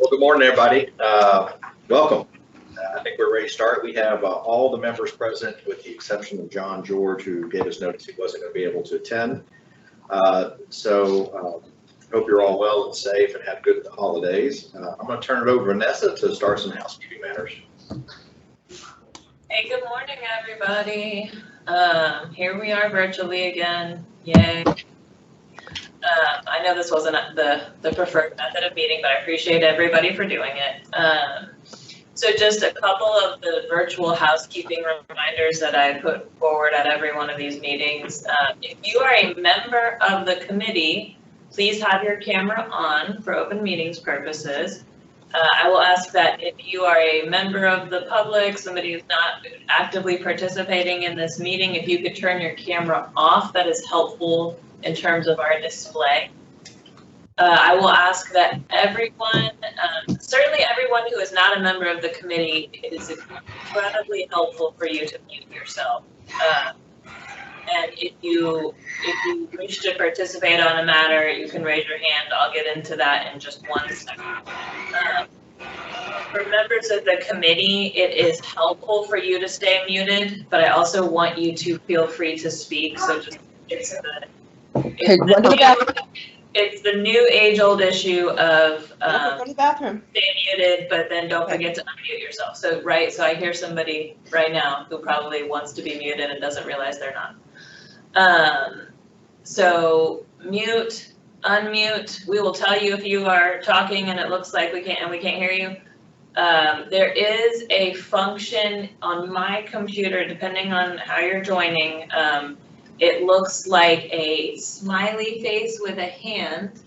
Well, good morning, everybody. Welcome. I think we're ready to start. We have all the members present with the exception of John George, who gave us notice he wasn't going to be able to attend. Hope you're all well and safe and have good holidays. I'm going to turn it over to Vanessa to start some housekeeping matters. Hey, good morning, everybody. Here we are virtually again. Yay. I know this wasn't the preferred method of meeting, but I appreciate everybody for doing it. So just a couple of the virtual housekeeping reminders that I put forward at every one of these meetings. If you are a member of the committee, please have your camera on for open meetings purposes. I will ask that if you are a member of the public, somebody who's not actively participating in this meeting, if you could turn your camera off, that is helpful in terms of our display. I will ask that everyone, certainly everyone who is not a member of the committee, it is incredibly helpful for you to mute yourself. And if you wish to participate on a matter, you can raise your hand. I'll get into that in just 1 second. For members of the committee, it is helpful for you to stay muted, but I also want you to feel free to speak. So just it's the new age-old issue of go to the bathroom. Stay muted, but then don't forget to unmute yourself. So so I hear somebody right now who probably wants to be muted and doesn't realize they're not. So mute, unmute. We will tell you if you are talking and it looks like we can't hear you. There is a function on my computer, depending on how you're joining. It looks like a smiley face with a hand.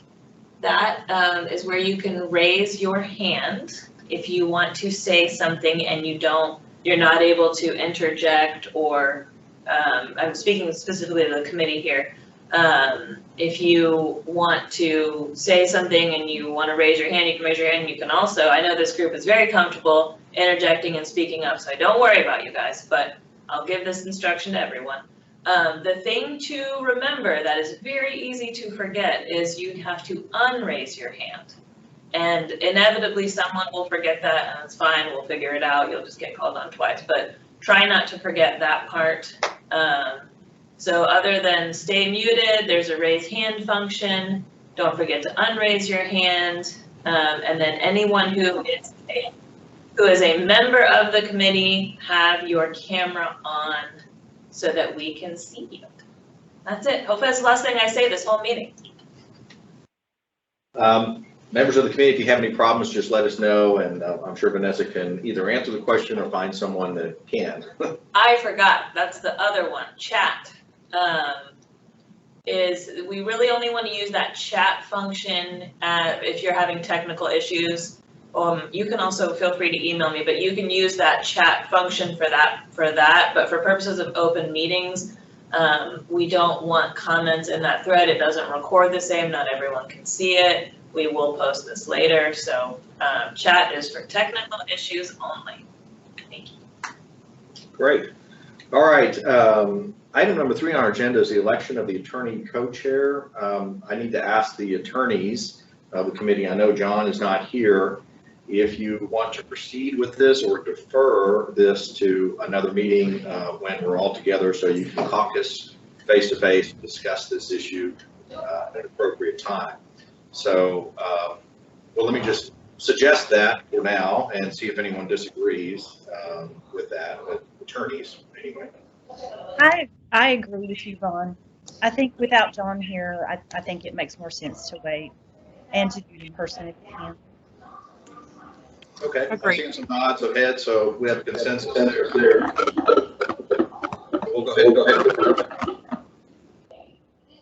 That is where you can raise your hand if you want to say something and you're not able to interject, or I'm speaking specifically to the committee here. If you want to say something and you want to raise your hand, you can raise your hand. You can also, I know this group is very comfortable interjecting and speaking up, so don't worry about you guys, but I'll give this instruction to everyone. The thing to remember that is very easy to forget is you have to unraise your hand. And inevitably someone will forget that, and it's fine, we'll figure it out, you'll just get called on twice, but try not to forget that part. So other than stay muted, there's a raise hand function. Don't forget to unraise your hand. And then anyone who is a member of the committee, have your camera on so that we can see you. That's it. Hopefully that's the last thing I say this whole meeting. Members of the committee, if you have any problems, just let us know, and I'm sure Vanessa can either answer the question or find someone that can. I forgot. That's the other one. Chat. We really only want to use that chat function if you're having technical issues. You can also feel free to email me, but you can use that chat function for that. But for purposes of open meetings, we don't want comments in that thread. It doesn't record the same. Not everyone can see it. We will post this later. So chat is for technical issues only. Thank you. Great. All right. Item number 3 on our agenda is the election of the attorney co-chair. I need to ask the attorneys of the committee. I know John is not here. If you want to proceed with this or defer this to another meeting when we're all together so you can caucus face-to-face and discuss this issue at an appropriate time. So, well, let me just suggest that for now and see if anyone disagrees with that, with attorneys anyway. I agree with you, Ron. I think without John here, I think it makes more sense to wait and to do it in person if you can. Okay, I'm seeing some nods of heads, so we have consensus there. We'll go ahead.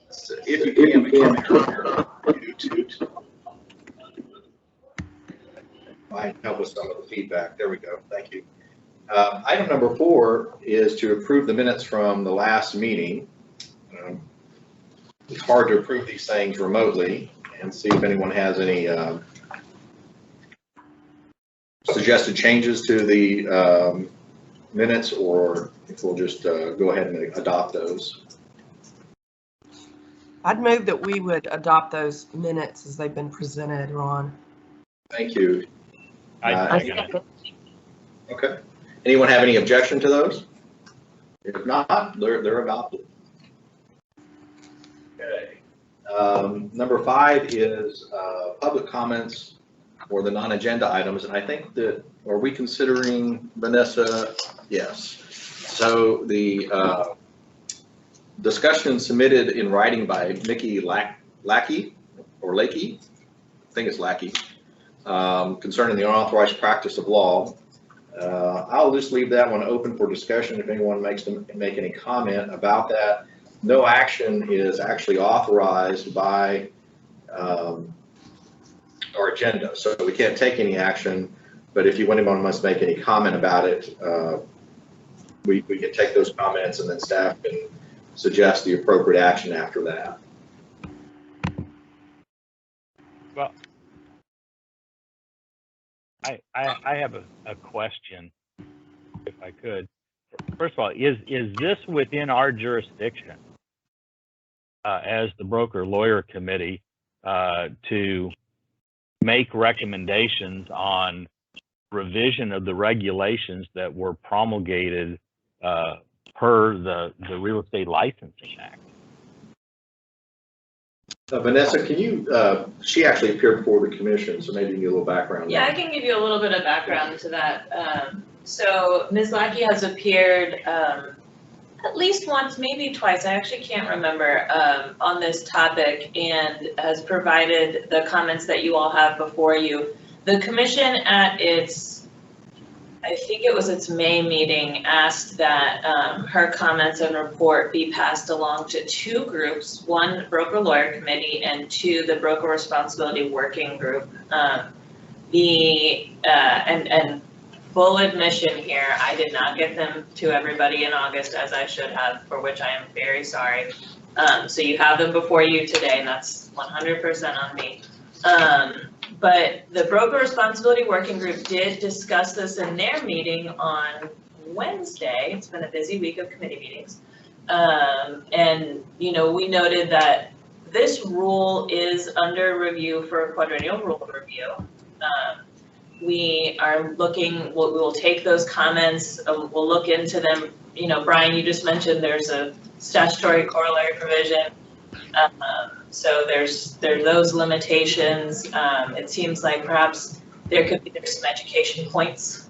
So if you can, YouTube. Might help with some of the feedback. There we go. Thank you. Item number 4 is to approve the minutes from the last meeting. It's hard to approve these things remotely, and see if anyone has any suggested changes to the minutes, or if we'll just go ahead and adopt those. I'd move that we would adopt those minutes as they've been presented, Ron. Thank you. I second. Okay. Anyone have any objection to those? If not, they're adopted. Okay. Number 5 is public comments for the non-agenda items, and I think that, are we considering, Vanessa? Yes. So the discussion submitted in writing by Mickey Lackey, or Lakey, I think it's Lackey, concerning the unauthorized practice of law. I'll just leave that one open for discussion if anyone make any comment about that. No action is actually authorized by our agenda, so we can't take any action, but if anyone must make any comment about it, we can take those comments and then staff can suggest the appropriate action after that. Well, I have a question, if I could. First of all, is this within our jurisdiction as the broker lawyer committee to make recommendations on revision of the regulations that were promulgated per the Real Estate Licensing Act? Vanessa, can you, she actually appeared before the commission, so maybe you need a little background. Yeah, I can give you a little bit of background to that. So Ms. Lackey has appeared at least once, maybe twice, I actually can't remember, on this topic, and has provided the comments that you all have before you. The commission at its, I think it was its May meeting, asked that her comments and report be passed along to 2 groups, 1 broker lawyer committee and 2 the broker responsibility working group. And full admission here, I did not get them to everybody in August as I should have, for which I am very sorry. So you have them before you today, and that's 100% on me. But the broker responsibility working group did discuss this in their meeting on Wednesday. It's been a busy week of committee meetings. And, you know, we noted that this rule is under review for a quadrennial rule review. We are looking, we will take those comments, we'll look into them. You know, Brian, you just mentioned there's a statutory corollary provision. So there's those limitations. It seems like perhaps there's some education points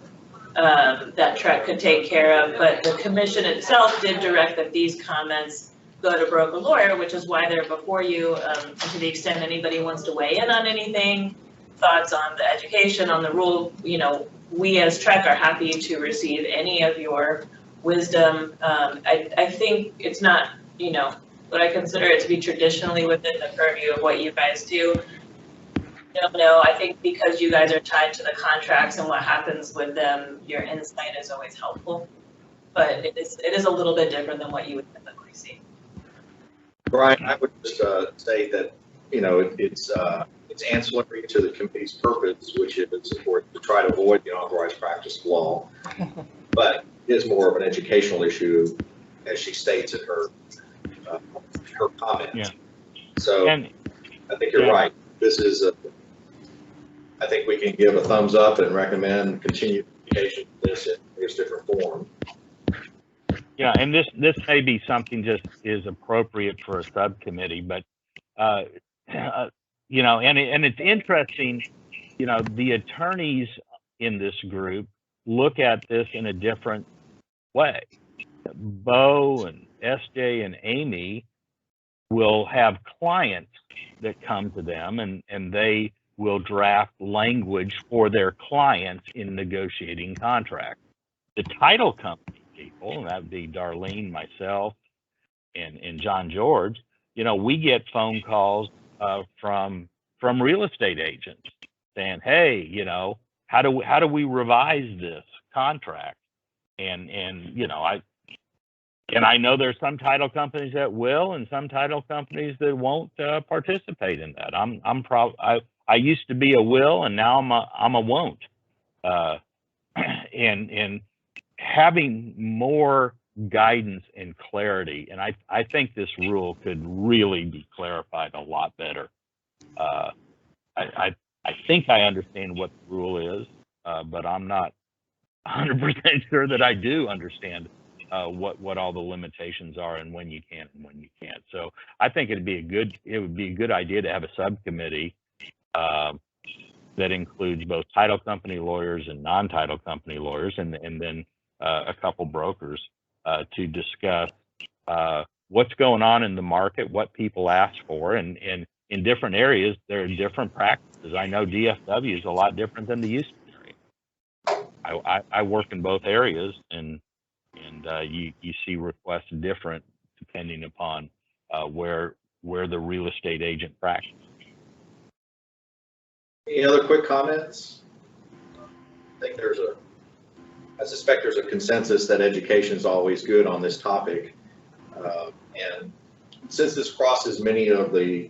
that TREC could take care of, but the commission itself did direct that these comments go to broker lawyer, which is why they're before you. And to the extent anybody wants to weigh in on anything, thoughts on the education, on the rule, you know, we as TREC are happy to receive any of your wisdom. I think it's not, you know, what I consider it to be traditionally within the purview of what you guys do. No, I think because you guys are tied to the contracts and what happens with them, your insight is always helpful. But it is a little bit different than what you would typically see. Brian, I would just say that, you know, it's ancillary to the committee's purpose, which is to try to avoid the unauthorized practice of law, but it is more of an educational issue, as she states in her comments. Yeah. So And, I think you're right. This is I think we can give a thumbs up and recommend continued education of this in various different forms. yeah, and this may be something just is appropriate for a subcommittee, but you know, and it's interesting, you know, the attorneys in this group look at this in a different way. Bo and SJ and Amy will have clients that come to them and they will draft language for their clients in negotiating contracts. The title company people, and that would be Darlene, myself, and John George, you know, we get phone calls from real estate agents saying, hey, you know, how do we revise this contract? And you know, I know there's some title companies that will and some title companies that won't participate in that. I used to be a will and now I'm a won't. And having more guidance and clarity, and I think this rule could really be clarified a lot better. I think I understand what the rule is, but I'm not 100% sure that I do understand what all the limitations are and when you can and when you can't. So I think it would be a good idea to have a subcommittee that includes both title company lawyers and non-title company lawyers, and then a couple brokers to discuss what's going on in the market, what people ask for, and in different areas there are different practices. I know DFW is a lot different than the Houston area. I work in both areas, and you see requests different depending upon where the real estate agent practices. Any other quick comments? I suspect there's a consensus that education is always good on this topic. And since this crosses many of the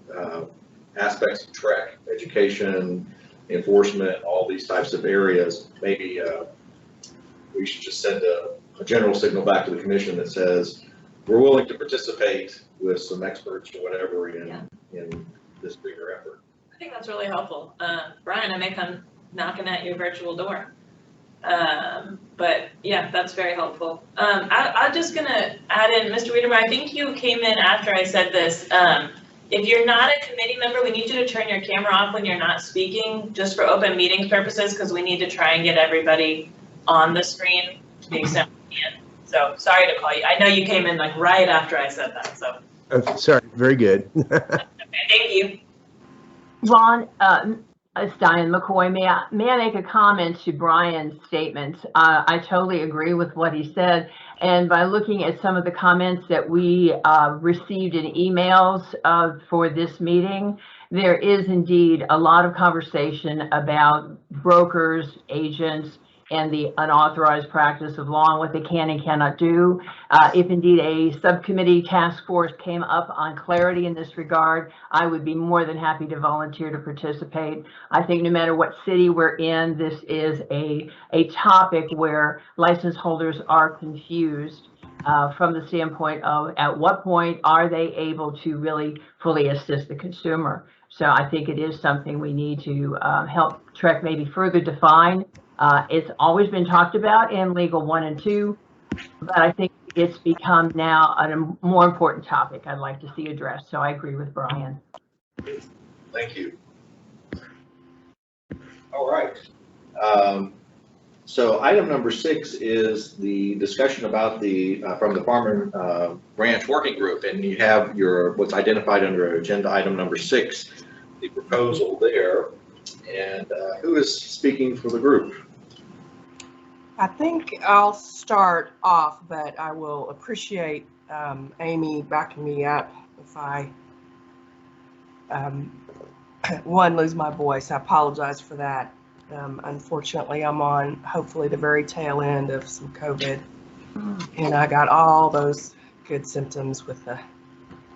aspects of TREC, education, enforcement, all these types of areas, maybe we should just send a general signal back to the commission that says we're willing to participate with some experts or whatever in this bigger effort. I think that's really helpful. Brian, I may come knocking at your virtual door. But yeah, that's very helpful. I'm just gonna add in, Mr. Wiedemer, I think you came in after I said this. If you're not a committee member, we need you to turn your camera off when you're not speaking, just for open meetings purposes, because we need to try and get everybody on the screen to the extent we can. So sorry to call you. I know you came in like right after I said that, so. Okay, sorry, very good. Okay, thank you. Ron, it's Diane McCoy. May I make a comment to Brian's statements? I totally agree with what he said. And by looking at some of the comments that we received in emails for this meeting, there is indeed a lot of conversation about brokers, agents, and the unauthorized practice of law and what they can and cannot do. If indeed a subcommittee task force came up on clarity in this regard, I would be more than happy to volunteer to participate. I think no matter what city we're in, this is a topic where license holders are confused from the standpoint of at what point are they able to really fully assist the consumer. So I think it is something we need to help TREC maybe further define. It's always been talked about in Legal 1 and 2, but I think it's become now a more important topic I'd like to see addressed. So I agree with Brian. Thank you. All right. So item number 6 is the discussion about from the Farm and Ranch Working Group, and you have what's identified under agenda item number 6, the proposal there. And who is speaking for the group? I think I'll start off, but I will appreciate Amy backing me up if I, lose my voice. I apologize for that. Unfortunately, I'm on hopefully the very tail end of some COVID, and I got all those good symptoms with the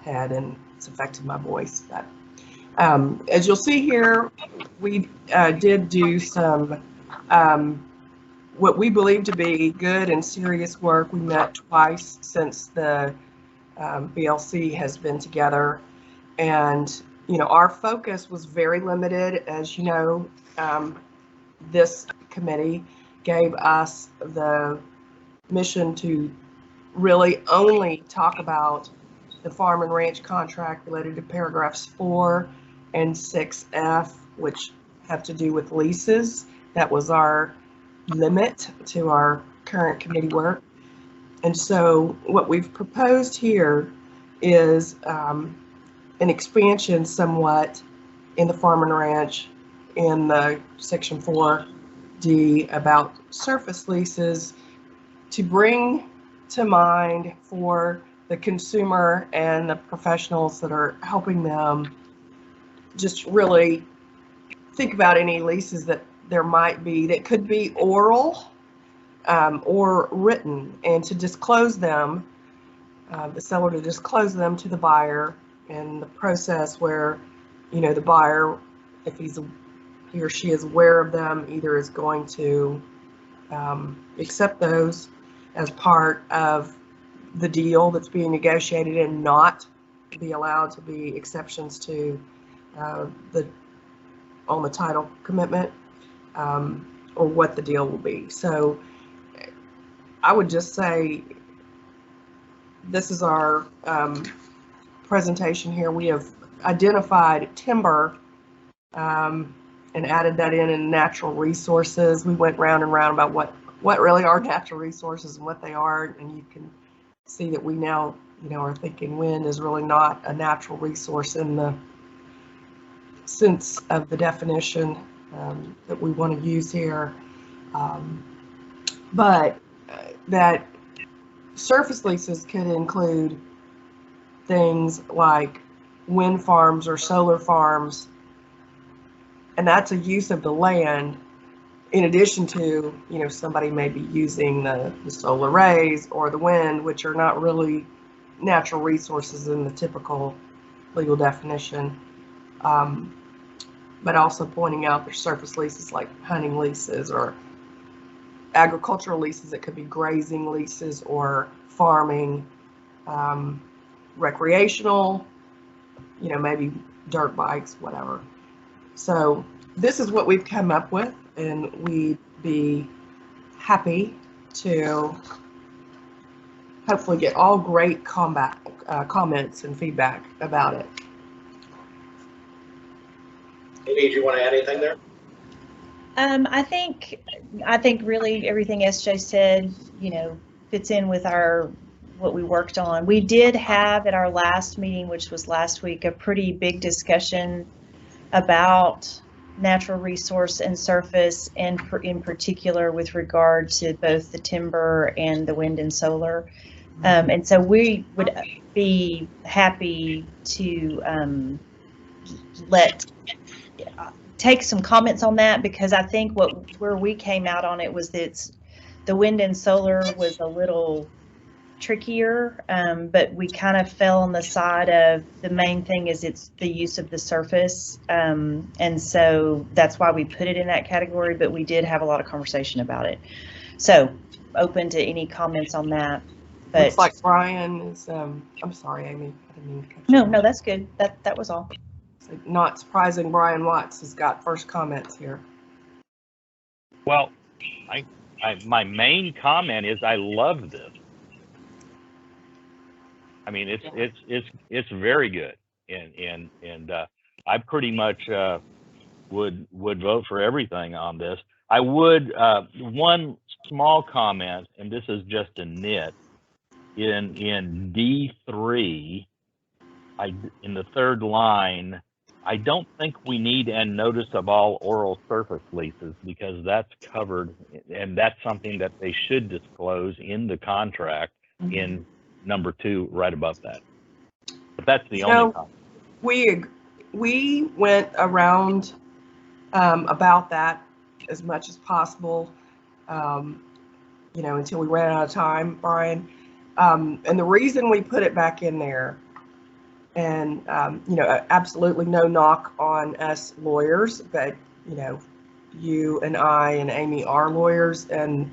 head, and it's affected my voice. But as you'll see here, we did do some what we believe to be good and serious work. We met twice since the BLC has been together, and our focus was very limited. As you know, this committee gave us the mission to really only talk about the farm and ranch contract related to paragraphs 4 and 6F, which have to do with leases. That was our limit to our current committee work. And so what we've proposed here is an expansion somewhat in the farm and ranch in the section 4D about surface leases to bring to mind for the consumer and the professionals that are helping them just really think about any leases that there might be that could be oral or written, and to disclose them, the seller to disclose them to the buyer, and the process where the buyer, if he or she is aware of them, either is going to accept those as part of the deal that's being negotiated and not be allowed to be exceptions to the on the title commitment, or what the deal will be. So I would just say this is our presentation here. We have identified timber and added that in natural resources. We went round and round about what really are natural resources and what they aren't, and you can see that we now, are thinking wind is really not a natural resource in the sense of the definition that we want to use here, but that surface leases could include things like wind farms or solar farms, and that's a use of the land in addition to, somebody may be using the solar rays or the wind, which are not really natural resources in the typical legal definition. But also pointing out there's surface leases like hunting leases or agricultural leases. It could be grazing leases or farming, recreational, maybe dirt bikes, whatever. So this is what we've come up with, and we'd be happy to hopefully get all great comments and feedback about it. Amy, do you want to add anything there? I think really everything SJ said, fits in with what we worked on. We did have at our last meeting, which was last week, a pretty big discussion about natural resource and surface, and in particular with regard to both the timber and the wind and solar. And so we would be happy to take some comments on that, because I think where we came out on it was that the wind and solar was a little trickier, but we kind of fell on the side of the main thing is it's the use of the surface, and so that's why we put it in that category, but we did have a lot of conversation about it. So open to any comments on that. But looks like Brian is, I'm sorry, Amy, I didn't mean to cut you off. No, that's good. That was all. So not surprising, Brian Watts has got first comments here. Well, my main comment is I love this. I mean, it's very good, and I pretty much would vote for everything on this. I would one small comment, and this is just a nit. In D3, in the third line, I don't think we need a notice of all oral surface leases, because that's covered, and that's something that they should disclose in the contract in number 2, right above that. But that's the only comment. We went around about that as much as possible, until we ran out of time, Brian. And the reason we put it back in there, and absolutely no knock on us lawyers, but you and I and Amy are lawyers, and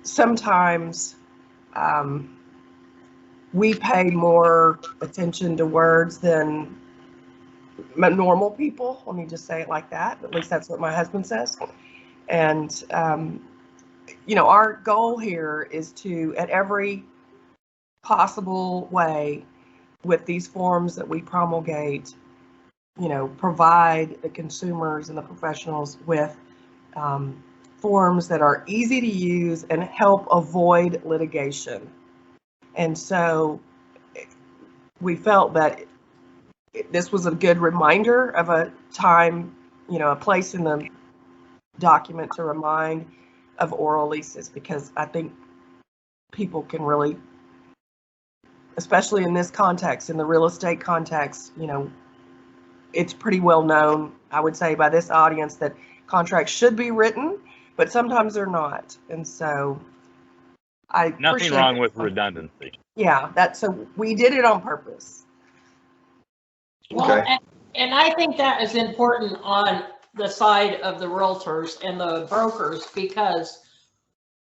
sometimes we pay more attention to words than normal people. Let me just say it like that. At least that's what my husband says. And our goal here is to, at every possible way, with these forms that we promulgate, provide the consumers and the professionals with forms that are easy to use and help avoid litigation. And so we felt that this was a good reminder of a time, a place in the document to remind of oral leases, because I think people can really, especially in this context, in the real estate context, it's pretty well known, I would say, by this audience that contracts should be written, but sometimes they're not. And so Nothing wrong with redundancy. Yeah, so we did it on purpose. Well, Okay. and I think that is important on the side of the realtors and the brokers, because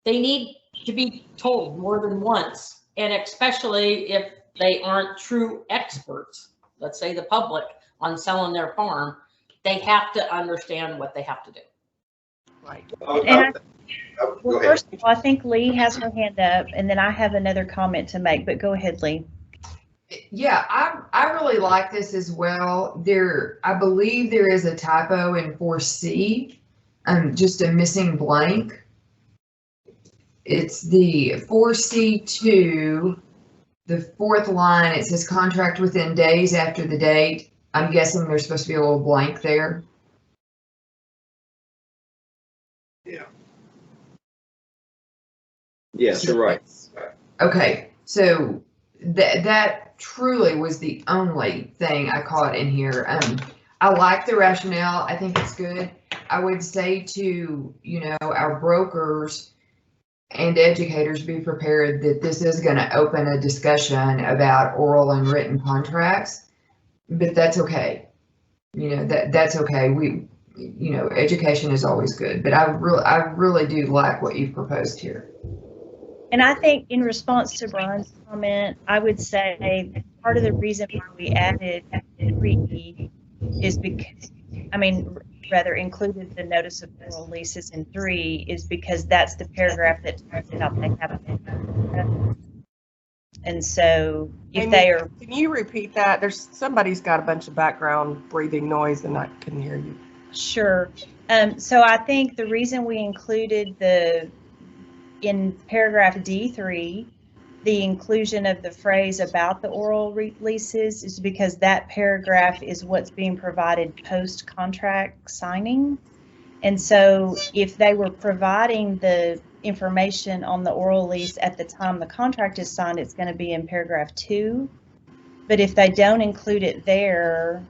they need to be told more than once, and especially if they aren't true experts, let's say the public, on selling their farm. they have to understand what they have to do. Right. Oh, And go Well, ahead. first of all, I think Lee has her hand up, and then I have another comment to make, but go ahead, Lee. Yeah, I really like this as well. I believe there is a typo in 4C, just a missing blank. It's the 4C2, the fourth line. It says contract within days after the date. I'm guessing there's supposed to be a little blank there. Yeah. Yes, you're right. Okay, so that truly was the only thing I caught in here. I like the rationale. I think it's good. I would say to, our brokers and educators, be prepared that this is going to open a discussion about oral and written contracts, but that's okay. That's okay. Education is always good, but I really do like what you've proposed here. And I think in response to Brian's comment, I would say part of the reason why we added 3 is because, rather included the notice of oral leases in 3 is because that's the paragraph that talks about they have. And so if Amy, they are. Can you repeat that? Somebody's got a bunch of background breathing noise and I couldn't hear you. Sure. So I think the reason we included in paragraph D3, the inclusion of the phrase about the oral leases is because that paragraph is what's being provided post-contract signing. And so if they were providing the information on the oral lease at the time the contract is signed, it's going to be in paragraph 2. But if they don't include it there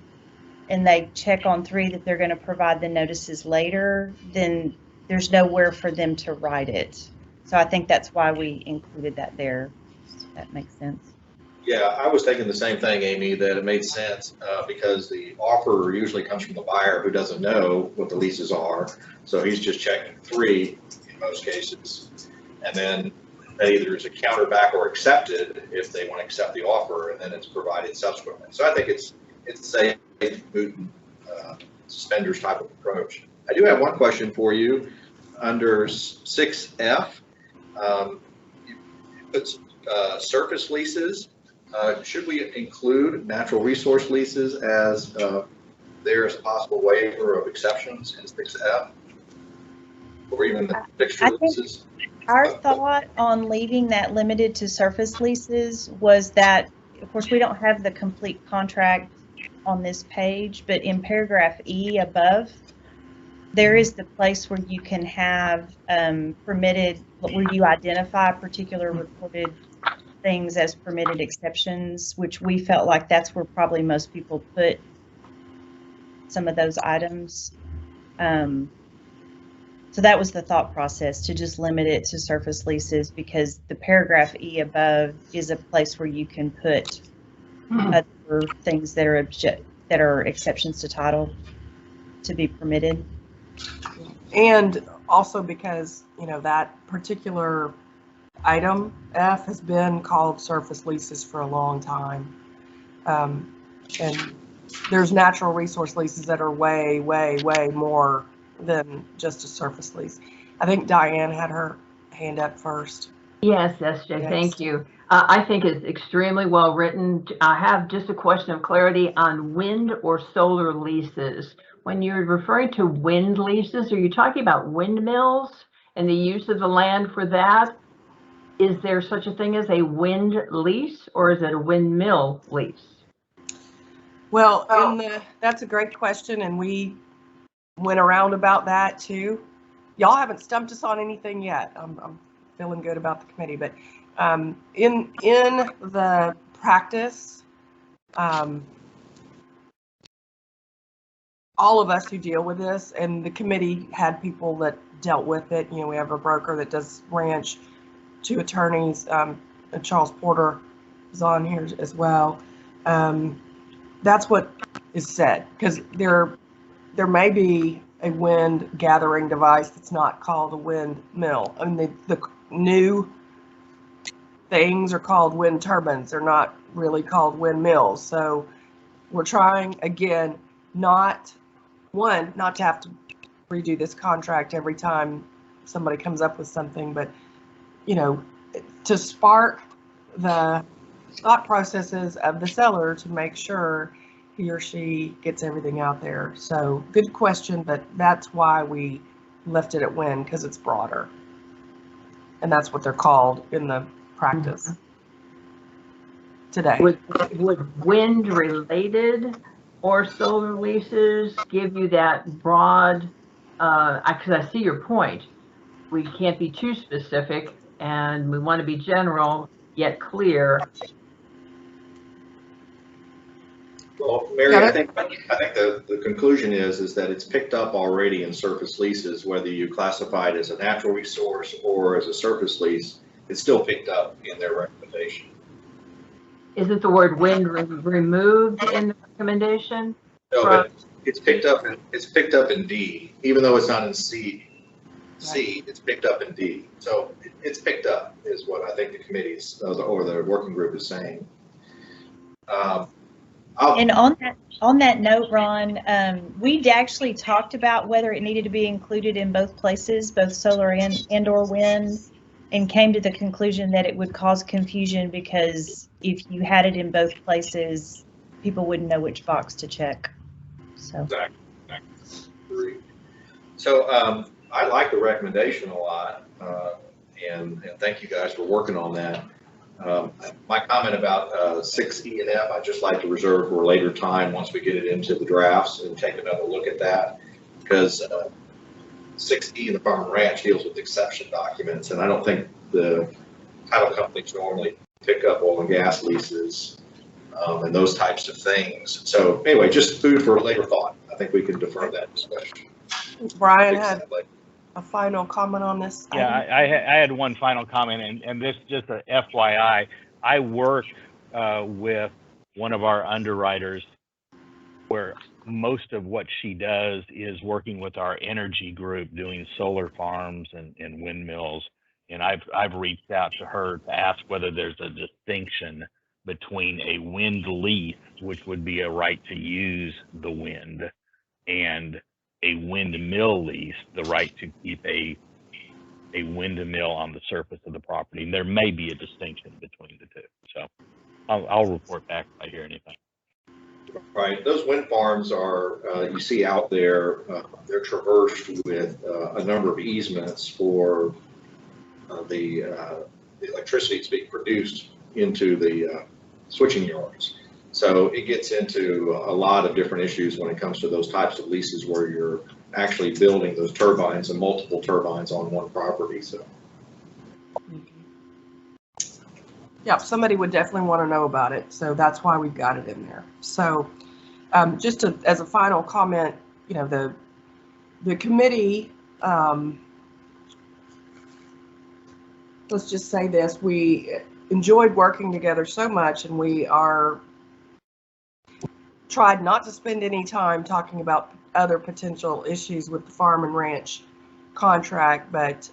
and they check on 3 that they're going to provide the notices later, then there's nowhere for them to write it. So I think that's why we included that there. If that makes sense. Yeah, I was thinking the same thing, Amy, that it made sense because the offer usually comes from the buyer who doesn't know what the leases are. So he's just checking 3 in most cases. And then either is a counter back or accepted if they want to accept the offer, and then it's provided subsequently. So I think it's a boot and suspenders type of approach. I do have one question for you. Under 6F, you put surface leases. Should we include natural resource leases as there's a possible waiver of exceptions in 6F? Or even the fixture leases? Our thought on leaving that limited to surface leases was that, of course, we don't have the complete contract on this page, but in paragraph E above, there is the place where you can have permitted, where you identify particular recorded things as permitted exceptions, which we felt like that's where probably most people put some of those items. So that was the thought process, to just limit it to surface leases, because the paragraph E above is a place where you can put other things that are exceptions to title to be permitted. And also because, that particular item F has been called surface leases for a long time. And there's natural resource leases that are way, way, way more than just a surface lease. I think Diane had her hand up first. Yes, SJ, Yes. Thank you. I think it's extremely well written. I have just a question of clarity on wind or solar leases. When you're referring to wind leases, are you talking about windmills and the use of the land for that? Is there such a thing as a wind lease, or is it a windmill lease? Well, that's a great question, and we went around about that too. Y'all haven't stumped us on anything yet. I'm feeling good about the committee, but in the practice, all of us who deal with this, and the committee had people that dealt with it. We have a broker that does ranch, 2 attorneys, and Charles Porter is on here as well. That's what is said, because there may be a wind gathering device that's not called a windmill. I mean, the new things are called wind turbines. They're not really called windmills. So we're trying, again, not one, not to have to redo this contract every time somebody comes up with something, but, you know, to spark the thought processes of the seller to make sure he or she gets everything out there. So good question, but that's why we left it at wind, because it's broader. And that's what they're called in the practice today. Would wind related or solar leases give you that broad, because I see your point. We can't be too specific and we want to be general yet clear. Well, Mary, I think the conclusion is that it's picked up already in surface leases, whether you classify it as a natural resource or as a surface lease, it's still picked up in their recommendation. Isn't the word wind removed in the recommendation? No, but it's picked up in D, even though it's not in C. C, it's picked up in D. So it's picked up is what I think the committee's or the working group is saying. And on that note, Ron, we actually talked about whether it needed to be included in both places, both solar and or wind, and came to the conclusion that it would cause confusion because if you had it in both places, people wouldn't know which box to check. So. Exactly. So I like the recommendation a lot, and thank you guys for working on that. My comment about 6E and F, I'd just like to reserve for a later time once we get it into the drafts and take another look at that, because 6E in the Farm and Ranch deals with exception documents, and I don't think the title companies normally pick up oil and gas leases and those types of things. So anyway, just food for later thought. I think we can defer that discussion. Brian had a final comment on this. Yeah, I had one final comment, and this just a FYI. I work with one of our underwriters where most of what she does is working with our energy group doing solar farms and windmills. And I've reached out to her to ask whether there's a distinction between a wind lease, which would be a right to use the wind, and a windmill lease, the right to keep a windmill on the surface of the property. And there may be a distinction between the two. So I'll report back if I hear anything. Right, those wind farms are, you see out there, they're traversed with a number of easements for the electricity that's being produced into the switching yards. So it gets into a lot of different issues when it comes to those types of leases where you're actually building those turbines and multiple turbines on one property. So. Yeah, somebody would definitely want to know about it, so that's why we've got it in there. So just as a final comment, you know, the committee, let's just say this, we enjoyed working together so much, and we tried not to spend any time talking about other potential issues with the farm and ranch contract, but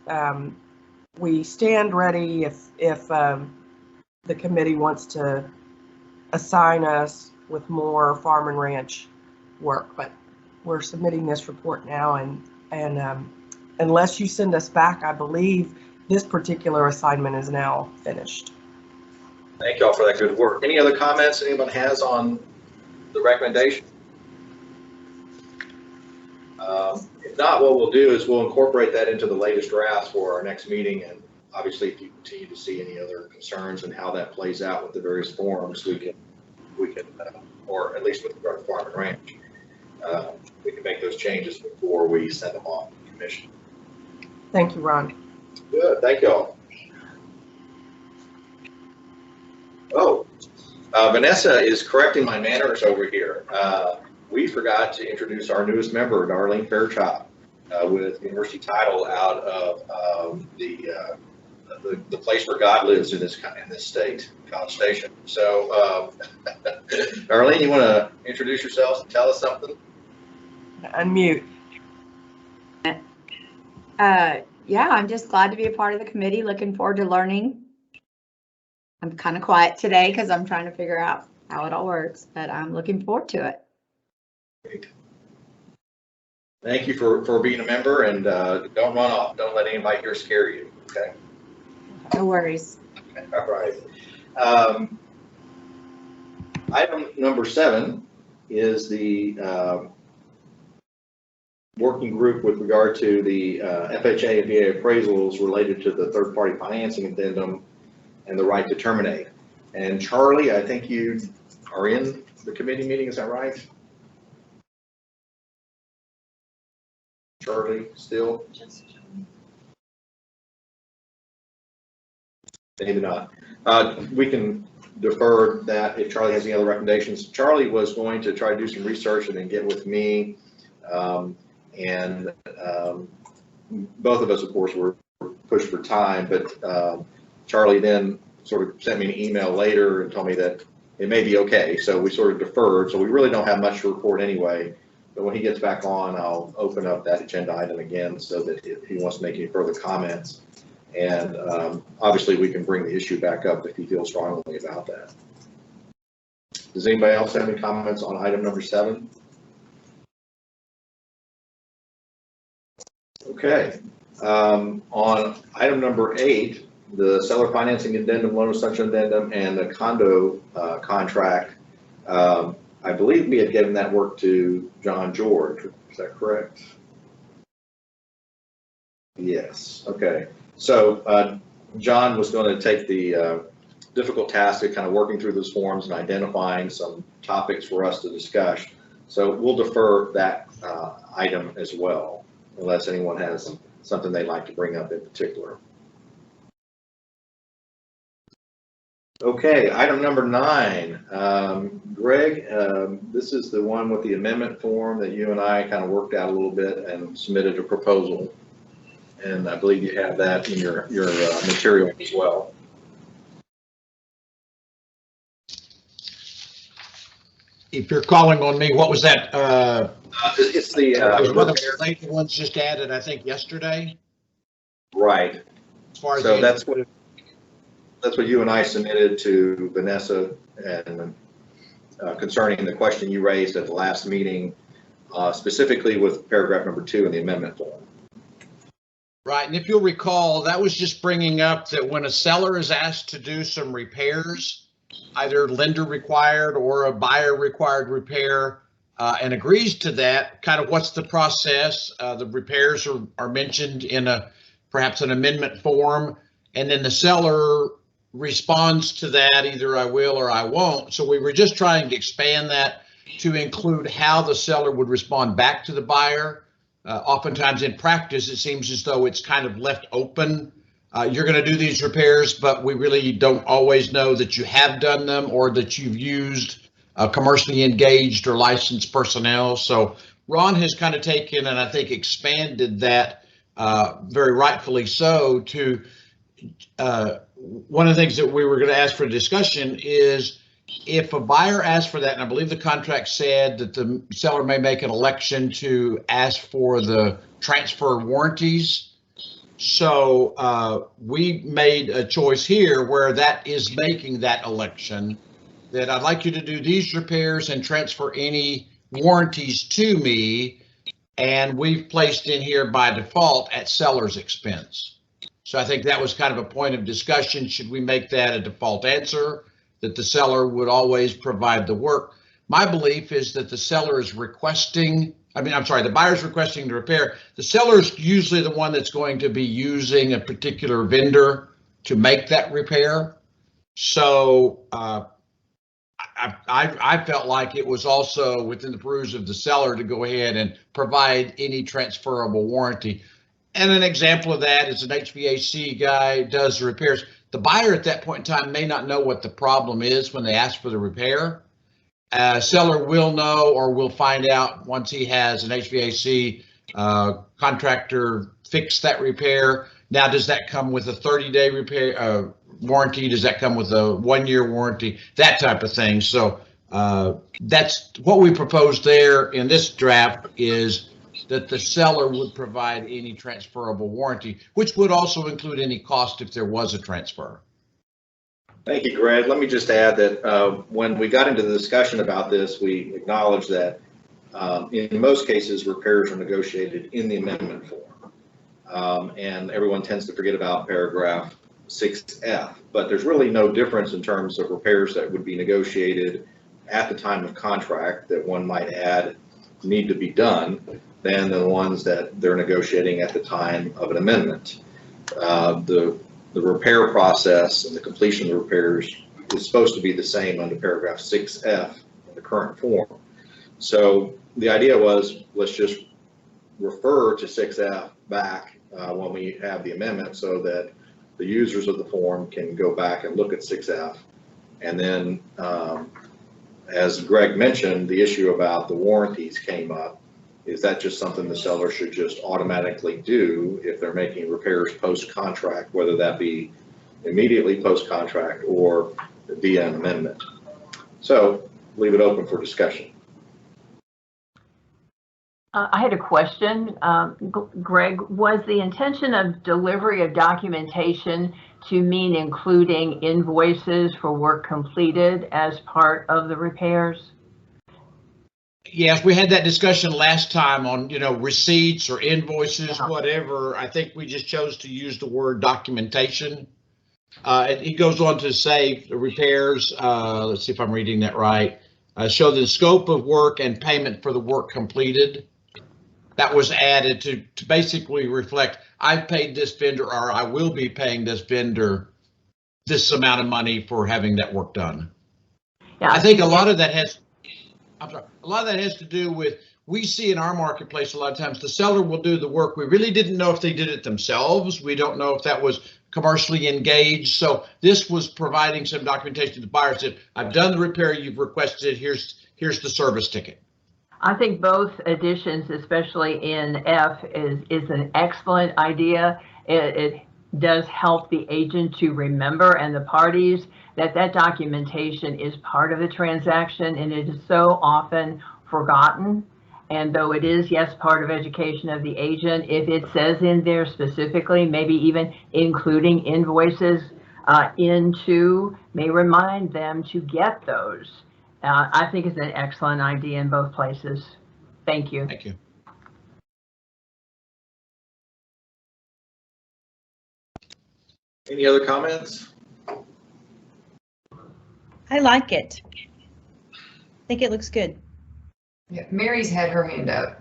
we stand ready if the committee wants to assign us with more farm and ranch work. But we're submitting this report now, and unless you send us back, I believe this particular assignment is now finished. Thank y'all for that good work. Any other comments anyone has on the recommendation? If not, what we'll do is we'll incorporate that into the latest drafts for our next meeting, and obviously if you continue to see any other concerns and how that plays out with the various forms, we can or at least with regard to farm and ranch, we can make those changes before we send them off to the commission. Thank you, Ron. Good, thank y'all. Oh, Vanessa is correcting my manners over here. We forgot to introduce our newest member, Darlene Fairchild, with university title out of the place where God lives in this state, College Station. So, Darlene, you want to introduce yourself and tell us something? Unmute. Yeah, I'm just glad to be a part of the committee. Looking forward to learning. I'm kind of quiet today because I'm trying to figure out how it all works, but I'm looking forward to it. Great. Thank you for being a member, and don't run off. Don't let anybody here scare you, okay? No worries. All right. Item number 7 is the working group with regard to the FHA and VA appraisals related to the third-party financing addendum and the right to terminate. And Charlie, I think you are in the committee meeting, is that right? Charlie, still? Maybe not. We can defer that if Charlie has any other recommendations. Charlie was going to try to do some research and then get with me. Both of us, of course, were pushed for time, but Charlie then sort of sent me an email later and told me that it may be okay. So we sort of deferred. So we really don't have much to report anyway. But when he gets back on, I'll open up that agenda item again so that if he wants to make any further comments. And obviously we can bring the issue back up if he feels strongly about that. Does anybody else have any comments on item number 7? Okay. On item number 8, the seller financing addendum, loan assumption addendum, and the condo contract, I believe we had given that work to John George. Is that correct? Yes. Okay. So John was going to take the difficult task of kind of working through those forms and identifying some topics for us to discuss. So we'll defer that item as well, unless anyone has something they'd like to bring up in particular. Okay, item number 9. Greg, this is the one with the amendment form that you and I kind of worked out a little bit and submitted a proposal. And I believe you have that in your material as well. If you're calling on me, what was that? It's the was one of the later ones just added, I think, yesterday. Right. As far as so that's what you and I submitted to Vanessa, and concerning the question you raised at the last meeting, specifically with paragraph number 2 in the amendment form. Right, and if you'll recall, that was just bringing up that when a seller is asked to do some repairs, either lender required or a buyer required repair, and agrees to that, kind of what's the process? The repairs are mentioned in perhaps an amendment form, and then the seller responds to that, either I will or I won't. So we were just trying to expand that to include how the seller would respond back to the buyer. Oftentimes in practice, it seems as though it's kind of left open. You're going to do these repairs, but we really don't always know that you have done them or that you've used commercially engaged or licensed personnel. So Ron has kind of taken and I think expanded that very rightfully so to one of the things that we were going to ask for discussion is if a buyer asks for that, and I believe the contract said that the seller may make an election to ask for the transfer warranties. So we made a choice here where that is making that election that I'd like you to do these repairs and transfer any warranties to me. And we've placed in here by default at seller's expense. So I think that was kind of a point of discussion. Should we make that a default answer, that the seller would always provide the work? My belief is that the seller is requesting, the buyer's requesting the repair. The seller is usually the one that's going to be using a particular vendor to make that repair. So I felt like it was also within the purview of the seller to go ahead and provide any transferable warranty. And an example of that is an HVAC guy does the repairs. The buyer at that point in time may not know what the problem is when they ask for the repair. Seller will know or will find out once he has an HVAC contractor fix that repair. Now, does that come with a 30-day repair warranty? Does that come with a 1-year warranty? That type of thing. So that's what we proposed there in this draft, is that the seller would provide any transferable warranty, which would also include any cost if there was a transfer. Thank you, Greg. Let me just add that when we got into the discussion about this, we acknowledged that In most cases, repairs are negotiated in the amendment form. And everyone tends to forget about paragraph 6F, but there's really no difference in terms of repairs that would be negotiated at the time of contract that one might add need to be done than the ones that they're negotiating at the time of an amendment. The repair process and the completion of the repairs is supposed to be the same under paragraph 6F in the current form. So the idea was, let's just refer to 6F back when we have the amendment so that the users of the form can go back and look at 6F. And then, as Greg mentioned, the issue about the warranties came up. Is that just something the seller should just automatically do if they're making repairs post-contract, whether that be immediately post-contract or via an amendment? So leave it open for discussion. I had a question. Greg, was the intention of delivery of documentation to mean including invoices for work completed as part of the repairs? Yes, we had that discussion last time on, receipts or invoices, whatever. I think we just chose to use the word documentation. He goes on to say the repairs, let's see if I'm reading that right, show the scope of work and payment for the work completed. That was added to basically reflect, I've paid this vendor or I will be paying this vendor this amount of money for having that work done. Yeah, I think a lot of that has to do with, we see in our marketplace a lot of times the seller will do the work. We really didn't know if they did it themselves. We don't know if that was commercially engaged. So this was providing some documentation to the buyer, said, I've done the repair you've requested, here's the service ticket. I think both additions, especially in F, is an excellent idea. It does help the agent to remember and the parties that documentation is part of the transaction, and it is so often forgotten. And though it is, yes, part of education of the agent, if it says in there specifically, maybe even including invoices may remind them to get those. I think it's an excellent idea in both places. Thank you. Thank you. Any other comments? I like it. I think it looks good. Yeah, Mary's had her hand up.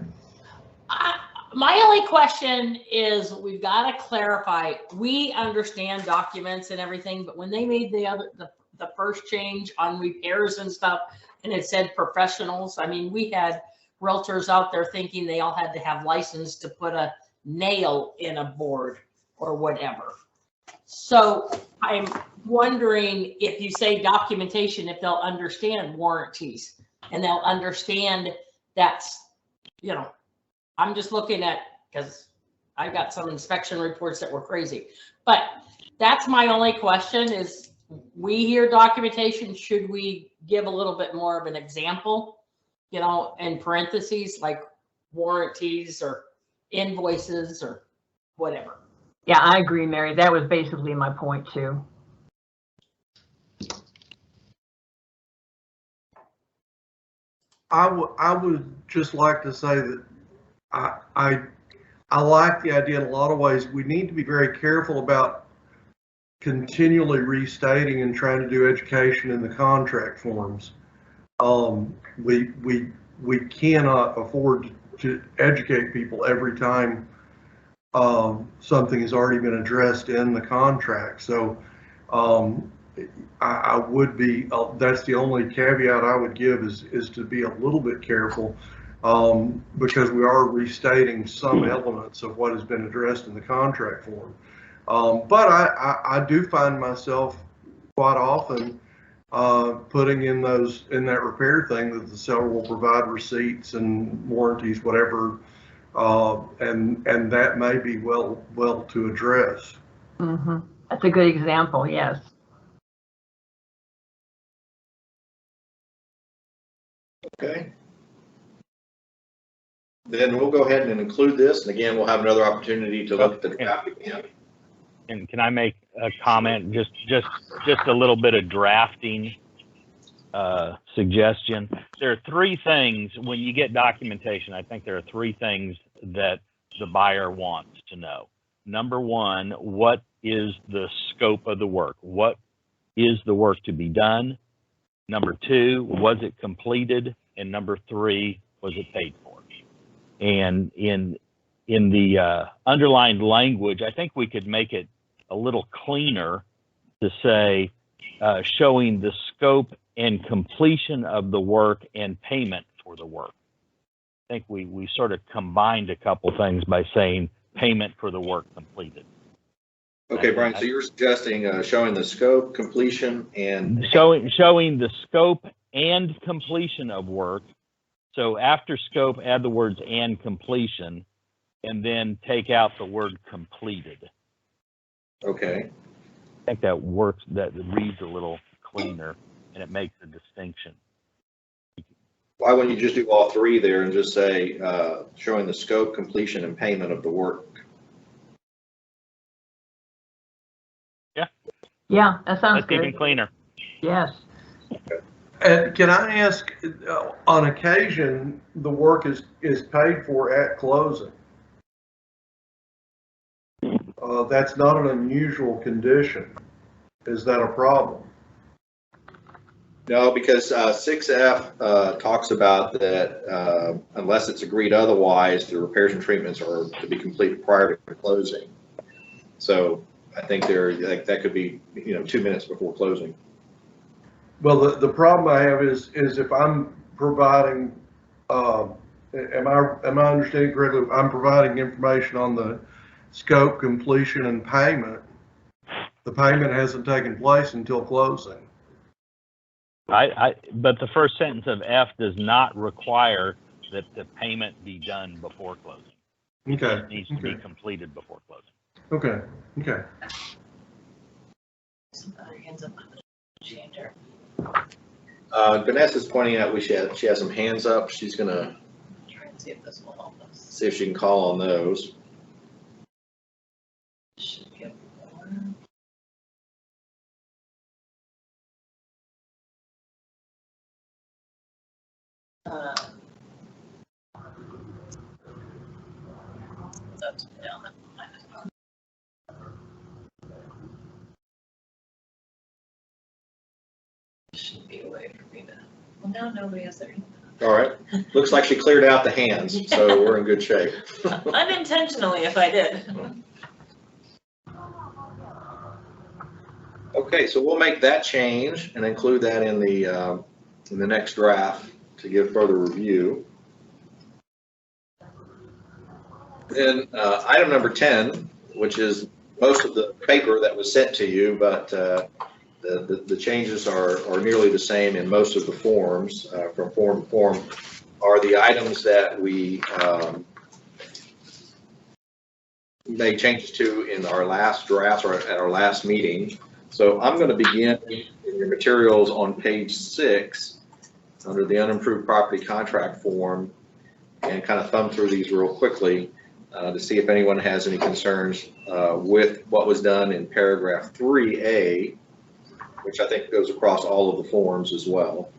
My only question is, we've got to clarify, we understand documents and everything, but when they made the first change on repairs and stuff, and it said professionals, I mean, we had realtors out there thinking they all had to have license to put a nail in a board or whatever. So I'm wondering if you say documentation, if they'll understand warranties and they'll understand that's, I'm just looking at, because I got some inspection reports that were crazy, but that's my only question is, we hear documentation, should we give a little bit more of an example, in parentheses, like warranties or invoices or whatever? Yeah, I agree, Mary. That was basically my point too. I would just like to say that I like the idea in a lot of ways. We need to be very careful about continually restating and trying to do education in the contract forms. We cannot afford to educate people every time something has already been addressed in the contract. So I would be, that's the only caveat I would give is to be a little bit careful because we are restating some elements of what has been addressed in the contract form. But I do find myself quite often putting in that repair thing that the seller will provide receipts and warranties, whatever, and that may be well to address. Mm-hmm. That's a good example, yes. Okay. Then we'll go ahead and include this, and again, we'll have another opportunity to look at the draft again. And can I make a comment? Just a little bit of drafting. suggestion. There are three things when you get documentation. I think there are three things that the buyer wants to know. Number one, what is the scope of the work? What is the work to be done? Number two, was it completed? And number three, was it paid for? And in the underlined language, I think we could make it a little cleaner to say showing the scope and completion of the work and payment for the work. I think we sort of combined a couple things by saying payment for the work completed. Okay, Brian, so you're suggesting showing the scope, completion, and... Showing the scope and completion of work. So after scope, add the words and completion, and then take out the word completed. Okay. I think that works, that reads a little cleaner, and it makes a distinction. Why wouldn't you just do all three there and just say showing the scope, completion, and payment of the work? Yeah, that sounds That's good. even cleaner. Yes. And can I ask, on occasion, the work is paid for at closing? That's not an unusual condition. Is that a problem? No, because 6F talks about that unless it's agreed otherwise, the repairs and treatments are to be completed prior to closing. So I think that could be 2 minutes before closing. Well, the problem I have is if I'm providing, am I understanding correctly? I'm providing information on the scope, completion, and payment. The payment hasn't taken place until closing. But the first sentence of F does not require that the payment be done before closing. Okay. It needs to be completed before closing. Okay. Okay. Some other hands up on the changer. Vanessa's pointing out she has some hands up. She's gonna Try and see if this will help us. see if she can call on those. Should be able to. Up to down. Should be a way for me to. Well, now nobody has their. All right. Looks like she cleared out the hands, so we're in good shape. Unintentionally, if I did. Okay, so we'll make that change and include that in the next draft to give further review. Then item number 10, which is most of the paper that was sent to you, but the changes are nearly the same in most of the forms from form to form, are the items that we made changes to in our last drafts or at our last meeting. So I'm going to begin in your materials on page 6 under the unimproved property contract form and kind of thumb through these real quickly to see if anyone has any concerns with what was done in paragraph 3A, which I think goes across all of the forms as well.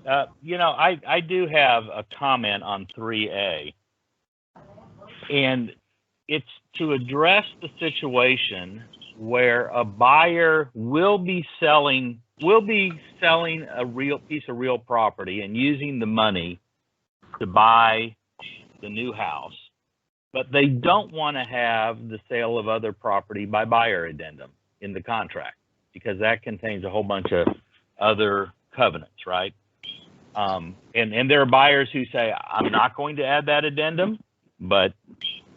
I do have a comment on 3A, and it's to address the situation where a buyer will be selling a real piece of real property and using the money to buy the new house, but they don't want to have the sale of other property by buyer addendum in the contract because that contains a whole bunch of other covenants, right? And there are buyers who say, I'm not going to add that addendum, but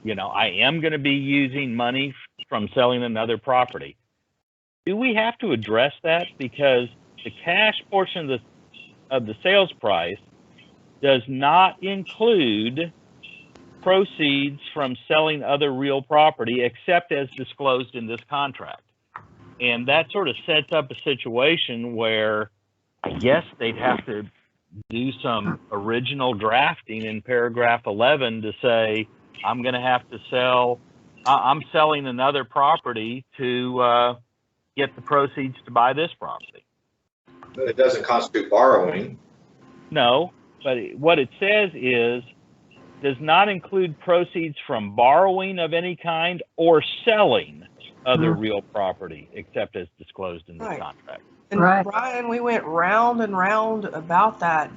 I am going to be using money from selling another property. Do we have to address that? Because the cash portion of the sales price does not include proceeds from selling other real property except as disclosed in this contract. And that sort of sets up a situation where I guess they'd have to do some original drafting in paragraph 11 to say, I'm going to have to I'm selling another property to get the proceeds to buy this property. But it doesn't constitute borrowing. No, but what it says is, does not include proceeds from borrowing of any kind or selling other real property, except as disclosed in the Right. contract. And Right. Brian, we went round and round about that.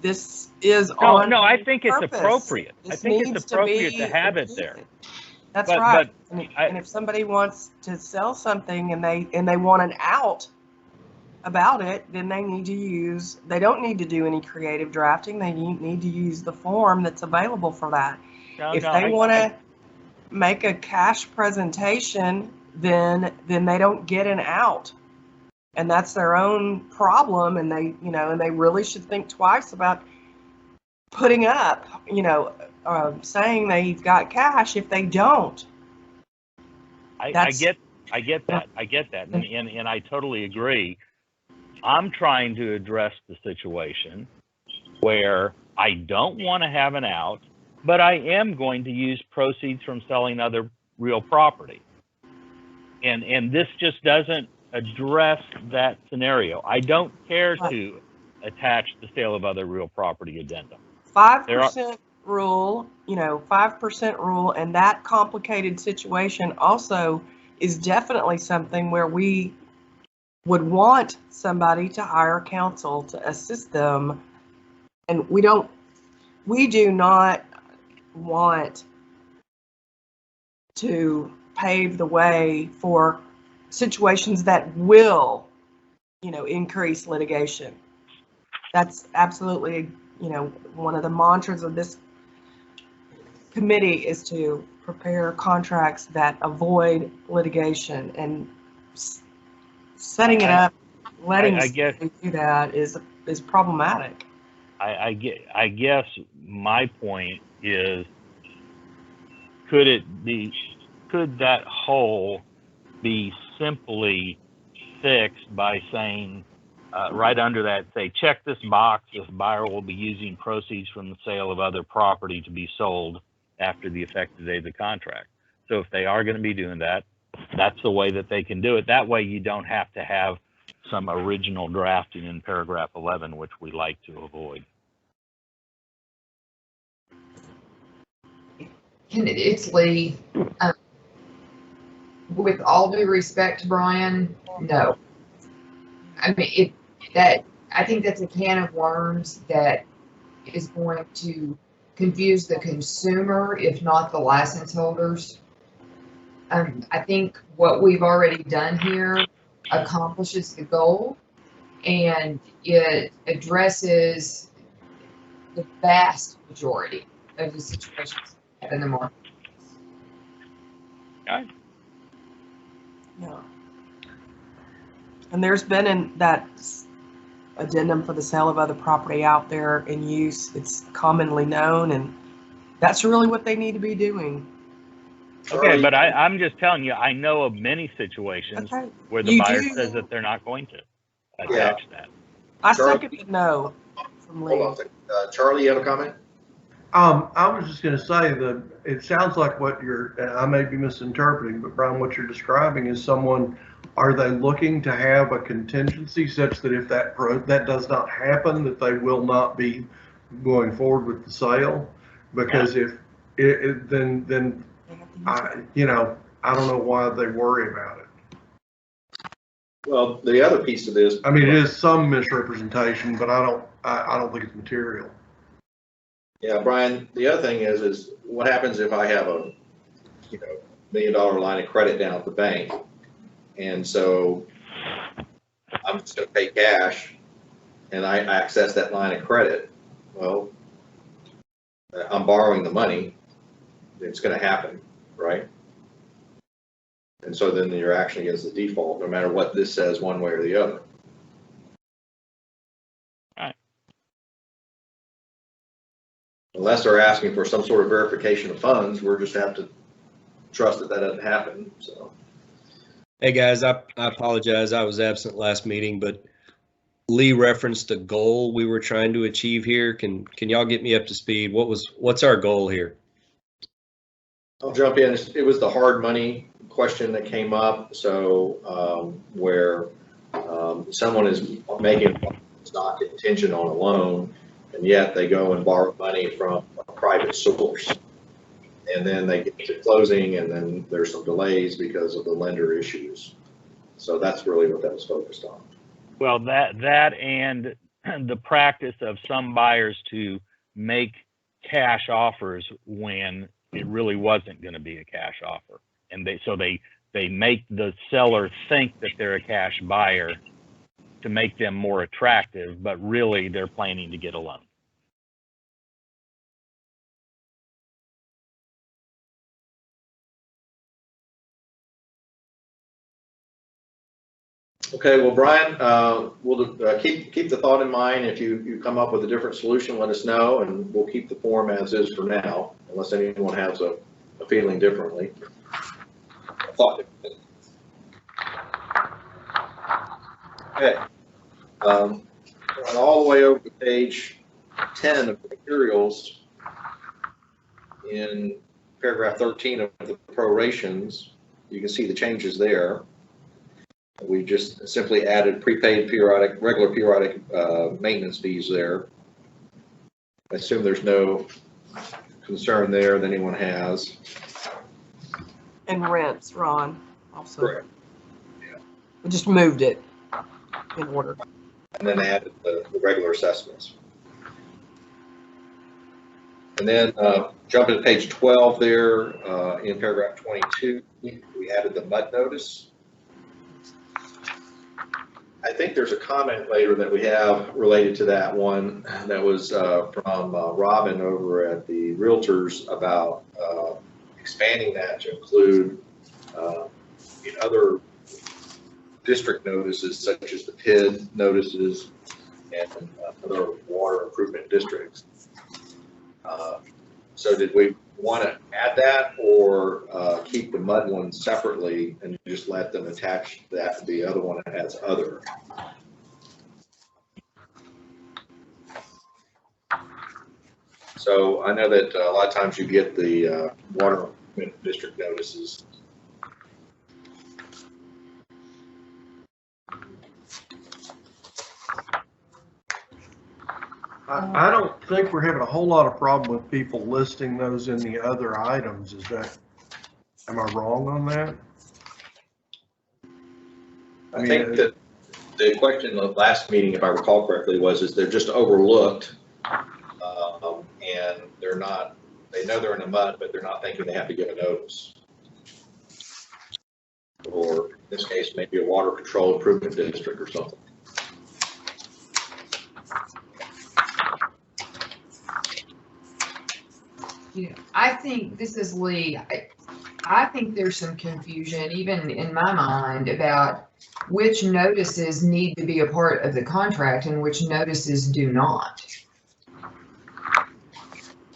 This is on. No, I think it's purpose. appropriate. I This think it's needs appropriate be to have it there. included. That's But- right. but And if somebody wants to sell something and they want an out about it, then they don't need to do any creative drafting. They need to use the form that's available for that. If they want to make a cash presentation, then they don't get an out. And that's their own problem, and they really should think twice about putting up, saying they've got cash if they don't. I get that. And I totally agree. I'm trying to address the situation where I don't want to have an out, but I am going to use proceeds from selling other real property. And this just doesn't address that scenario. I don't care to attach the sale of other real property addendum. 5% rule, 5% rule, and that complicated situation also is definitely something where we would want somebody to hire counsel to assist them. And we do not want to pave the way for situations that will, increase litigation. That's absolutely, one of the mantras of this committee is to prepare contracts that avoid litigation, and setting it up, letting somebody do that is problematic. I guess my point is, could that hole be simply fixed by saying, right under that, say, check this box if buyer will be using proceeds from the sale of other property to be sold after the effective date of the contract. So if they are going to be doing that, that's the way that they can do it. That way you don't have to have some original drafting in paragraph 11, which we like to avoid. It's Lee. With all due respect, Brian, no. I mean, I think that's a can of worms that is going to confuse the consumer, if not the license holders. I think what we've already done here accomplishes the goal, and it addresses the vast majority of the situations in the market. Okay. Yeah. And there's been that addendum for the sale of other property out there in use. It's commonly known, and that's really what they need to be doing. Okay, but I'm just telling you, I know of many situations where the buyer says that they're not going to attach that. I second the no from Lee. Hold on. Charlie, you have a comment? I was just going to say that it sounds like I may be misinterpreting, but Brian, what you're describing is are they looking to have a contingency such that if that does not happen, that they will not be going forward with the sale? Because then I don't know why they worry about it. Well, the other piece of this, I mean, it is some misrepresentation, but I don't think it's material. Yeah, Brian, the other thing is what happens if I have a, $1 million line of credit down at the bank, and so I'm just gonna pay cash and I access that line of credit? Well, I'm borrowing the money. It's gonna happen, right? And so then your action against the default, no matter what this says one way or the other. Unless they're asking for some sort of verification of funds, we're just have to trust that doesn't happen, so. Hey guys, I apologize. I was absent last meeting, but Lee referenced a goal we were trying to achieve here. Can y'all get me up to speed? What's our goal here? I'll jump in. It was the hard money question that came up. So where someone is making it's not contingent on a loan, and yet they go and borrow money from a private source. And then they get to closing, and then there's some delays because of the lender issues. So that's really what that was focused on. Well, that and the practice of some buyers to make cash offers when it really wasn't going to be a cash offer, and they make the seller think that they're a cash buyer to make them more attractive, but really they're planning to get a loan. Okay, well, Brian, we'll keep the thought in mind. If you come up with a different solution, let us know, and we'll keep the form as is for now, unless anyone has a feeling differently. Okay, going all the way over to page 10 of the materials, in paragraph 13 of the prorations, you can see the changes there. We just simply added prepaid regular periodic maintenance fees there. I assume there's no concern there that anyone has. And rents, Ron, also. Correct. Yeah. We just moved it in order. And then added the regular assessments. And then jumping to page 12 there, in paragraph 22, we added the MUD notice. I think there's a comment later that we have related to that one that was from Robin over at the Realtors about expanding that to include in other district notices such as the PID notices and other water improvement districts. So did we want to add that or keep the MUD one separately and just let them attach that to the other one that has other? So I know that a lot of times you get the water district notices. I don't think we're having a whole lot of problem with people listing those in the other items. Am I wrong on that? I think that the question in the last meeting, if I recall correctly, is they're just overlooked, and they know they're in a MUD, but they're not thinking they have to give a notice. Or in this case, maybe a water control improvement district or something. Yeah, I think this is Lee. I think there's some confusion, even in my mind, about which notices need to be a part of the contract and which notices do not.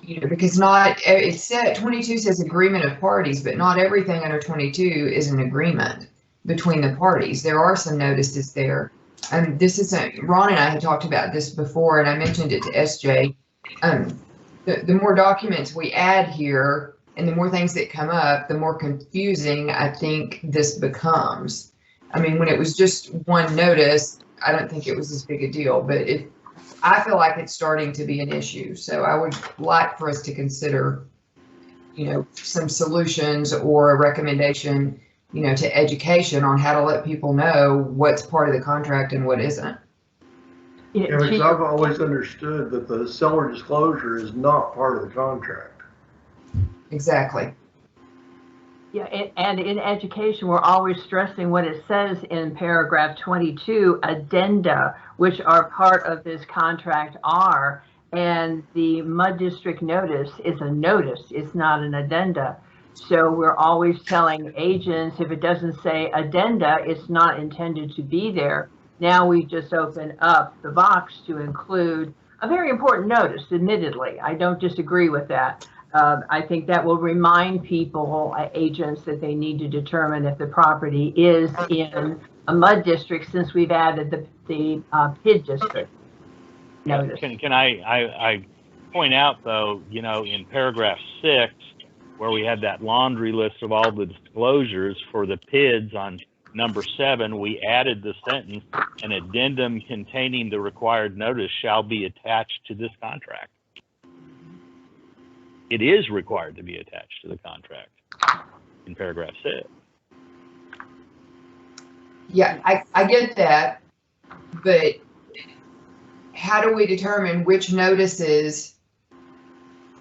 You know, because it's said 22 says agreement of parties, but not everything under 22 is an agreement between the parties. There are some notices there. And this isn't, Ron and I had talked about this before, and I mentioned it to SJ. The more documents we add here and the more things that come up, the more confusing I think this becomes. I mean, when it was just one notice, I don't think it was as big a deal, but I feel like it's starting to be an issue. So I would like for us to consider, some solutions or a recommendation, to education on how to let people know what's part of the contract and what isn't. Yeah, because I've always understood that the seller disclosure is not part of the contract. Exactly. Yeah, and in education, we're always stressing what it says in paragraph 22, addenda, which are part of this contract are, and the MUD district notice is a notice, it's not an addenda. So we're always telling agents, if it doesn't say addenda, it's not intended to be there. Now we just open up the box to include a very important notice, admittedly. I don't disagree with that. I think that will remind people, agents, that they need to determine if the property is in a MUD district, since we've added the PID district notice. Can I point out, though, in paragraph 6, where we had that laundry list of all the disclosures for the PIDs on number 7, we added the sentence, an addendum containing the required notice shall be attached to this contract. It is required to be attached to the contract in paragraph 6. Yeah, I get that, but how do we determine which notices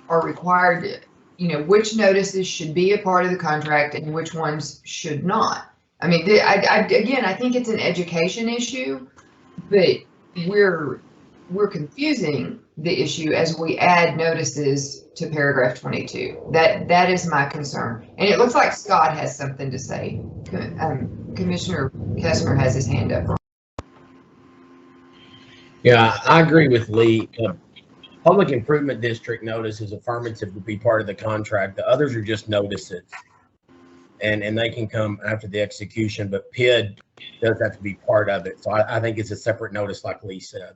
are required? You know, which notices should be a part of the contract and which ones should not? I mean, again, I think it's an education issue, but we're confusing the issue as we add notices to paragraph 22. That is my concern. And it looks like Scott has something to say. Commissioner Kessler has his hand up. Yeah, I agree with Lee. Public Improvement District notice is affirmative to be part of the contract. The others are just notices. And they can come after the execution, but PID does have to be part of it. So I think it's a separate notice like Lee said.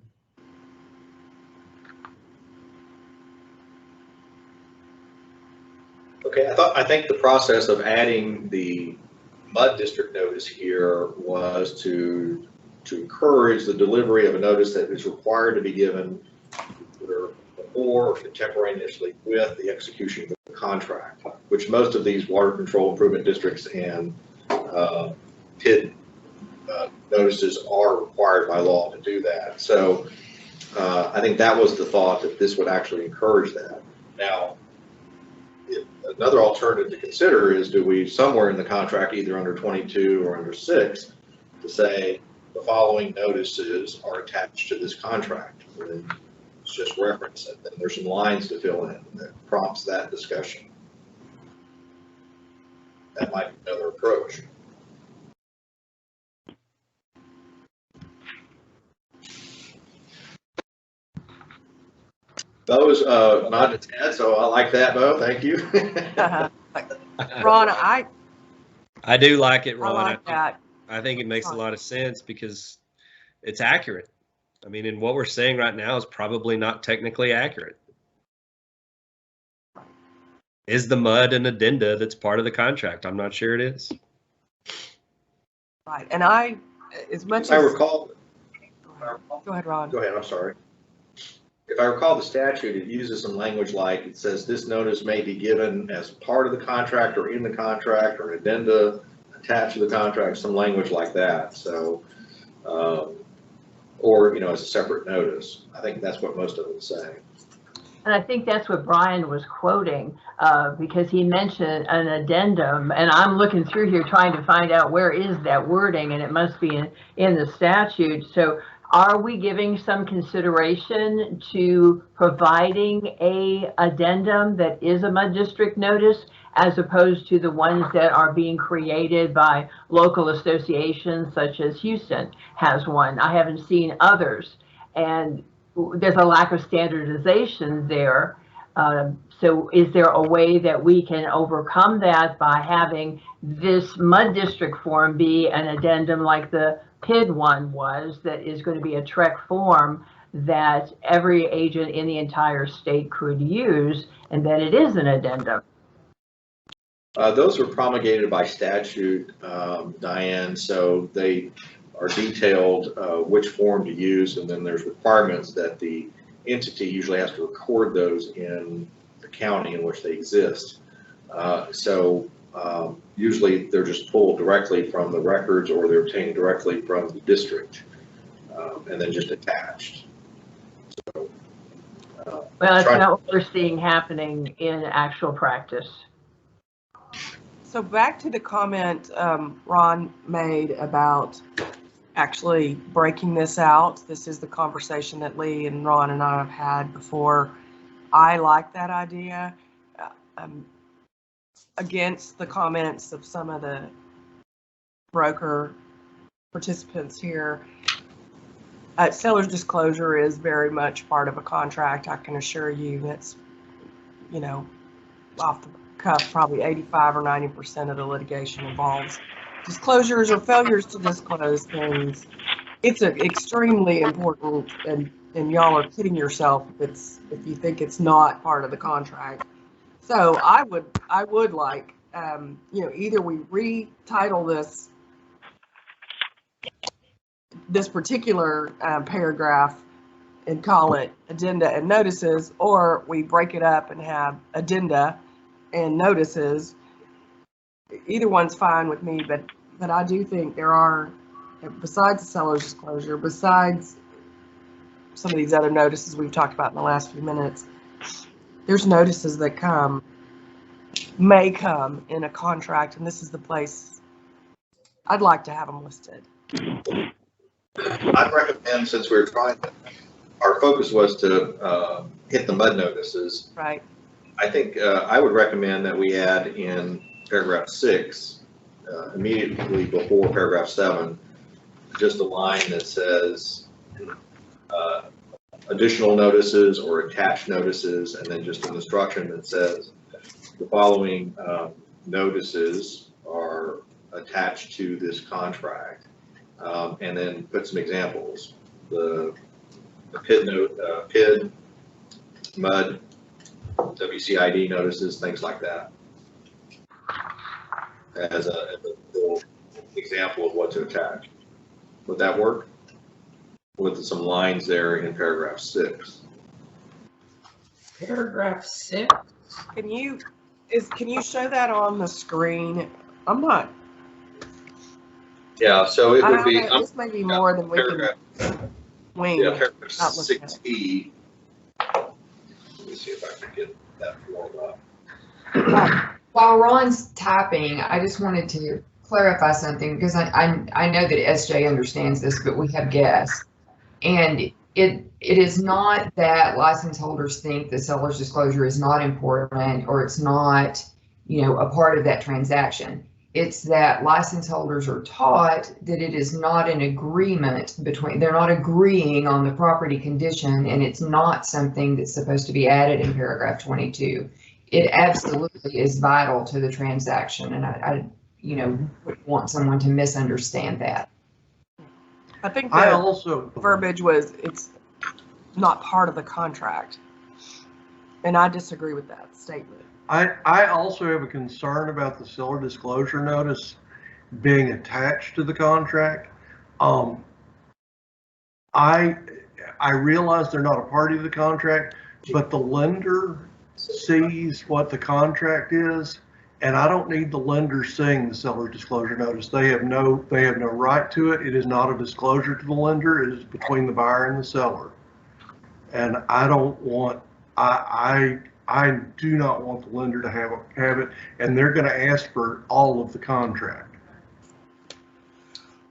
Okay, I think the process of adding the MUD district notice here was to encourage the delivery of a notice that is required to be given either before or contemporaneously with the execution of the contract, which most of these water control improvement districts and PID notices are required by law to do that. So I think that was the thought, that this would actually encourage that. Now, another alternative to consider is, do we somewhere in the contract, either under 22 or under 6, to say the following notices are attached to this contract? And it's just reference it. Then there's some lines to fill in that prompts that discussion. That might be another approach. Bo's nodded his head, so I like that, Bo. Thank you. Ron, I do like it, Ron. I like that. I think it makes a lot of sense because it's accurate. I mean, and what we're saying right now is probably not technically accurate. Is the MUD an addenda that's part of the contract? I'm not sure it is. Right, and as much as I recall. Go ahead, Ron. Go ahead. I'm sorry. If I recall the statute, it uses some language like, it says this notice may be given as part of the contract or in the contract or an addenda attached to the contract, some language like that. So, or, you know, as a separate notice. I think that's what most of them say. And I think that's what Brian was quoting, because he mentioned an addendum, and I'm looking through here trying to find out where is that wording, and it must be in the statute. So are we giving some consideration to providing a addendum that is a MUD district notice, as opposed to the ones that are being created by local associations such as Houston has one? I haven't seen others, and there's a lack of standardization there. So is there a way that we can overcome that by having this MUD district form be an addendum like the PID one was, that is going to be a TREC form that every agent in the entire state could use, and then it is an addendum? Those are promulgated by statute, Diane, so they are detailed which form to use, and then there's requirements that the entity usually has to record those in the county in which they exist. Usually they're just pulled directly from the records, or they're obtained directly from the district, and then just attached. So, well, it's not what we're seeing happening in actual practice. So back to the comment Ron made about actually breaking this out. This is the conversation that Lee and Ron and I have had before. I like that idea. Against the comments of some of the broker participants here. Seller's disclosure is very much part of a contract. I can assure you that's, you know, off the cuff, probably 85 or 90% of the litigation involves disclosures or failures to disclose things. It's extremely important, and y'all are kidding yourself if you think it's not part of the contract. So I would like, you know, either we retitle this this particular paragraph and call it addenda and notices, or we break it up and have addenda and notices. Either one's fine with me, but I do think there are, besides the seller's disclosure, besides some of these other notices we've talked about in the last few minutes, there's notices that may come in a contract, and this is the place I'd like to have them listed. I'd recommend, since we're trying, our focus was to hit the mud notices. Right. I think I would recommend that we add in paragraph 6, immediately before paragraph 7, just a line that says additional notices or attached notices, and then just an instruction that says the following notices are attached to this contract, and then put some examples. The PID, mud, WCID notices, things like that, as a little example of what to attach. Would that work? With some lines there in paragraph 6. Paragraph 6. Can you show that on the screen? I'm not. Yeah, so it would be. This may be more than we can wing. Yeah, paragraph 6E. Let me see if I can get that form up. While Ron's typing, I just wanted to clarify something, because I know that SJ understands this, but we have guests. And it is not that license holders think the seller's disclosure is not important or it's not, a part of that transaction. It's that license holders are taught that it is not an agreement they're not agreeing on the property condition, and it's not something that's supposed to be added in paragraph 22. It absolutely is vital to the transaction, and I wouldn't want someone to misunderstand that. I think the verbiage was, it's not part of the contract. And I disagree with that statement. I also have a concern about the seller disclosure notice being attached to the contract. I realize they're not a party to the contract, but the lender sees what the contract is. And I don't need the lender seeing the seller disclosure notice. They have no right to it. It is not a disclosure to the lender. It is between the buyer and the seller. And I don't want, I do not want the lender to have it. And they're going to ask for all of the contract.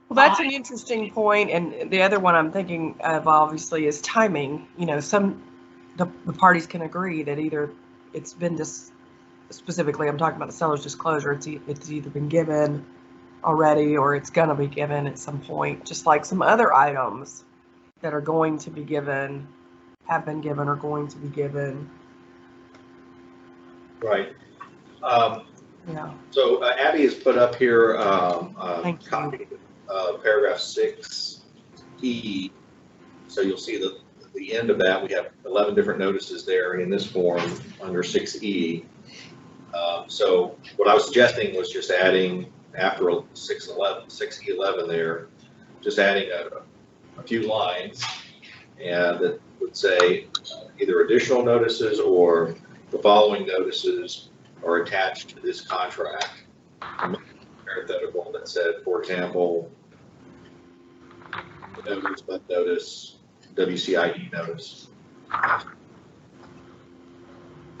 Well, that's an interesting point. And the other one I'm thinking of obviously is timing. The parties can agree that either it's been specifically, I'm talking about the seller's disclosure, it's either been given already or it's going to be given at some point, just like some other items that are going to be given, have been given, or going to be given. Right. Yeah. So Abby has put up here a copy of paragraph 6E. So you'll see the end of that. We have 11 different notices there in this form under 6E. So what I was suggesting was just adding, after 6E11 there, just adding a few lines, and that would say either additional notices or the following notices are attached to this contract. Parenthetical that said, for example, notice, but notice, WCID notice.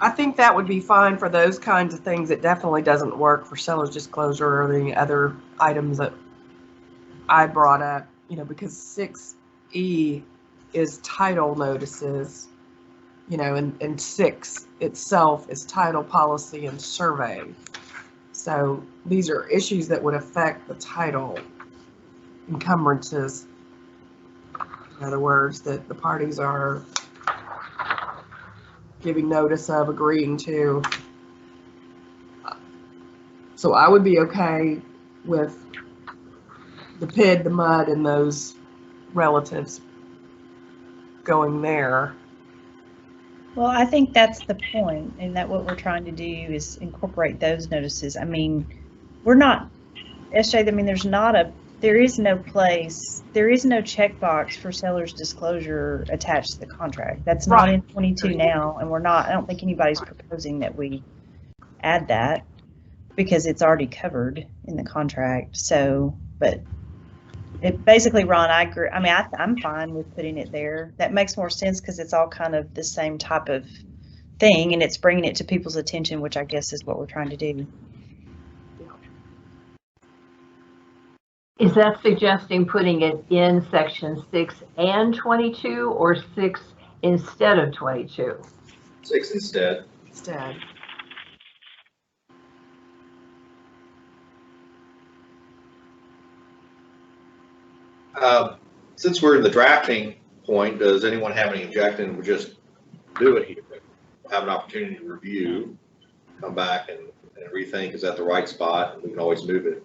I think that would be fine for those kinds of things. It definitely doesn't work for seller's disclosure or the other items that I brought up, because 6E is title notices, and 6 itself is title, policy, and survey. So these are issues that would affect the title encumbrances. In other words, that the parties are giving notice of, agreeing to. So I would be okay with the PID, the mud, and those relatives going there. Well, I think that's the point, and that what we're trying to do is incorporate those notices. I mean, we're not, SJ, there's not a there is no checkbox for seller's disclosure attached to the contract. That's not in 22 now, and I don't think anybody's proposing that we add that because it's already covered in the contract. So, but it basically, Ron, I agree. I mean, I'm fine with putting it there. That makes more sense because it's all kind of the same type of thing, and it's bringing it to people's attention, which I guess is what we're trying to do. Is that suggesting putting it in section 6 and 22 or 6 instead of 22? 6 instead. Instead. Since we're in the drafting point, does anyone have any objection? We'll just do it here. We'll have an opportunity to review, come back and rethink, is that the right spot? And we can always move it.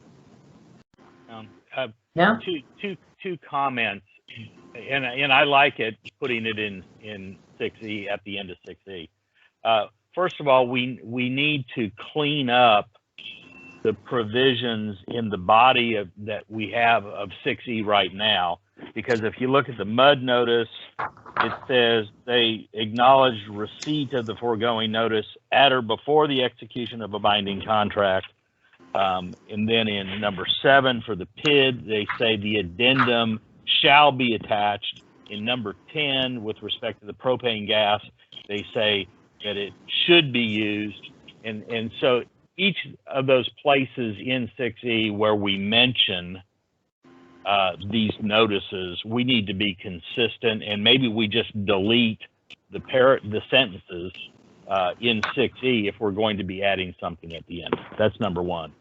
Yeah. Two comments, and I like it putting it in 6E at the end of 6E. First of all, we need to clean up the provisions in the body that we have of 6E right now, because if you look at the MUD notice, it says they acknowledge receipt of the foregoing notice at or before the execution of a binding contract. And then in number 7 for the PID, they say the addendum shall be attached. In number 10, with respect to the propane gas, they say that it should be used. And so each of those places in 6E where we mention these notices, we need to be consistent, and maybe we just delete the sentences in 6E if we're going to be adding something at the end. That's number 1.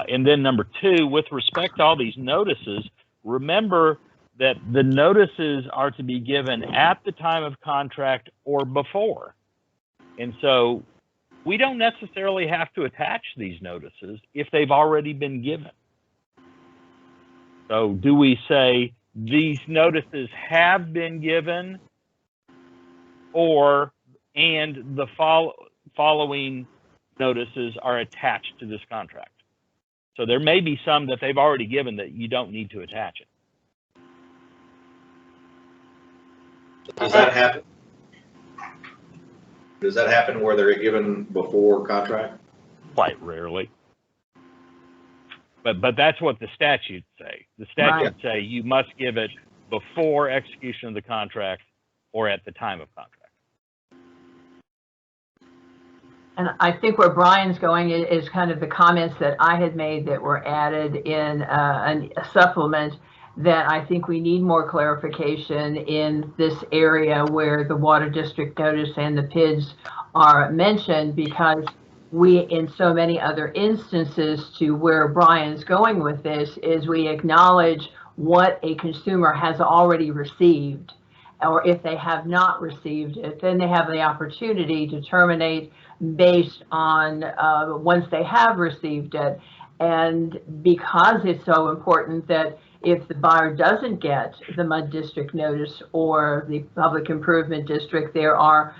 And then number 2, with respect to all these notices, remember that the notices are to be given at the time of contract or before. And so we don't necessarily have to attach these notices if they've already been given. So do we say these notices have been given, and the following notices are attached to this contract? So there may be some that they've already given that you don't need to attach it. Does that happen? Does that happen where they're given before contract? Quite rarely. But that's what the statutes say. The statutes say you must give it before execution of the contract or at the time of contract. And I think where Brian's going is kind of the comments that I had made that were added in a supplement, that I think we need more clarification in this area where the water district notice and the PIDs are mentioned, because we, in so many other instances, to where Brian's going with this, is we acknowledge what a consumer has already received, or if they have not received it, then they have the opportunity to terminate based on once they have received it. And because it's so important that if the buyer doesn't get the MUD district notice or the public improvement district, there are,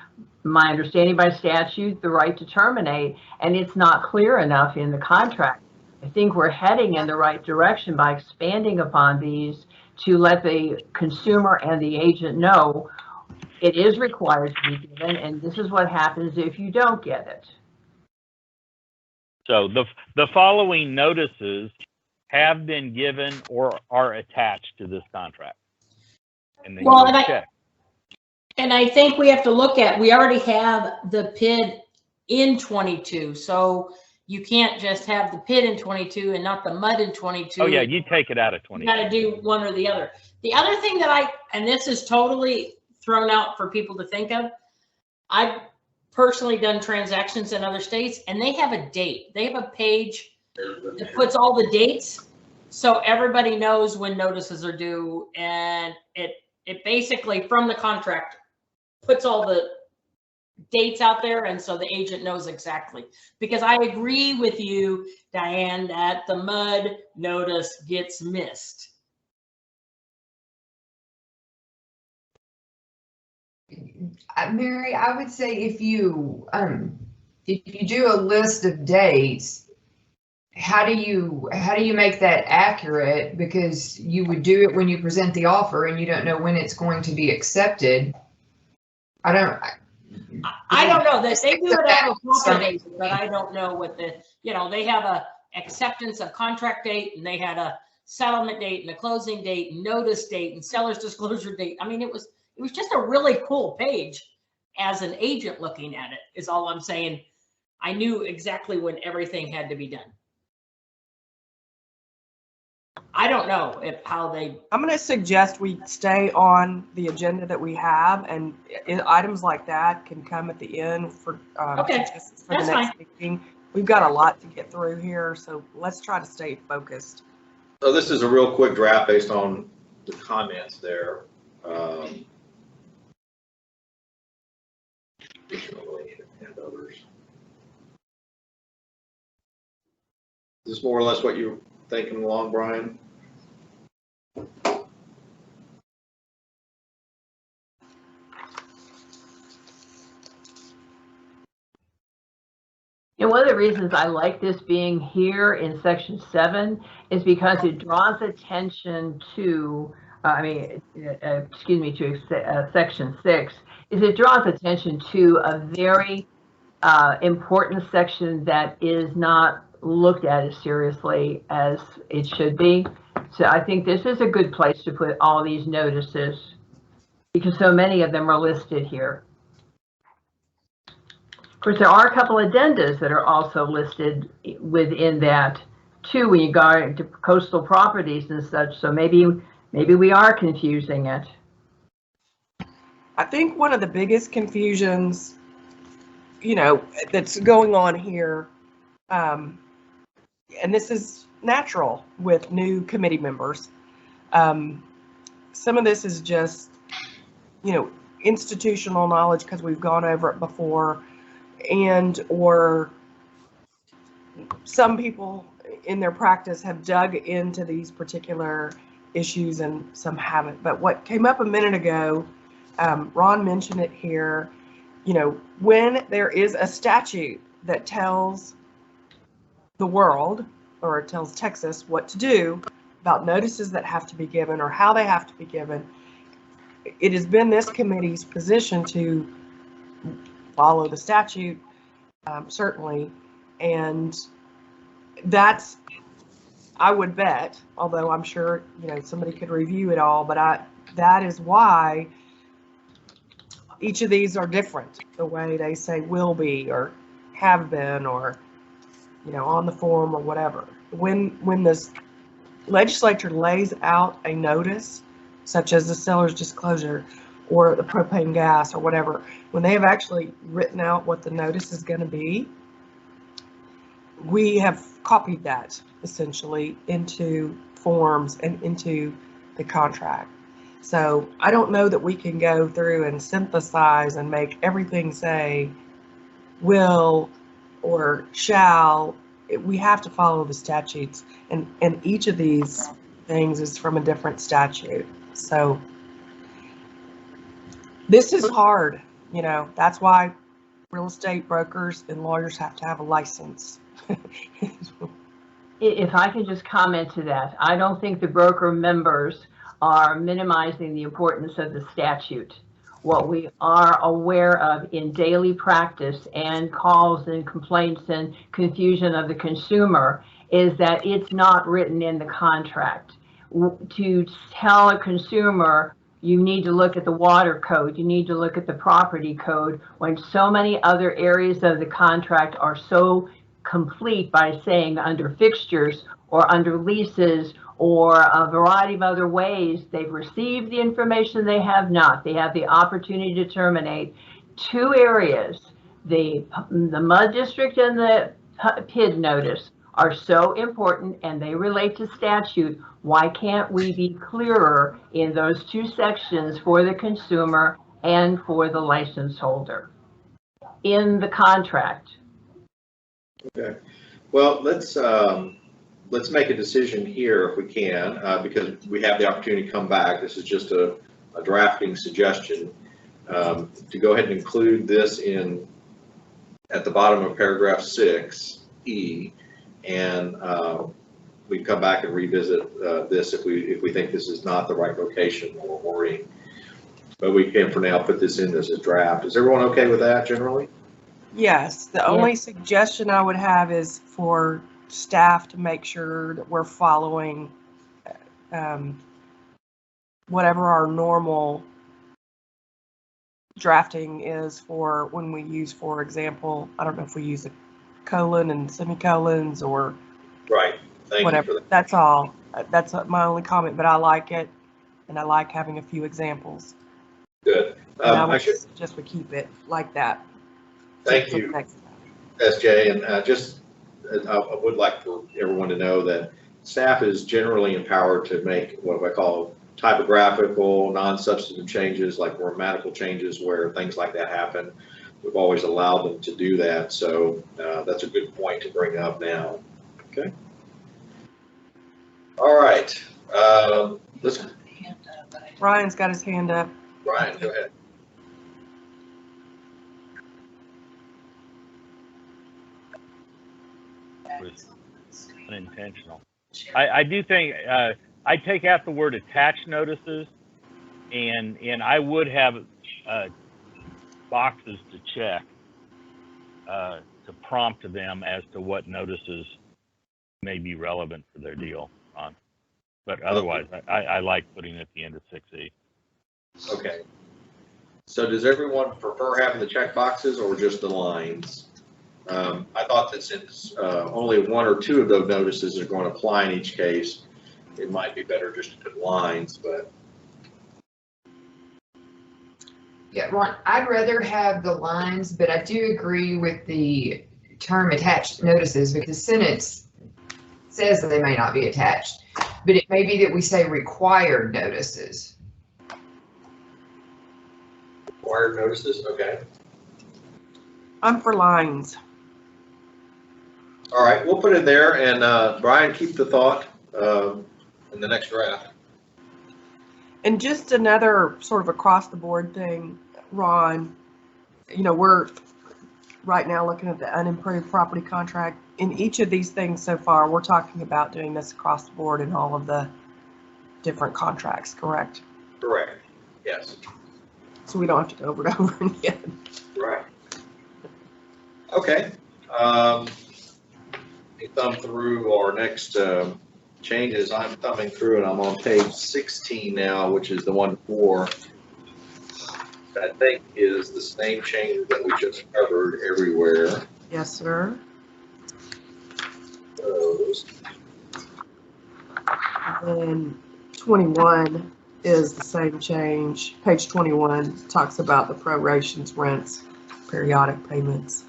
my understanding by statute, the right to terminate, and it's not clear enough in the contract. I think we're heading in the right direction by expanding upon these to let the consumer and the agent know it is required to be given, and this is what happens if you don't get it. So the following notices have been given or are attached to this contract. And then you check. And I think we have to look at, we already have the PID in 22, so you can't just have the PID in 22 and not the MUD in 22. Oh yeah, you take it out of 22. You got to do one or the other. The other thing that and this is totally thrown out for people to think of, I've personally done transactions in other states, and they have a date. They have a page that puts all the dates, so everybody knows when notices are due, and it basically, from the contract, puts all the dates out there, and so the agent knows exactly. Because I agree with you, Diane, that the MUD notice gets missed. Mary, I would say if you do a list of dates how do you make that accurate? Because you would do it when you present the offer and you don't know when it's going to be accepted. I don't know. They do it out of confidence, but I don't know what they have a acceptance of contract date, and they had a settlement date and a closing date and notice date and seller's disclosure date. I mean, it was just a really cool page as an agent looking at it, is all I'm saying. I knew exactly when everything had to be done. I don't know I'm going to suggest we stay on the agenda that we have, and items like that can come at the end for okay, for the next meeting. We've got a lot to get through here, so let's try to stay focused. So this is a real quick draft based on the comments there. And others. Is this more or less what you're thinking along, Brian? And one of the reasons I like this being here in section 7 is because it draws attention to, to section 6, is it draws attention to a very important section that is not looked at as seriously as it should be. So I think this is a good place to put all these notices because so many of them are listed here. Of course, there are a couple addendas that are also listed within that too when you go into coastal properties and such. So maybe we are confusing it. I think one of the biggest confusions, that's going on here, and this is natural with new committee members. Some of this is just, institutional knowledge because we've gone over it before, or some people in their practice have dug into these particular issues and some haven't. But what came up a minute ago, Ron mentioned it here, when there is a statute that tells the world or it tells Texas what to do about notices that have to be given or how they have to be given, it has been this committee's position to follow the statute, certainly, and that's, I would bet, although I'm sure somebody could review it all, but that is why each of these are different. The way they say will be or have been or on the form or whatever. When the legislature lays out a notice, such as the seller's disclosure or the propane gas or whatever, when they have actually written out what the notice is going to be, we have copied that essentially into forms and into the contract. So I don't know that we can go through and synthesize and make everything say will or shall. We have to follow the statutes, and each of these things is from a different statute. So this is hard, that's why real estate brokers and lawyers have to have a license. If I can just comment to that, I don't think the broker members are minimizing the importance of the statute. What we are aware of in daily practice and calls and complaints and confusion of the consumer is that it's not written in the contract. To tell a consumer you need to look at the water code, you need to look at the property code, when so many other areas of the contract are so complete by saying under fixtures or under leases or a variety of other ways they've received the information, they have not. They have the opportunity to terminate. Two areas, the MUD district and the PID notice, are so important and they relate to statute. Why can't we be clearer in those two sections for the consumer and for the license holder in the contract? Okay, well, let's make a decision here if we can, because we have the opportunity to come back. This is just a drafting suggestion to go ahead and include this at the bottom of paragraph 6E, and we come back and revisit this if we think this is not the right location or wording. But we can for now put this in as a draft. Is everyone okay with that generally? Yes, the only suggestion I would have is for staff to make sure that we're following whatever our normal drafting is for when we use, for example, I don't know if we use a colon and semicolons or Right. Thank whatever. you for that. That's all. That's my only comment, but I like it, and I like having a few examples. Good. And I would just would keep it like that. Thank you, SJ, and I would like for everyone to know that staff is generally empowered to make what I call typographical, non-substantive changes, like grammatical changes where things like that happen. We've always allowed them to do that, so that's a good point to bring up now. Okay. All right. Let's. Ryan's got his hand up. Ryan, go ahead. Was unintentional. I do think I take out the word attached notices, and I would have boxes to check to prompt them as to what notices may be relevant for their deal on. But otherwise, I like putting it at the end of 6E. Okay. So does everyone prefer having the check boxes or just the lines? I thought that since only one or two of those notices are going to apply in each case, it might be better just to put lines, but. Yeah, Ron, I'd rather have the lines, but I do agree with the term attached notices because the sentence says that they may not be attached, but it may be that we say required notices. Required notices, okay. I'm for lines. All right, we'll put it there, and Brian, keep the thought in the next draft. And just another sort of across the board thing, Ron, you know, we're right now looking at the unimproved property contract. In each of these things so far, we're talking about doing this across the board in all of the different contracts, correct? Correct, yes. So we don't have to go over it over again. Right. Okay. Let me thumb through our next changes. I'm thumbing through and I'm on page 16 now, which is the one before. I think is the same change that we just covered everywhere. Yes, sir. Those. And 21 is the same change. Page 21 talks about the prorations, rents, periodic payments.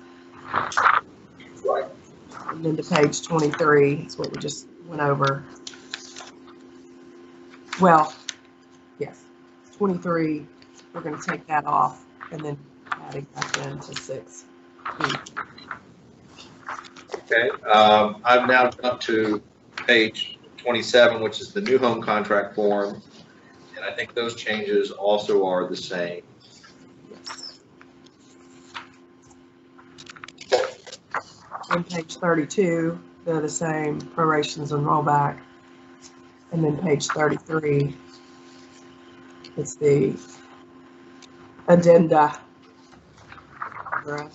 Right. And then to page 23 is what we just went over. Well, yes, 23, we're going to take that off and then add it back into 6. Okay, I've now jumped to page 27, which is the new home contract form. And I think those changes also are the same. On page 32, they're the same, prorations and rollback. And then page 33, it's the addenda. I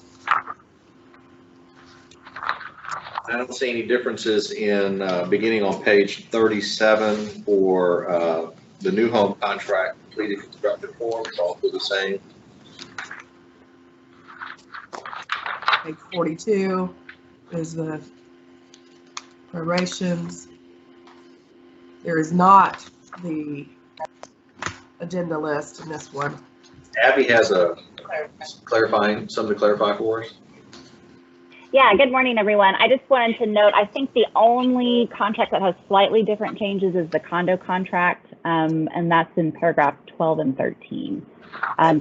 don't see any differences in beginning on page 37 for the new home contract completed construction form. It's also the same. Page 42 is the prorations. There is not the agenda list in this one. Abby has something to clarify for us. Yeah, good morning, everyone. I just wanted to note, I think the only contract that has slightly different changes is the condo contract, and that's in paragraph 12 and 13.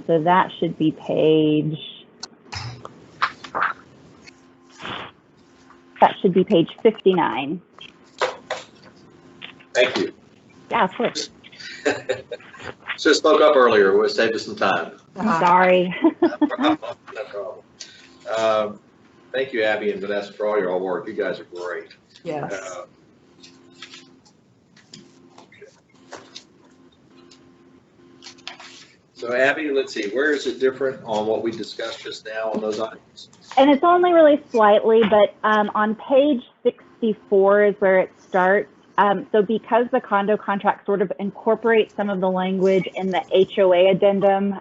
So that should be page 59. Thank you. Yeah, of course. Just spoke up earlier. We'll save us some time. Sorry. No problem. Thank you, Abby and Vanessa, for all your work. You guys are great. Yes. So Abby, let's see, where is it different on what we discussed just now on those items? And it's only really slightly, but on page 64 is where it starts. So because the condo contract sort of incorporates some of the language in the HOA addendum,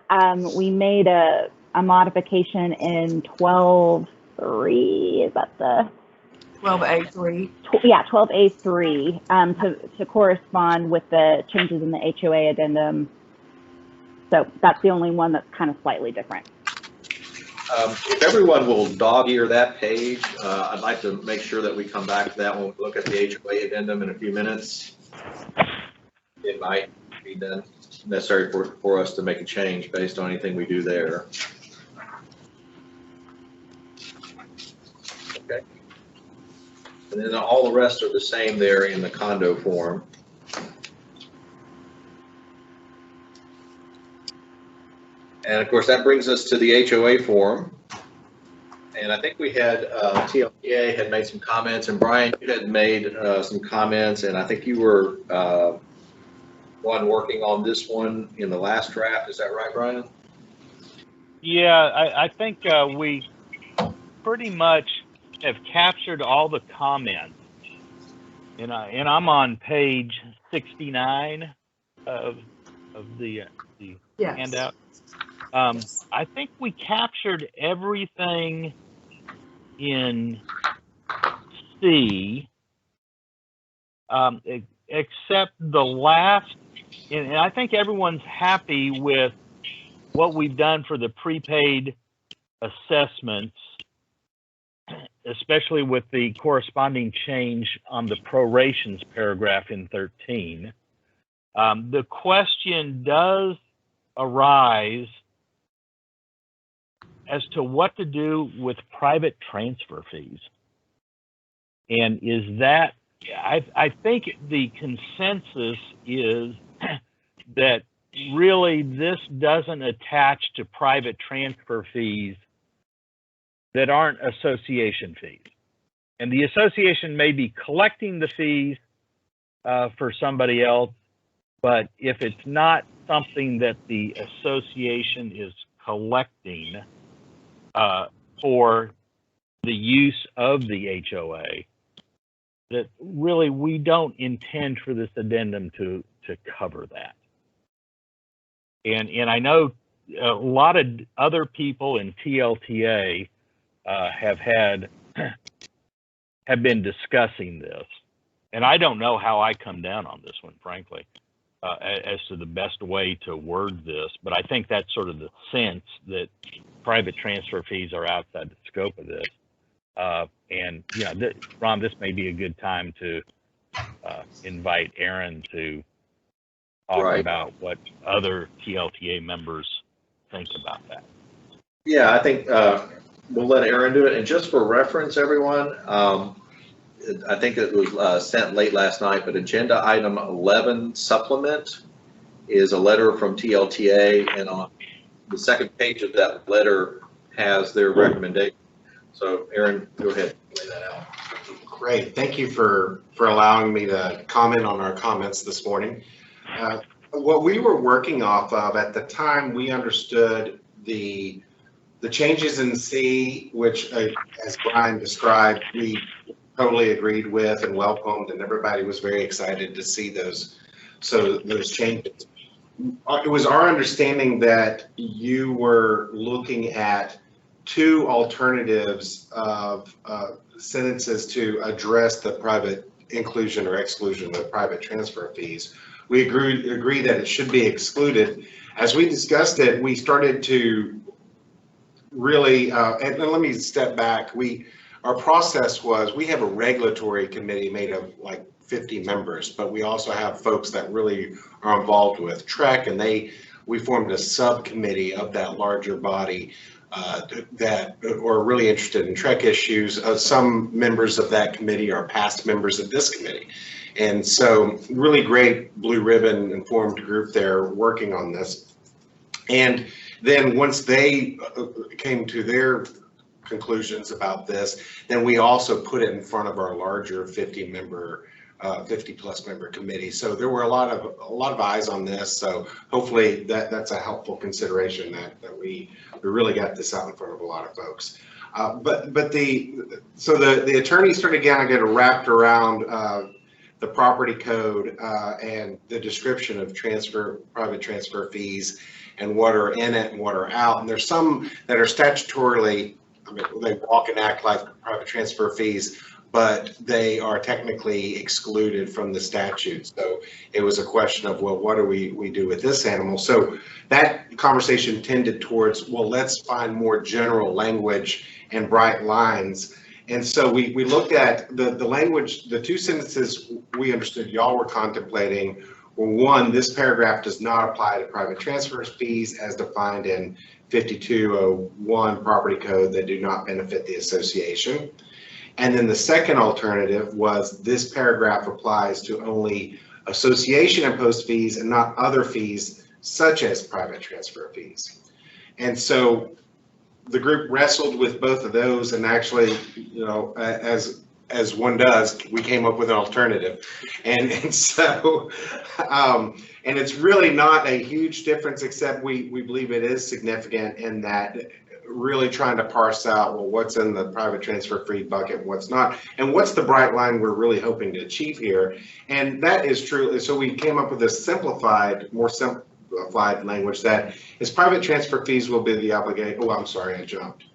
we made a modification in 12.3, is that the? 12A3. Yeah, 12A3 to correspond with the changes in the HOA addendum. So that's the only one that's kind of slightly different. If everyone will dog ear that page, I'd like to make sure that we come back to that when we look at the HOA addendum in a few minutes. It might be then necessary for us to make a change based on anything we do there. Okay. And then all the rest are the same there in the condo form. And of course, that brings us to the HOA form. And I think we had, TLTA had made some comments, and Brian, you had made some comments, and I think you were one working on this one in the last draft. Is that right, Brian? Yeah, I think we pretty much have captured all the comments. And I'm on page 69 of the Yes. handout. I think we captured everything in C, except the last, and I think everyone's happy with what we've done for the prepaid assessments, especially with the corresponding change on the prorations paragraph in 13. The question does arise as to what to do with private transfer fees. And is that, I think the consensus is that really this doesn't attach to private transfer fees that aren't association fees. And the association may be collecting the fees for somebody else, but if it's not something that the association is collecting for the use of the HOA, that really we don't intend for this addendum to cover that. And I know a lot of other people in TLTA have been discussing this, and I don't know how I come down on this one, frankly, as to the best way to word this, but I think that's sort of the sense that private transfer fees are outside the scope of this. And you know, Ron, this may be a good time to invite Aaron to talk about what other TLTA members think about that. Yeah, I think we'll let Aaron do it. And just for reference, everyone, I think it was sent late last night, but agenda item 11 supplement is a letter from TLTA, and on the second page of that letter has their recommendation. So Aaron, go ahead and lay that out. Great, thank you for allowing me to comment on our comments this morning. What we were working off of at the time, we understood the changes in C, which as Brian described, we totally agreed with and welcomed, and everybody was very excited to see those changes. It was our understanding that you were looking at two alternatives of sentences to address the private inclusion or exclusion of private transfer fees. We agree that it should be excluded. As we discussed it, we started to really, and let me step back. Our process was, we have a regulatory committee made of like 50 members, but we also have folks that really are involved with TREC, and we formed a subcommittee of that larger body that are really interested in TREC issues. Some members of that committee are past members of this committee. And so really great blue ribbon informed group there working on this. And then once they came to their conclusions about this, then we also put it in front of our larger 50 plus member committee. So there were a lot of eyes on this. So hopefully that's a helpful consideration that we really got this out in front of a lot of folks. But the attorneys sort of kind of get wrapped around the property code and the description of private transfer fees and what are in it and what are out. And there's some that are statutorily, I mean, they walk and act like private transfer fees, but they are technically excluded from the statute. So it was a question of, well, what do we do with this animal? So that conversation tended towards, well, let's find more general language and bright lines. And so we looked at the language, the two sentences we understood y'all were contemplating were, one, this paragraph does not apply to private transfer fees as defined in 5201 property code that do not benefit the association. And then the second alternative was this paragraph applies to only association imposed fees and not other fees such as private transfer fees. And so the group wrestled with both of those, and actually, you know, as one does, we came up with an alternative. And so, and it's really not a huge difference, except we believe it is significant in that really trying to parse out, well, what's in the private transfer fee bucket, what's not, and what's the bright line we're really hoping to achieve here. And that is true. So we came up with this more simplified language that is private transfer fees will be the obligation. Oh, I'm sorry, I jumped.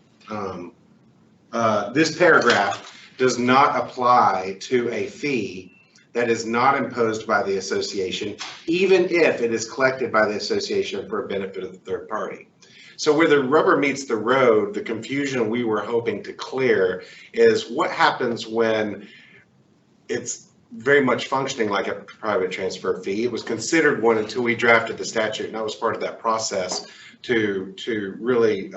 This paragraph does not apply to a fee that is not imposed by the association, even if it is collected by the association for a benefit of the third party. So where the rubber meets the road, the confusion we were hoping to clear is what happens when it's very much functioning like a private transfer fee. It was considered one until we drafted the statute, and I was part of that process to really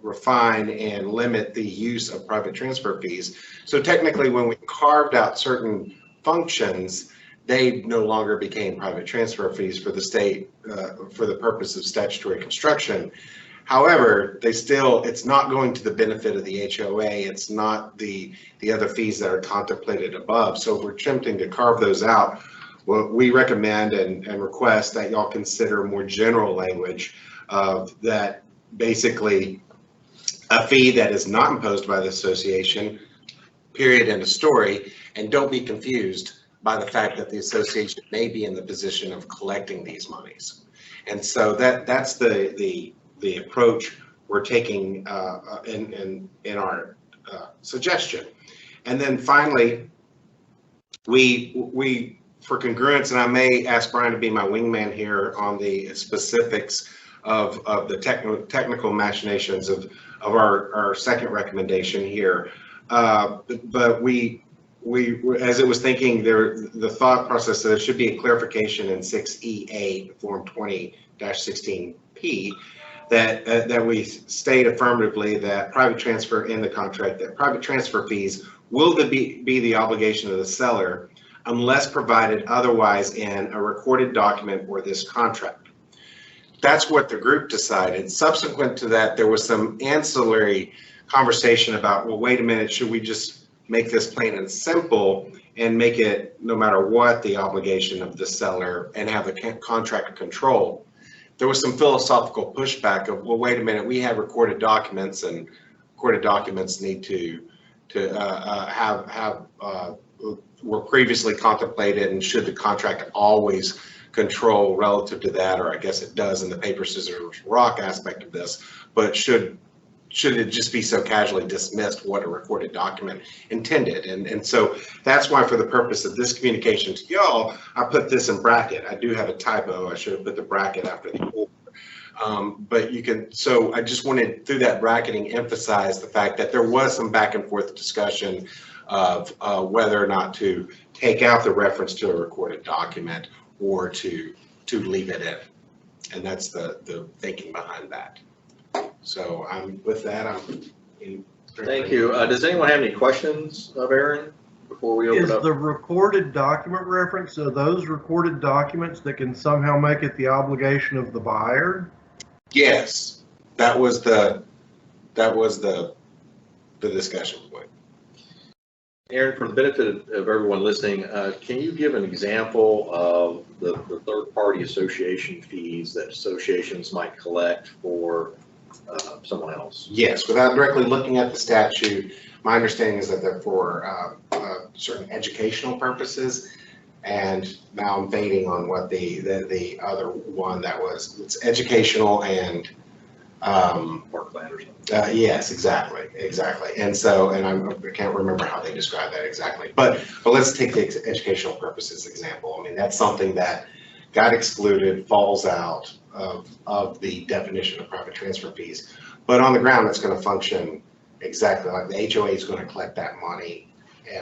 refine and limit the use of private transfer fees. So technically, when we carved out certain functions, they no longer became private transfer fees for the state for the purpose of statutory construction. However, it's not going to the benefit of the HOA. It's not the other fees that are contemplated above. So if we're attempting to carve those out, what we recommend and request that y'all consider more general language of that, basically a fee that is not imposed by the association, period, end of story, and don't be confused by the fact that the association may be in the position of collecting these monies. And so that's the approach we're taking in our suggestion. And then finally, we for congruence, and I may ask Brian to be my wingman here on the specifics of the technical machinations of our second recommendation here. But we as it was thinking the thought process that there should be a clarification in 6EA Form 20-16P that we state affirmatively that private transfer in the contract, that private transfer fees will be the obligation of the seller unless provided otherwise in a recorded document or this contract. That's what the group decided. Subsequent to that, there was some ancillary conversation about, well, wait a minute, should we just make this plain and simple and make it, no matter what, the obligation of the seller and have the contract control? There was some philosophical pushback of, well, wait a minute, we have recorded documents, and recorded documents need to were previously contemplated, and should the contract always control relative to that, or I guess it does in the paper, scissors, rock aspect of this, but should it just be so casually dismissed what a recorded document intended? And so that's why, for the purpose of this communication to y'all, I put this in bracket. I do have a typo. I should have put the bracket after the or. But you can, so I just wanted, through that bracketing, emphasize the fact that there was some back and forth discussion of whether or not to take out the reference to a recorded document or to leave it in. And that's the thinking behind that. So with that, Thank you. Does anyone have any questions of Aaron before we open up? Is the recorded document reference, so those recorded documents that can somehow make it the obligation of the buyer? Yes, that was the discussion point. Aaron, for the benefit of everyone listening, can you give an example of the third-party association fees that associations might collect for someone else? Yes, without directly looking at the statute, my understanding is that they're for certain educational purposes. And now I'm fading on what the other one that was. It's educational and Park plan or something. yes, exactly. And so, and I can't remember how they describe that exactly. But let's take the educational purposes example. I mean, that's something that got excluded, falls out of the definition of private transfer fees. But on the ground, it's going to function exactly like the HOA is going to collect that money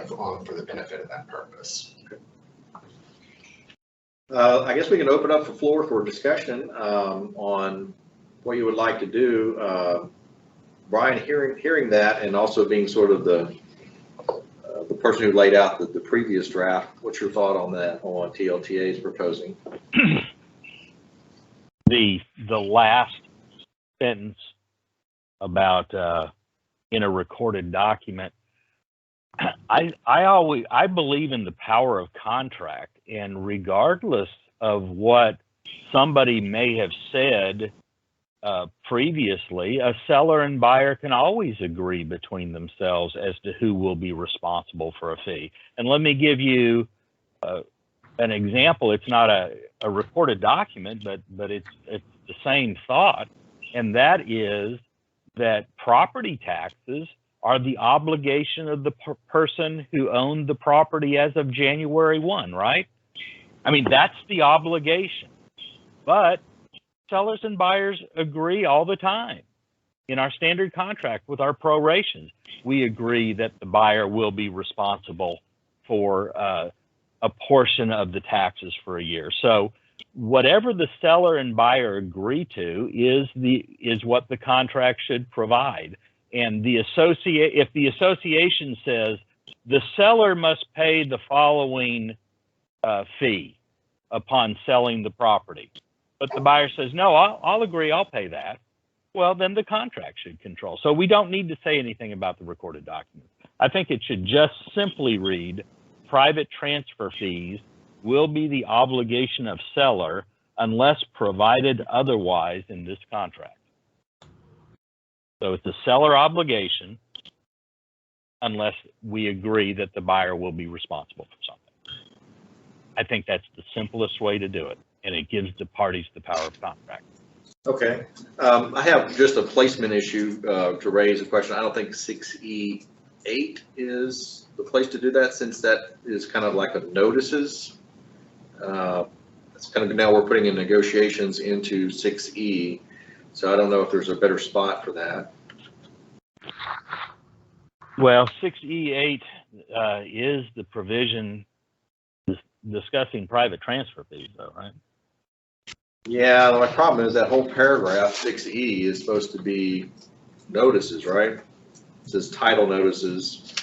for the benefit of that purpose. I guess we can open up the floor for discussion on what you would like to do. Brian, hearing that, and also being sort of the person who laid out the previous draft, what's your thought on that, on TLTA is proposing? The last sentence about in a recorded document, I believe in the power of contract, and regardless of what somebody may have said previously, a seller and buyer can always agree between themselves as to who will be responsible for a fee. And let me give you an example. It's not a recorded document, but it's the same thought, and that is that property taxes are the obligation of the person who owned the property as of January 1, right? I mean, that's the obligation. But sellers and buyers agree all the time. In our standard contract with our prorations, we agree that the buyer will be responsible for a portion of the taxes for a year. So whatever the seller and buyer agree to is what the contract should provide. And if the association says the seller must pay the following fee upon selling the property, but the buyer says, no, I'll agree, I'll pay that, well, then the contract should control. So we don't need to say anything about the recorded document. I think it should just simply read, private transfer fees will be the obligation of seller unless provided otherwise in this contract. So it's a seller obligation unless we agree that the buyer will be responsible for something. I think that's the simplest way to do it, and it gives the parties the power of contract. Okay. I have just a placement issue to raise a question. I don't think 6E8 is the place to do that, since that is kind of like a notices. It's kind of, now we're putting in negotiations into 6E. So I don't know if there's a better spot for that. Well, 6E8 is the provision discussing private transfer fees, though, right? Yeah, my problem is that whole paragraph 6E is supposed to be notices, right? It says title notices,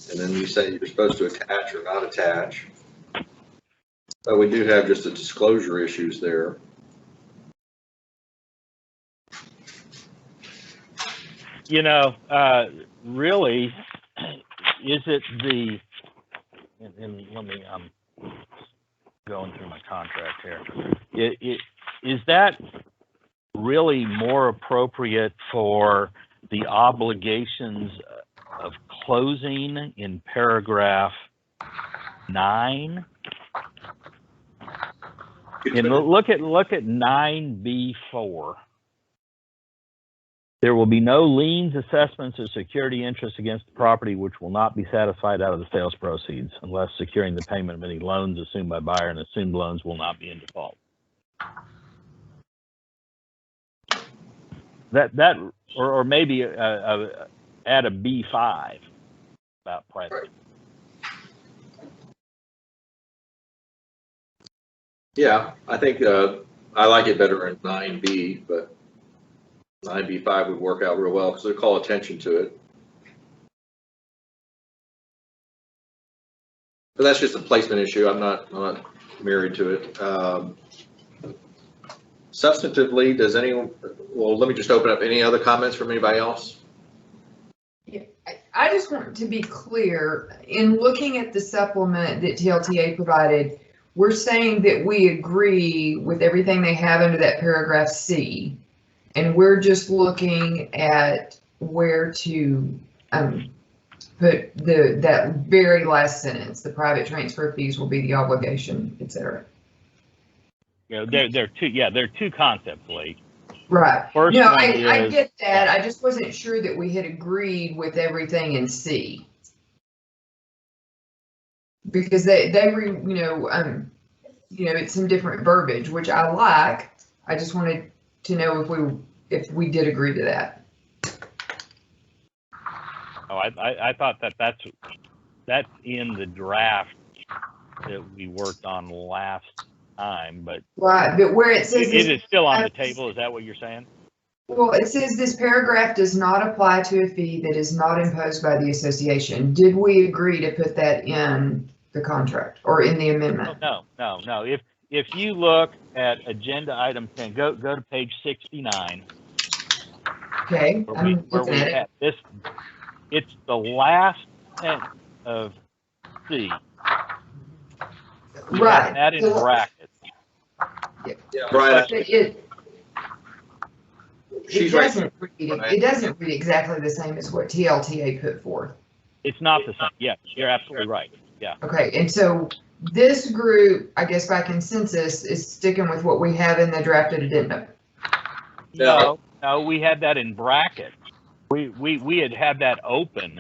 and then you say you're supposed to attach or not attach. But we do have just a disclosure issues there. You know, really, is it the, and let me, I'm going through my contract here. Is that really more appropriate for the obligations of closing in paragraph 9? And look at 9B4. There will be no liens, assessments, or security interest against the property which will not be satisfied out of the sales proceeds unless securing the payment of any loans assumed by buyer, and assumed loans will not be in default. Or maybe add a B5 about private. Yeah, I think I like it better in 9B, but 9B5 would work out real well because they call attention to it. But that's just a placement issue. I'm not married to it. Substantively, does anyone? Well, let me just open up. Any other comments from anybody else? Yeah, I just want to be clear, in looking at the supplement that TLTA provided, we're saying that we agree with everything they have under that paragraph C. And we're just looking at where to put that very last sentence, the private transfer fees will be the obligation, et cetera. You know, there are two concepts, Lee. Right. First no, one I is, get that. I just wasn't sure that we had agreed with everything in C. Because it's some different verbiage, which I like. I just wanted to know if we did agree to that. Oh, I thought that's in the draft that we worked on last time, but right. But where it says it is still on the table. Is that what you're saying? Well, it says this paragraph does not apply to a fee that is not imposed by the association. Did we agree to put that in the contract or in the amendment? No. If you look at agenda item 10, go to page 69. Okay, I'm looking at it. This, it's the last sentence of C. We Right. have that in brackets. Yeah, right. It doesn't read exactly the same as what TLTA put forth. It's not the same. Yeah, you're absolutely right. Yeah. Okay, and so this group, I guess by consensus, is sticking with what we have in the drafted addendum. No, we had that in brackets. We had that open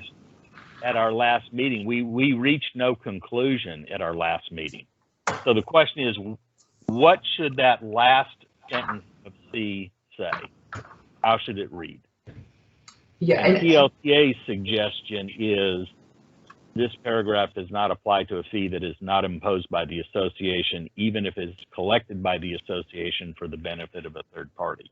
at our last meeting. We reached no conclusion at our last meeting. So the question is, what should that last sentence of C say? How should it read? Yeah, and TLTA's suggestion is this paragraph does not apply to a fee that is not imposed by the association, even if it's collected by the association for the benefit of a third party.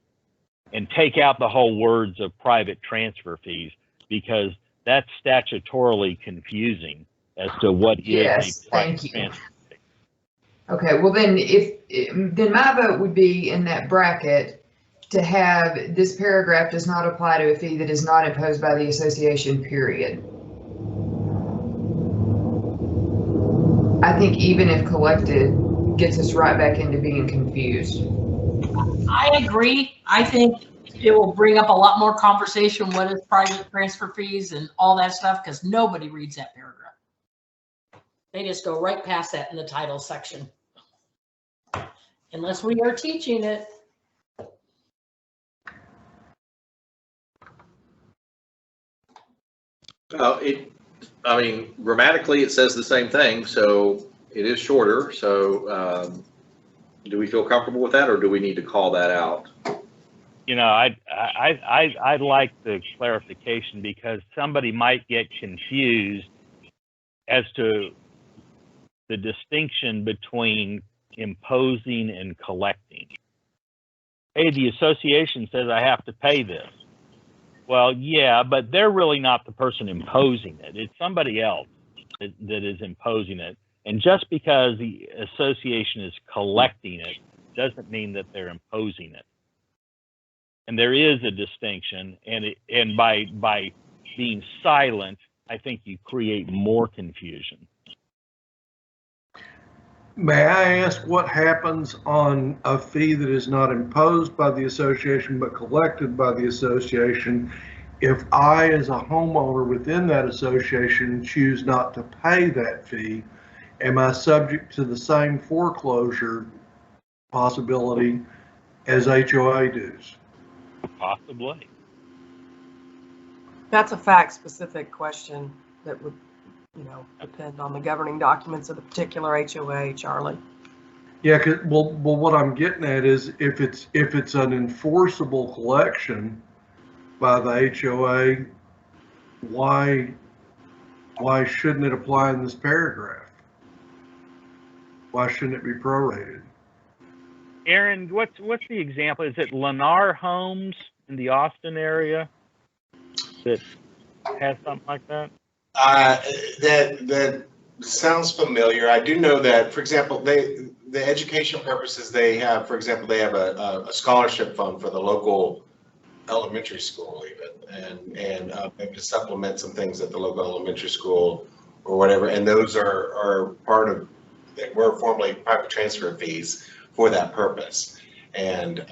And take out the whole words of private transfer fees, because that's statutorily confusing as to what is a private transfer fee. Okay, well then then my vote would be in that bracket to have this paragraph does not apply to a fee that is not imposed by the association, period. I think even if collected gets us right back into being confused. I agree. I think it will bring up a lot more conversation. What is private transfer fees and all that stuff? Because nobody reads that paragraph. They just go right past that in the title section. Unless we are teaching it. Grammatically it says the same thing, so it is shorter. So do we feel comfortable with that, or do we need to call that out? You know, I'd like the clarification, because somebody might get confused as to the distinction between imposing and collecting. Hey, the association says I have to pay this. Well, yeah, but they're really not the person imposing it. It's somebody else that is imposing it. And just because the association is collecting it doesn't mean that they're imposing it. And there is a distinction, and by being silent, I think you create more confusion. May I ask what happens on a fee that is not imposed by the association but collected by the association if I, as a homeowner within that association, choose not to pay that fee? Am I subject to the same foreclosure possibility as HOA dues? Possibly. That's a fact-specific question that would, depend on the governing documents of the particular HOA, Charlie. Yeah, well, what I'm getting at is if it's an enforceable collection by the HOA, why shouldn't it apply in this paragraph? Why shouldn't it be prorated? Aaron, what's the example? Is it Lennar Homes in the Austin area that has something like that? That sounds familiar. I do know that, for example, the education purposes they have, for example, they have a scholarship fund for the local elementary school even, and maybe to supplement some things at the local elementary school or whatever. And those are part of, that were formerly private transfer fees for that purpose. And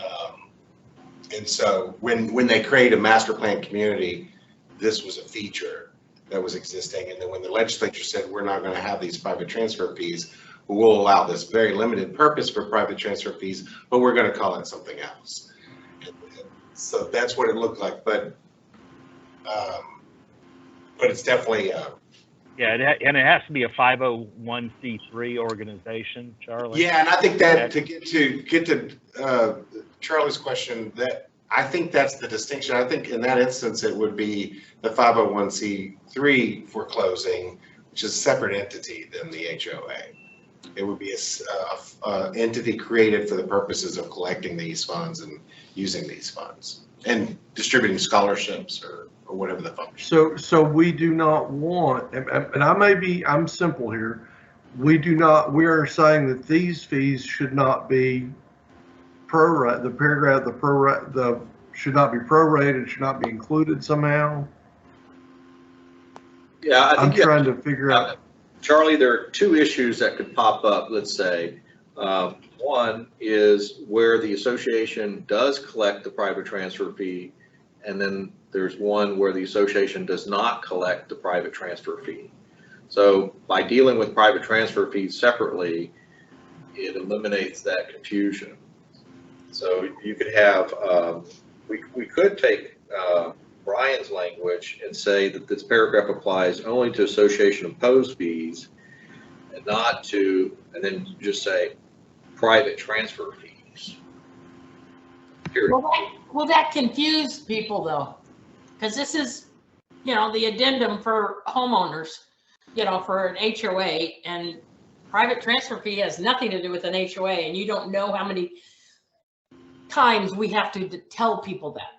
so when they create a master plan community, this was a feature that was existing. And then when the legislature said, we're not going to have these private transfer fees, we'll allow this very limited purpose for private transfer fees, but we're going to call it something else. And so that's what it looked like. But it's definitely yeah, and it has to be a 501c3 organization, Charlie. Yeah, and I think that to get to Charlie's question, that I think that's the distinction. I think in that instance it would be the 501c3 for closing, which is a separate entity than the HOA. It would be a entity created for the purposes of collecting these funds and using these funds and distributing scholarships or whatever the function. So we do not want, and I'm simple here. We are saying that these fees should not be prorated. Should not be prorated, should not be included somehow. Yeah, I think I'm trying to figure out. Charlie, there are two issues that could pop up, let's say. One is where the association does collect the private transfer fee, and then there's one where the association does not collect the private transfer fee. So by dealing with private transfer fees separately, it eliminates that confusion. So you could have, we could take Brian's language and say that this paragraph applies only to association imposed fees and not to, and then just say private transfer fees. Period. Will that confuse people though? Because this is, the addendum for homeowners, for an HOA, and private transfer fee has nothing to do with an HOA, and you don't know how many times we have to tell people that.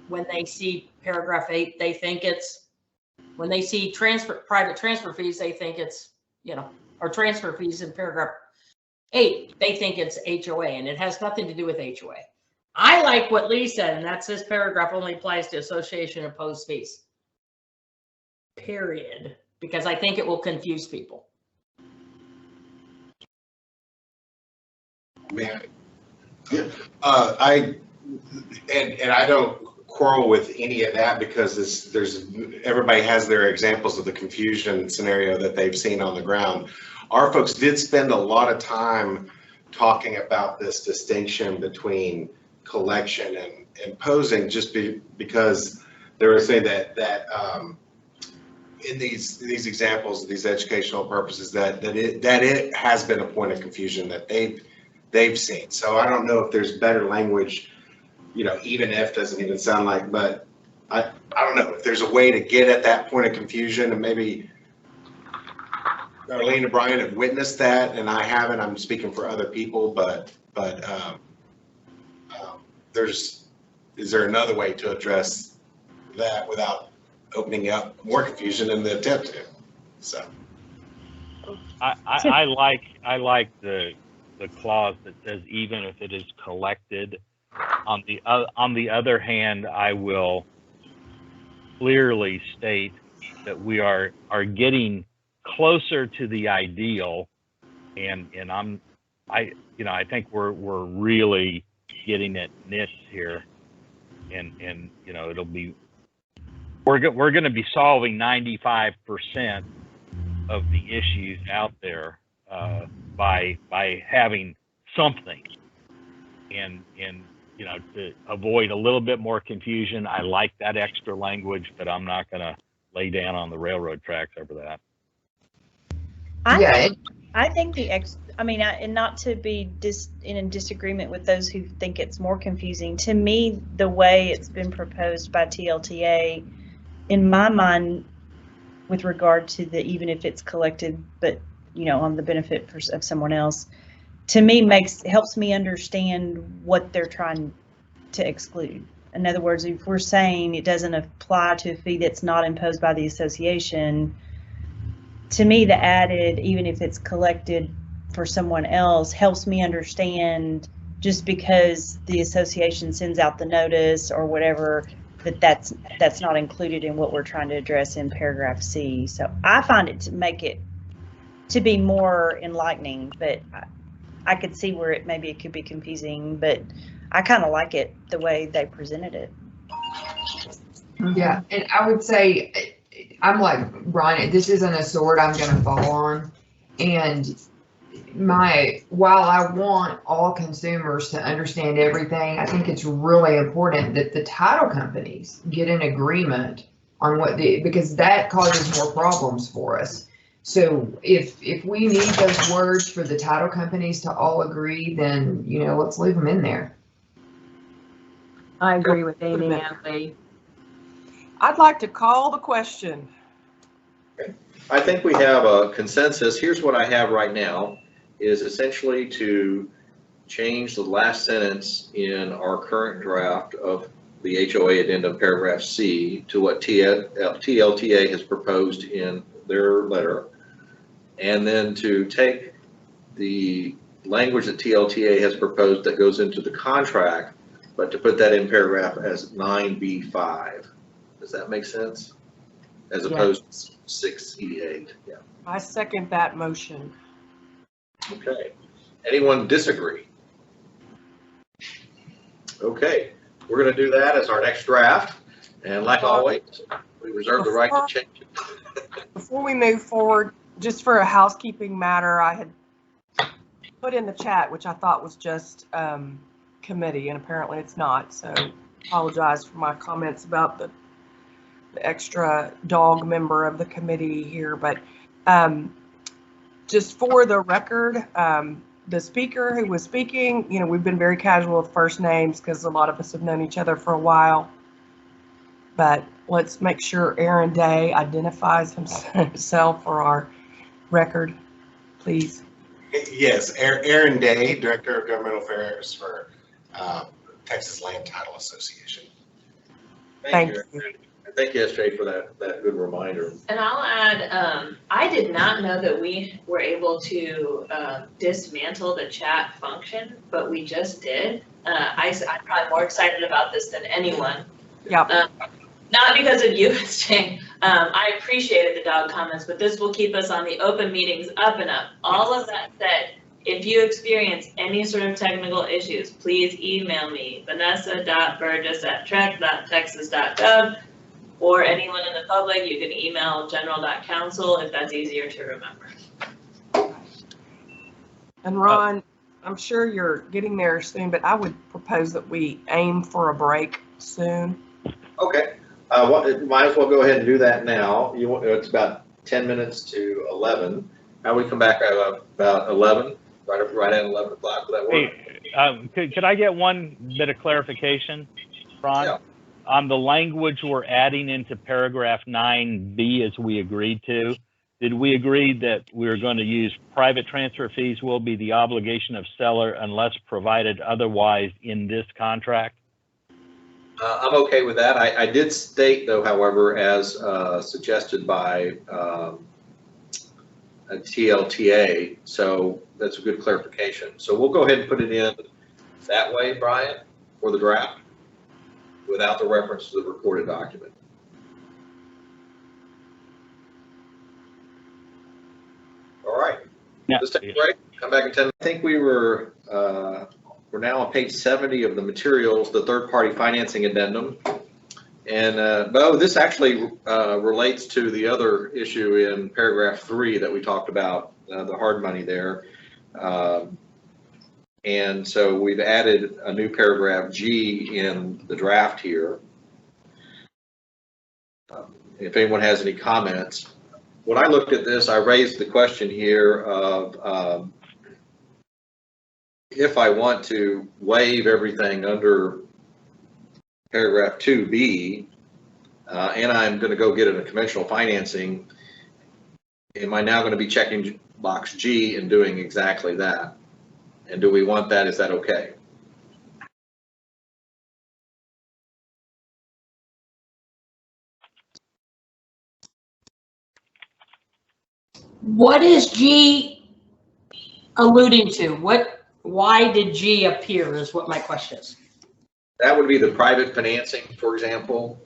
When they see paragraph 8, they think when they see private transfer fees, they think it's, or transfer fees in paragraph 8, they think it's HOA, and it has nothing to do with HOA. I like what Lee said, and that's this paragraph only applies to association imposed fees. Period. Because I think it will confuse people. Man, I don't quarrel with any of that because everybody has their examples of the confusion scenario that they've seen on the ground. Our folks did spend a lot of time talking about this distinction between collection and imposing, because they were saying that in these examples, these educational purposes, that it has been a point of confusion that they've seen. So I don't know if there's better language. Even if doesn't even sound like, but I don't know if there's a way to get at that point of confusion, and maybe Arlene and Brian have witnessed that, and I haven't. I'm speaking for other people, but is there another way to address that without opening up more confusion in the attempt to? So I like the clause that says even if it is collected. On the other hand, I will clearly state that we are getting closer to the ideal, and I think we're really getting at niche here, and it'll be we're going to be solving 95% of the issues out there by having something, and to avoid a little bit more confusion. I like that extra language, but I'm not going to lay down on the railroad tracks over that. I think and not to be in disagreement with those who think it's more confusing. To me, the way it's been proposed by TLTA, in my mind, with regard to even if it's collected, but on the benefit of someone else, to me helps me understand what they're trying to exclude. In other words, if we're saying it doesn't apply to a fee that's not imposed by the association, to me the added, even if it's collected for someone else, helps me understand just because the association sends out the notice or whatever, that's not included in what we're trying to address in paragraph C. So I find it to be more enlightening, but I could see where maybe it could be confusing, but I kind of like it the way they presented it. Yeah, and I would say, I'm like Brian, this isn't a sword I'm gonna fall on. And while I want all consumers to understand everything, I think it's really important that the title companies get an agreement on because that causes more problems for us. So if we need those words for the title companies to all agree, then, let's leave them in there. I agree with Amy and Lee. I'd like to call the question. I think we have a consensus. Here's what I have right now, is essentially to change the last sentence in our current draft of the HOA addendum paragraph C to what TLTA has proposed in their letter, and then to take the language that TLTA has proposed that goes into the contract, but to put that in paragraph as 9B5. Does that make sense? As opposed to 6E8. Yeah. I second that motion. Okay. Anyone disagree? Okay. We're going to do that as our next draft. And like always, we reserve the right to change it. Before we move forward, just for a housekeeping matter, I had put in the chat, which I thought was just committee, and apparently it's not. So apologize for my comments about the extra dog member of the committee here. But just for the record, the speaker who was speaking, we've been very casual with first names because a lot of us have known each other for a while. But let's make sure Aaron Day identifies himself for our record, please. Yes, Aaron Day, Director of Governmental Affairs for Texas Land Title Association. Thank you. Thank you, SJ, for that good reminder. And I'll add, I did not know that we were able to dismantle the chat function, but we just did. I'm probably more excited about this than anyone. Yep. Not because of you, SJ. I appreciated the dog comments, but this will keep us on the open meetings up and up. All of that said, if you experience any sort of technical issues, please email me, vanessa.burgess@trek.texas.gov, or anyone in the public. You can email general.counsel if that's easier to remember. And Ron, I'm sure you're getting there soon, but I would propose that we aim for a break soon. Okay. Might as well go ahead and do that now. It's about 10 minutes to 11. How we come back at about 11, right at 11 o'clock. Will that work? Hey, could I get one bit of clarification, Ron? Yeah. On the language we're adding into paragraph 9B as we agreed to, did we agree that we were going to use private transfer fees will be the obligation of seller unless provided otherwise in this contract? I'm okay with that. I did state, though, however, as suggested by a TLTA, so that's a good clarification. So we'll go ahead and put it in that way, Brian, for the draft, without the reference to the recorded document. All right. Yeah. Let's take a break. Come back in 10 minutes. I think we're now on page 70 of the materials, the third-party financing addendum. And Bo, this actually relates to the other issue in paragraph 3 that we talked about, the hard money there. And so we've added a new paragraph G in the draft here. If anyone has any comments. When I looked at this, I raised the question here of if I want to waive everything under paragraph 2B, and I'm going to go get a conventional financing, am I now going to be checking box G and doing exactly that? And do we want that? Is that okay? What is G alluding to? What why did G appear is what my question is. That would be the private financing, for example.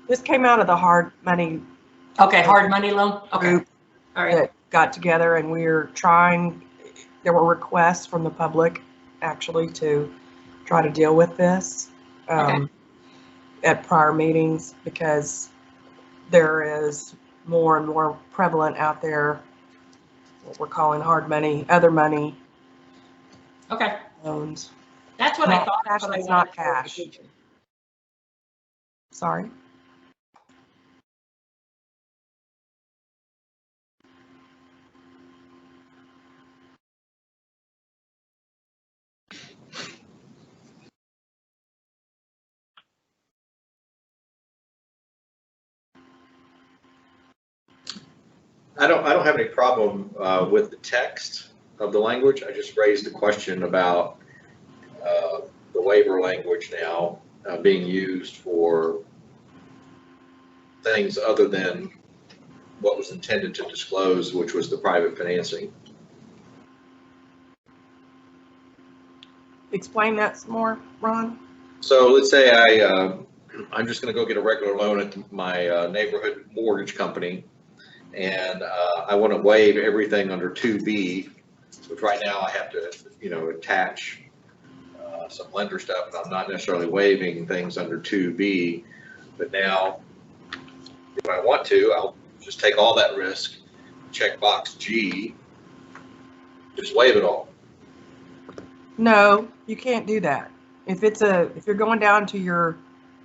This came out of the hard money. Okay, hard money loan? Okay. Group All right. that got together, and we were trying, there were requests from the public actually to try to deal with this at prior meetings, because there is more and more prevalent out there what we're calling hard money, other money Okay. loans. That's what I thought. Cash but I that's not wanted cash. clarification. Sorry. I don't have any problem with the text of the language. I just raised a question about the waiver language now being used for things other than what was intended to disclose, which was the private financing. Explain that some more, Ron. So let's say I'm just going to go get a regular loan at my neighborhood mortgage company, and I want to waive everything under 2B, which right now I have to, attach some lender stuff, and I'm not necessarily waiving things under 2B. But now, if I want to, I'll just take all that risk, check box G, just waive it all. No, you can't do that. If you're going down to your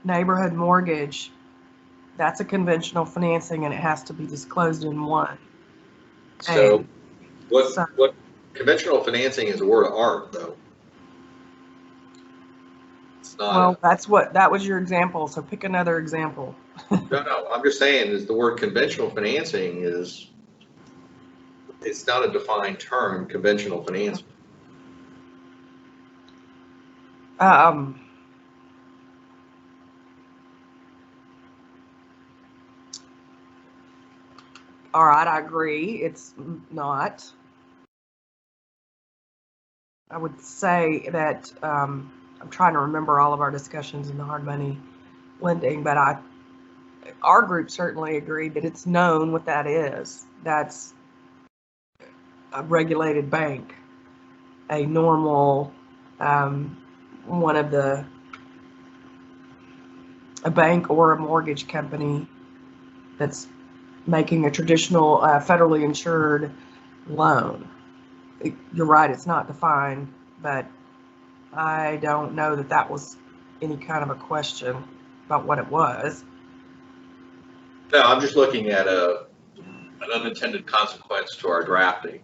neighborhood mortgage, that's a conventional financing and it has to be disclosed in one. So And what conventional financing is a word of art, though. It's not. Well, that was your example. So pick another example. No, I'm just saying is the word conventional financing it's not a defined term, conventional financing. All right, I agree. It's not. I would say that I'm trying to remember all of our discussions in the hard money lending, but our group certainly agreed that it's known what that is. That's a regulated bank, a normal a bank or a mortgage company that's making a traditional federally insured loan. You're right, it's not defined, but I don't know that that was any kind of a question about what it was. No, I'm just looking at an unintended consequence to our drafting.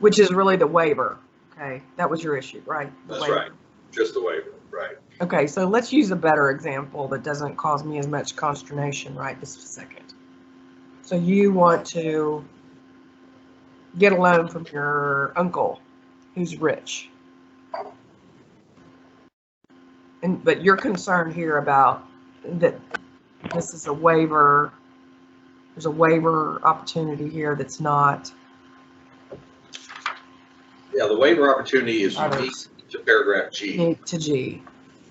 Which is really the waiver. Okay, that was your issue, right? That's right, just the waiver, right. Okay, so let's use a better example that doesn't cause me as much consternation right this second. So you want to get a loan from your uncle who's rich. But you're concerned here about that this is a waiver. There's a waiver opportunity here that's not. Yeah, the waiver opportunity is unique to paragraph G. Unique to G.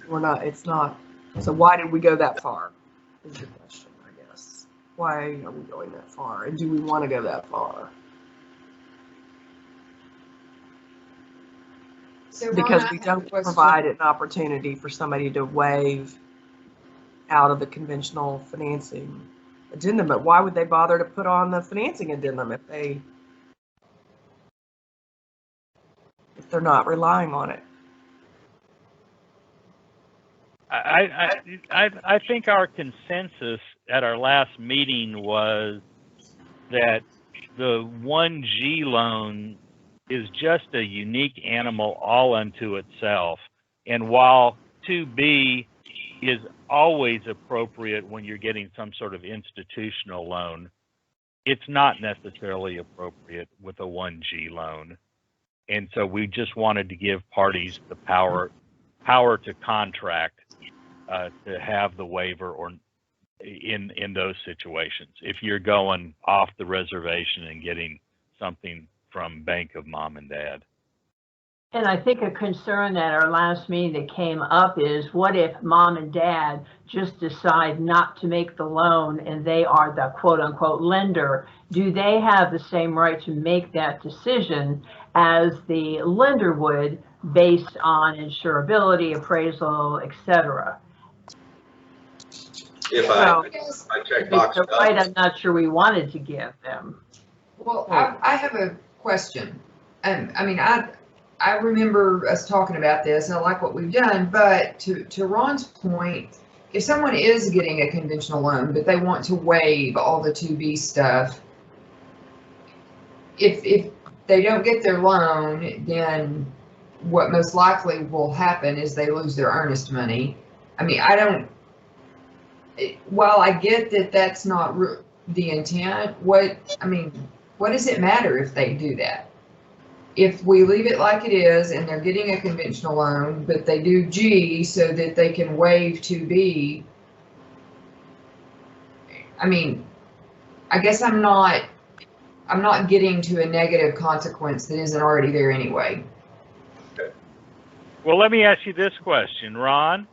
It's not. So why did we go that far? Is your question, I guess. Why are we going that far? And do we want to go that far? So Because Ron, we I have a don't question. provide an opportunity for somebody to waive out of the conventional financing addendum. But why would they bother to put on the financing addendum if they're not relying on it? I think our consensus at our last meeting was that the 1G loan is just a unique animal all unto itself. And while 2B is always appropriate when you're getting some sort of institutional loan, it's not necessarily appropriate with a 1G loan. And so we just wanted to give parties the power to contract to have the waiver or in those situations. If you're going off the reservation and getting something from Bank of Mom and Dad. And I think a concern at our last meeting that came up is, what if mom and dad just decide not to make the loan and they are the quote unquote lender? Do they have the same right to make that decision as the lender would, based on insurability, appraisal, etc.? If I check box. Right, I'm not sure we wanted to give them. Well, I have a question. I mean, I remember us talking about this, and I like what we've done, but to Ron's point, if someone is getting a conventional loan, but they want to waive all the 2B stuff, if they don't get their loan, then what most likely will happen is they lose their earnest money. I mean, while I get that that's not the intent, what does it matter if they do that? If we leave it like it is and they're getting a conventional loan, but they do G so that they can waive 2B, I mean, I guess I'm not getting to a negative consequence that isn't already there anyway. Well, let me ask you this question, Ron.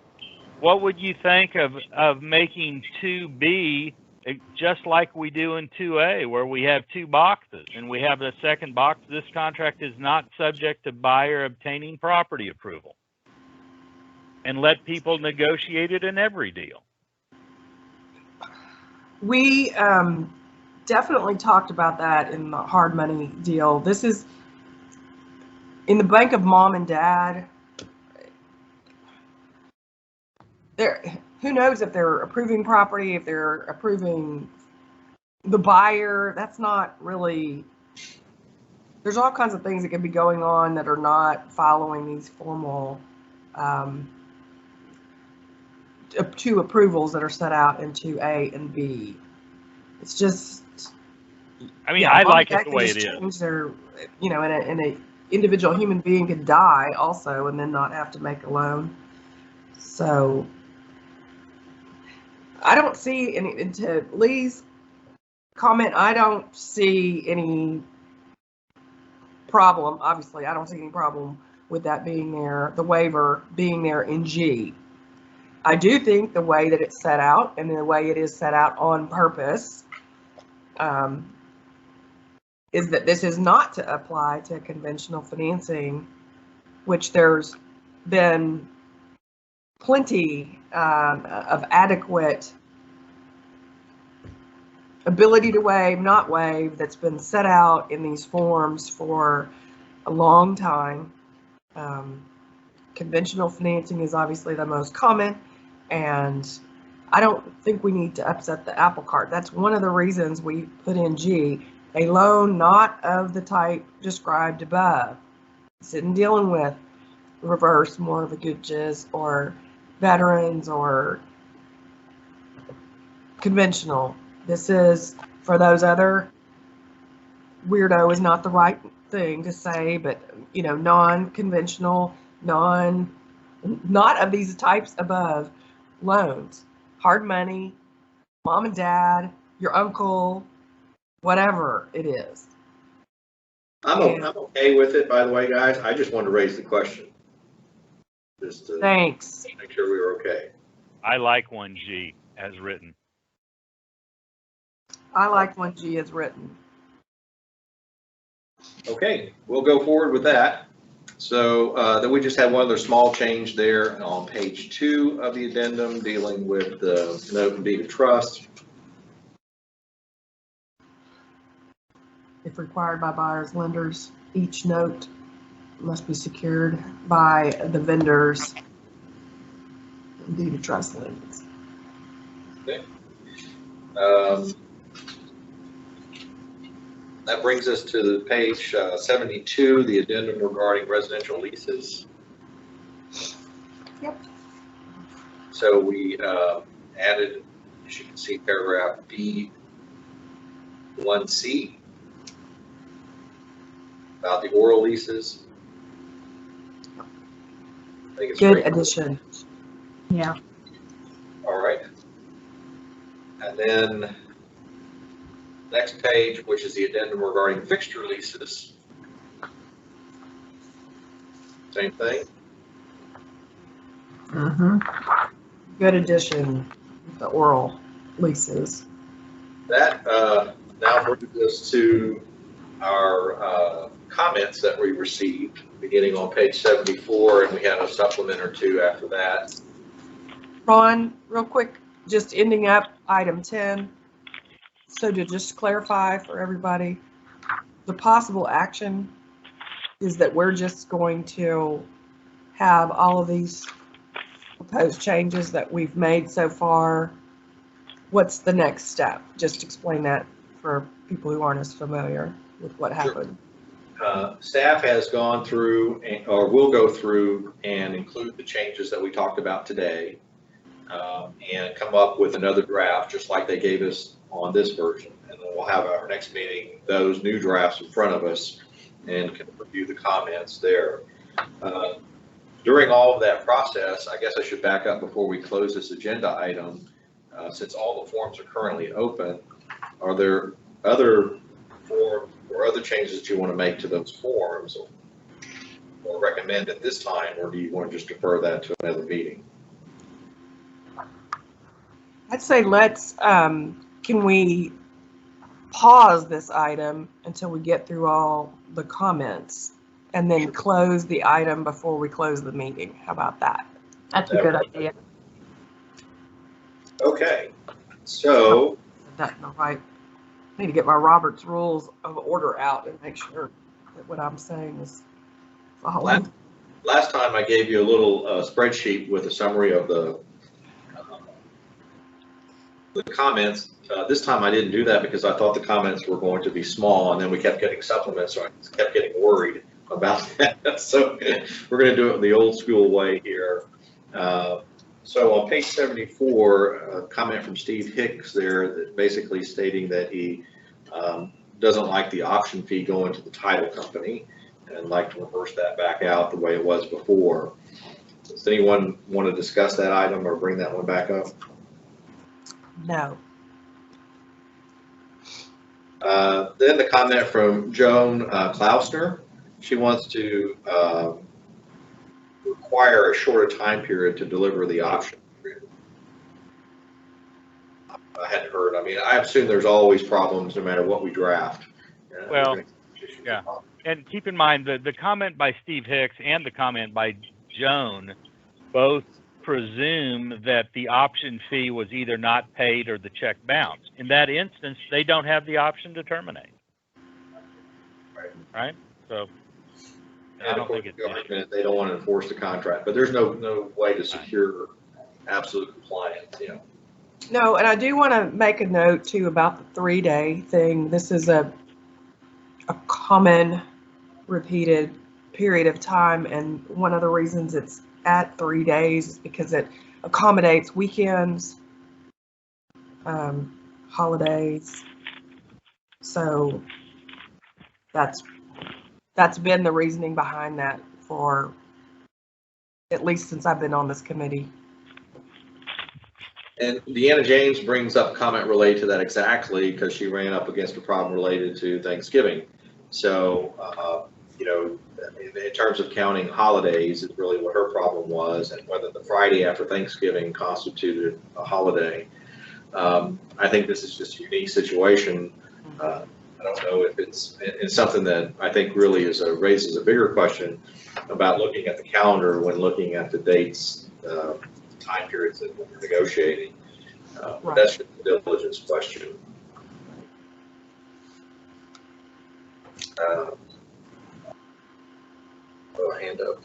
What would you think of making 2B just like we do in 2A, where we have 2 boxes, and we have the second box, this contract is not subject to buyer obtaining property approval, and let people negotiate it in every deal? We definitely talked about that in the hard money deal. This is in the Bank of Mom and Dad. Who knows if they're approving property, if they're approving the buyer. That's not really, there's all kinds of things that can be going on that are not following these formal 2 approvals that are set out in 2A and B. It's just, I mean, I like it the way it is. Their, you know, and a individual human being could die also and then not have to make a loan. So I don't see any, to Lee's comment, I don't see any problem. Obviously, I don't see any problem with that being there, the waiver being there in G. I do think the way that it's set out and the way it is set out on purpose is that this is not to apply to conventional financing, which there's been plenty of adequate ability to waive, not waive, that's been set out in these forms for a long time. Conventional financing is obviously the most common, and I don't think we need to upset the apple cart. That's one of the reasons we put in G, a loan not of the type described above. Sitting dealing with reverse mortgages or veterans or conventional. This is for those other, weirdo is not the right thing to say, but you know, non-conventional, not of these types above loans. Hard money, mom and dad, your uncle, whatever it is. I'm okay with it, by the way, guys. I just wanted to raise the question. Just to Thanks. make sure we were okay. I like 1G as written. I like 1G as written. Okay, we'll go forward with that. So then we just had one other small change there on page 2 of the addendum dealing with the note and deed of trust. If required by buyers, lenders, each note must be secured by the vendors. Deed of trust loans. Okay. That brings us to the page 72, the addendum regarding residential leases. Yep. So we added, as you can see, paragraph B1C about the oral leases. I think it's good great. addition. Yeah. All right. And then next page, which is the addendum regarding fixture leases. Same thing? Good addition, the oral leases. That now brings us to our comments that we received beginning on page 74, and we had a supplement or two after that. Ron, real quick, just ending up item 10. So to just clarify for everybody, the possible action is that we're just going to have all of these proposed changes that we've made so far. What's the next step? Just explain that for people who aren't as familiar with what happened. Staff has gone through or will go through and include the changes that we talked about today and come up with another draft just like they gave us on this version. And then we'll have our next meeting, those new drafts in front of us, and can review the comments there. During all of that process, I guess I should back up before we close this agenda item. Since all the forms are currently open, are there other forms or other changes that you want to make to those forms or recommend at this time, or do you want to just defer that to another meeting? I'd say let's, can we pause this item until we get through all the comments and then close the item before we close the meeting? How about that? That's a good idea. Okay, so. That's not right. I need to get my Robert's Rules of Order out and make sure that what I'm saying is followed. Last time I gave you a little spreadsheet with a summary of the comments. This time I didn't do that because I thought the comments were going to be small, and then we kept getting supplements, so I kept getting worried about that. So we're going to do it the old school way here. So on page 74, a comment from Steve Hicks there that basically stating that he doesn't like the option fee going to the title company and like to reverse that back out the way it was before. Does anyone want to discuss that item or bring that one back up? No. Then the comment from Joan Klausner. She wants to require a shorter time period to deliver the option. I hadn't heard. I mean, I assume there's always problems no matter what we draft. Well, yeah. And keep in mind the comment by Steve Hicks and the comment by Joan both presume that the option fee was either not paid or the check bounced. In that instance, they don't have the option to terminate. Right? So I don't think it's they don't want to enforce the contract, but there's no way to secure absolute compliance, you know. No, and I do want to make a note too about the 3-day thing. This is a common repeated period of time, and one of the reasons it's at 3 days is because it accommodates weekends, holidays. So that's been the reasoning behind that for at least since I've been on this committee. And Deanna James brings up a comment related to that exactly because she ran up against a problem related to Thanksgiving. So, you know, in terms of counting holidays is really what her problem was, and whether the Friday after Thanksgiving constituted a holiday. I think this is just a unique situation. I don't know if it's something that I think really raises a bigger question about looking at the calendar when looking at the dates, time periods that we're negotiating. Right. That's just a diligence question. Hand up.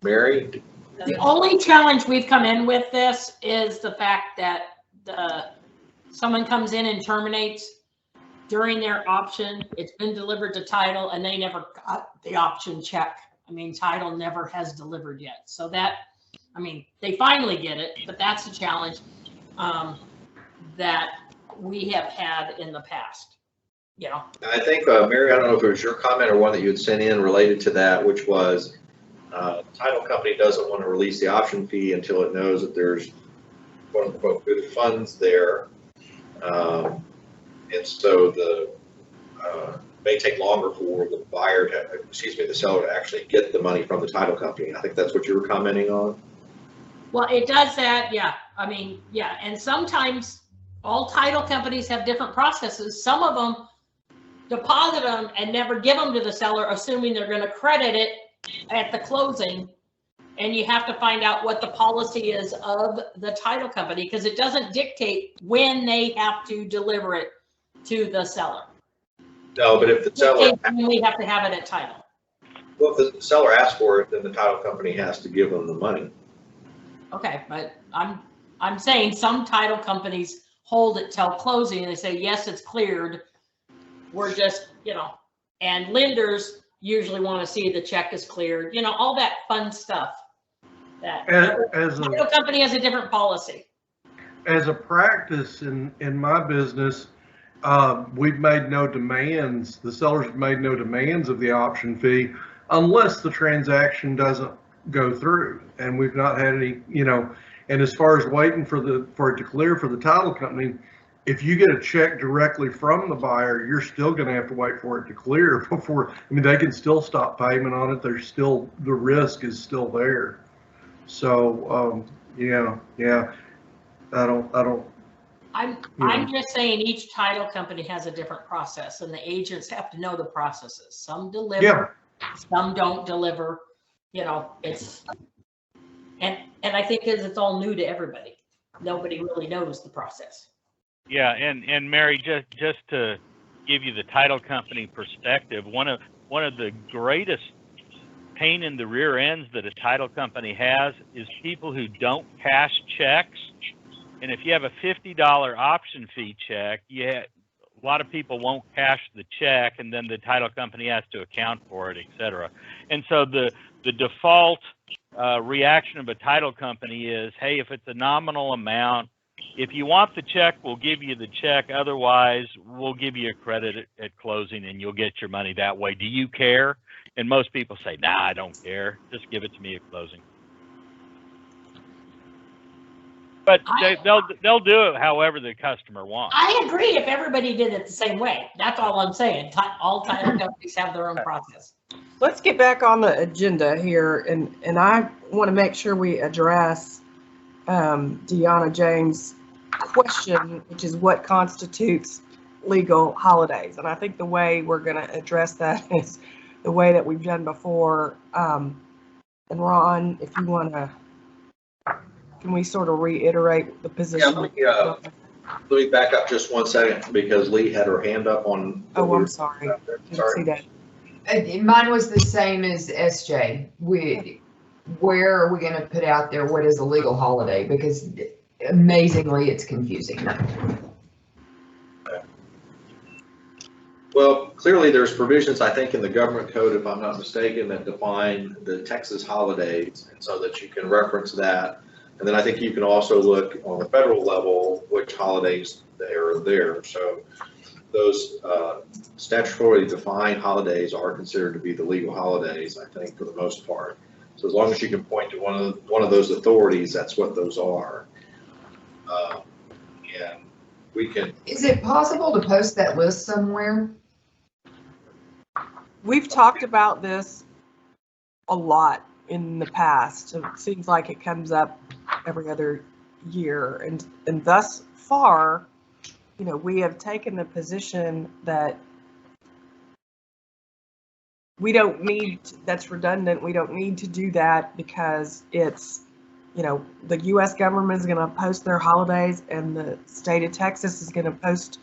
Mary? The only challenge we've come in with this is the fact that someone comes in and terminates during their option. It's been delivered to title and they never got the option check. I mean, title never has delivered yet. So that, I mean, they finally get it, but that's a challenge that we have had in the past. You know, I think, Mary, I don't know if it was your comment or one that you had sent in related to that, which was the title company doesn't want to release the option fee until it knows that there's quote unquote good funds there. And so may take longer for the buyer to, the seller to actually get the money from the title company. I think that's what you were commenting on. Well, it does that, yeah. I mean, yeah, and sometimes all title companies have different processes. Some of them deposit them and never give them to the seller, assuming they're going to credit it at the closing. And you have to find out what the policy is of the title company, because it doesn't dictate when they have to deliver it to the seller. No, but if the seller, we have to have it at title. well, if the seller asks for it, then the title company has to give them the money. Okay, but I'm saying some title companies hold it till closing and they say, yes, it's cleared. We're just, and lenders usually want to see the check is cleared, all that fun stuff. That title company has a different policy. As a practice in my business, we've made no demands. The sellers have made no demands of the option fee unless the transaction doesn't go through, and we've not had any, and as far as waiting for it to clear for the title company, if you get a check directly from the buyer, you're still going to have to wait for it to clear before, they can still stop payment on it. There's still, the risk is still there. So, yeah, I'm just saying each title company has a different process, and the agents have to know the processes. Some deliver, some don't deliver. It's and I think it's all new to everybody. Nobody really knows the process. Yeah, and Mary, just to give you the title company perspective, one of the greatest pain in the rear ends that a title company has is people who don't cash checks. And if you have a $50 option fee check, a lot of people won't cash the check, and then the title company has to account for it, et cetera. And so the default reaction of a title company is, hey, if it's a nominal amount, if you want the check, we'll give you the check. Otherwise, we'll give you a credit at closing and you'll get your money that way. Do you care? And most people say, nah, I don't care. Just give it to me at closing. But they'll do it however the customer wants. I agree if everybody did it the same way. That's all I'm saying. All title companies have their own process. Let's get back on the agenda here, and I want to make sure we address Deanna James' question, which is what constitutes legal holidays. And I think the way we're going to address that is the way that we've done before. And Ron, if you want to, can we sort of reiterate the position? Yeah, let me back up just 1 second because Lee had her hand up on. Oh, I'm sorry. Didn't see that. Mine was the same as SJ. Where are we going to put out there what is a legal holiday? Because amazingly, it's confusing. Well, clearly there's provisions, I think, in the government code, if I'm not mistaken, that define the Texas holidays, and so that you can reference that. And then I think you can also look on the federal level which holidays are there. So those statutorily defined holidays are considered to be the legal holidays, I think, for the most part. So as long as you can point to one of those authorities, that's what those are. And we can. Is it possible to post that list somewhere? We've talked about this a lot in the past. It seems like it comes up every other year, and thus far, we have taken the position that we don't need, that's redundant. We don't need to do that because it's, the U.S. government is going to post their holidays and the state of Texas is going to post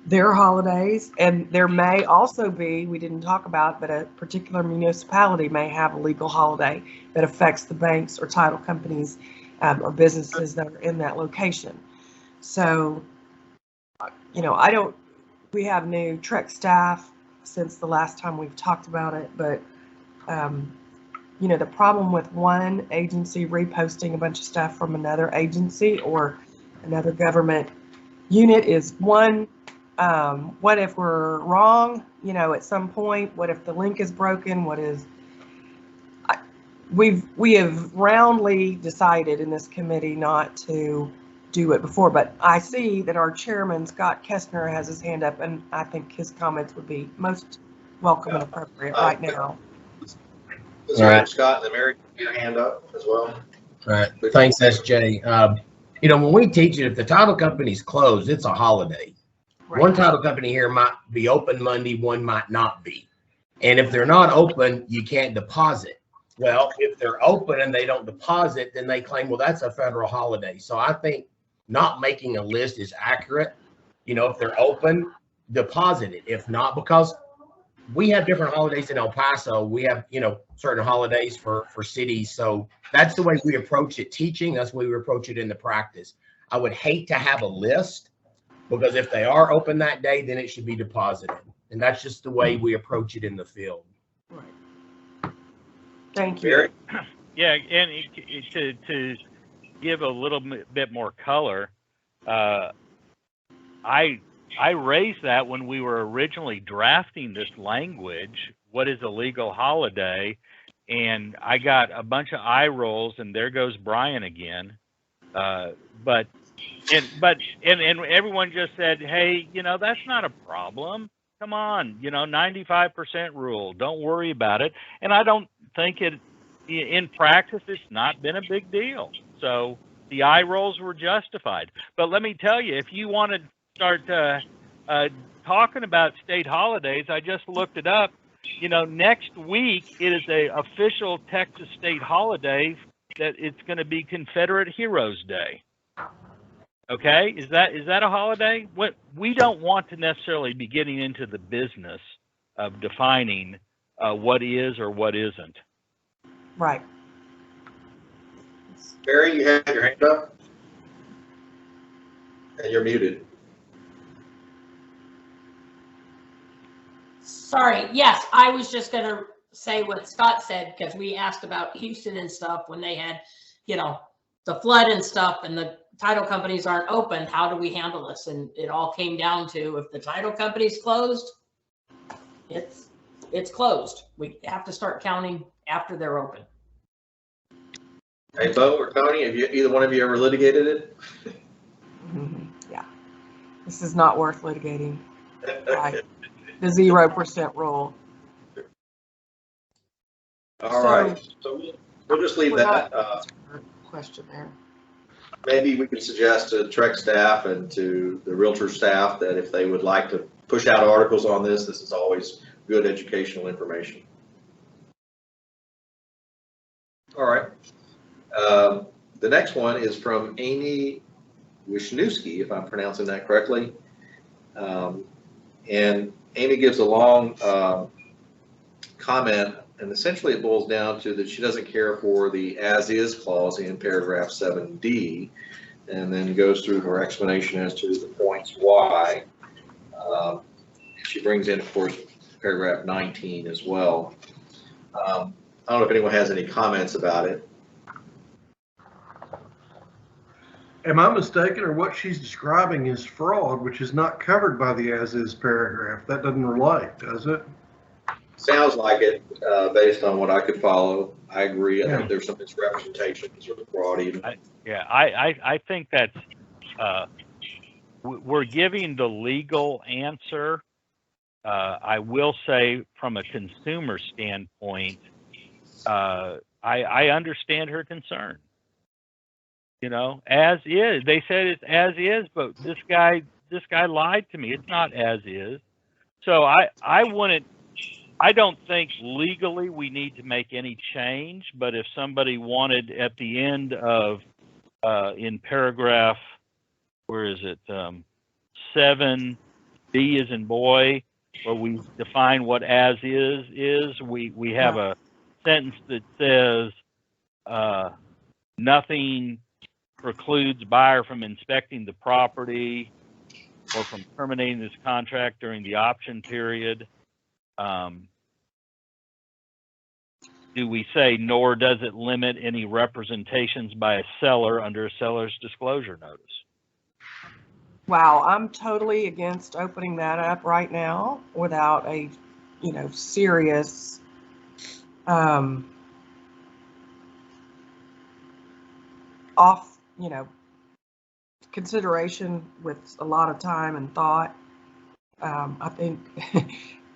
their holidays. And there may also be, we didn't talk about, but a particular municipality may have a legal holiday that affects the banks or title companies or businesses that are in that location. So, we have new Trek staff since the last time we've talked about it, but the problem with one agency reposting a bunch of stuff from another agency or another government unit is one, what if we're wrong, at some point? What if the link is broken? We have roundly decided in this committee not to do it before, but I see that our chairman, Scott Kestner, has his hand up, and I think his comments would be most welcome and appropriate right now. All right. Scott and Mary, your hand up as well. All right. Thanks, SJ. You know, when we teach it, if the title company's closed, it's a holiday. Right. One title company here might be open Monday, one might not be. And if they're not open, you can't deposit. Well, if they're open and they don't deposit, then they claim, well, that's a federal holiday. So I think not making a list is accurate. You know, if they're open, deposit it. If not, because we have different holidays in El Paso. We have, you know, certain holidays for cities. So that's the way we approach it teaching. That's the way we approach it in the practice. I would hate to have a list, because if they are open that day, then it should be deposited. And that's just the way we approach it in the field. Right. Thank you. Yeah, and to give a little bit more color, I raised that when we were originally drafting this language, what is a legal holiday, and I got a bunch of eye rolls, and there goes Brian again. But everyone just said, hey, you know, that's not a problem. Come on, you know, 95% rule. Don't worry about it. And I don't think in practice, it's not been a big deal. So the eye rolls were justified. But let me tell you, if you want to start talking about state holidays, I just looked it up. You know, next week it is a official Texas state holiday that it's going to be Confederate Heroes Day. Okay, is that a holiday? What we don't want to necessarily be getting into the business of defining what is or what isn't. Right. Barry, you have your hand up, and you're muted. Sorry, yes, I was just gonna say what Scott said, because we asked about Houston and stuff when they had, you know, the flood and stuff, and the title companies aren't open. How do we handle this? And it all came down to, if the title company's closed, it's closed. We have to start counting after they're open. Hey, Bo or Tony, have either one of you ever litigated it? Yeah, this is not worth litigating. Right. The 0% rule. All right, so we'll just leave that. Question there. Maybe we could suggest to Trek staff and to the Realtor staff that if they would like to push out articles on this, this is always good educational information. All right. The next one is from Amy Wisniewski, if I'm pronouncing that correctly. And Amy gives a long comment, and essentially it boils down to that she doesn't care for the as-is clause in paragraph 7D, and then goes through her explanation as to the points why. She brings in, of course, paragraph 19 as well. I don't know if anyone has any comments about it. Am I mistaken, or what she's describing is fraud, which is not covered by the as-is paragraph? That doesn't relate, does it? Sounds like it, based on what I could follow. I agree. I think there's some misrepresentations or fraud even. I think that's, we're giving the legal answer. I will say from a consumer standpoint, I understand her concern. You know, as is. They said it's as is, but this guy lied to me. It's not as is. So I don't think legally we need to make any change, but if somebody wanted at the end of, in paragraph, where is it, 7, B as in boy, where we define what as is, we have a sentence that says, nothing precludes buyer from inspecting the property or from terminating this contract during the option period. Do we say, nor does it limit any representations by a seller under a seller's disclosure notice? Wow, I'm totally against opening that up right now without a, you know, serious consideration with a lot of time and thought. I think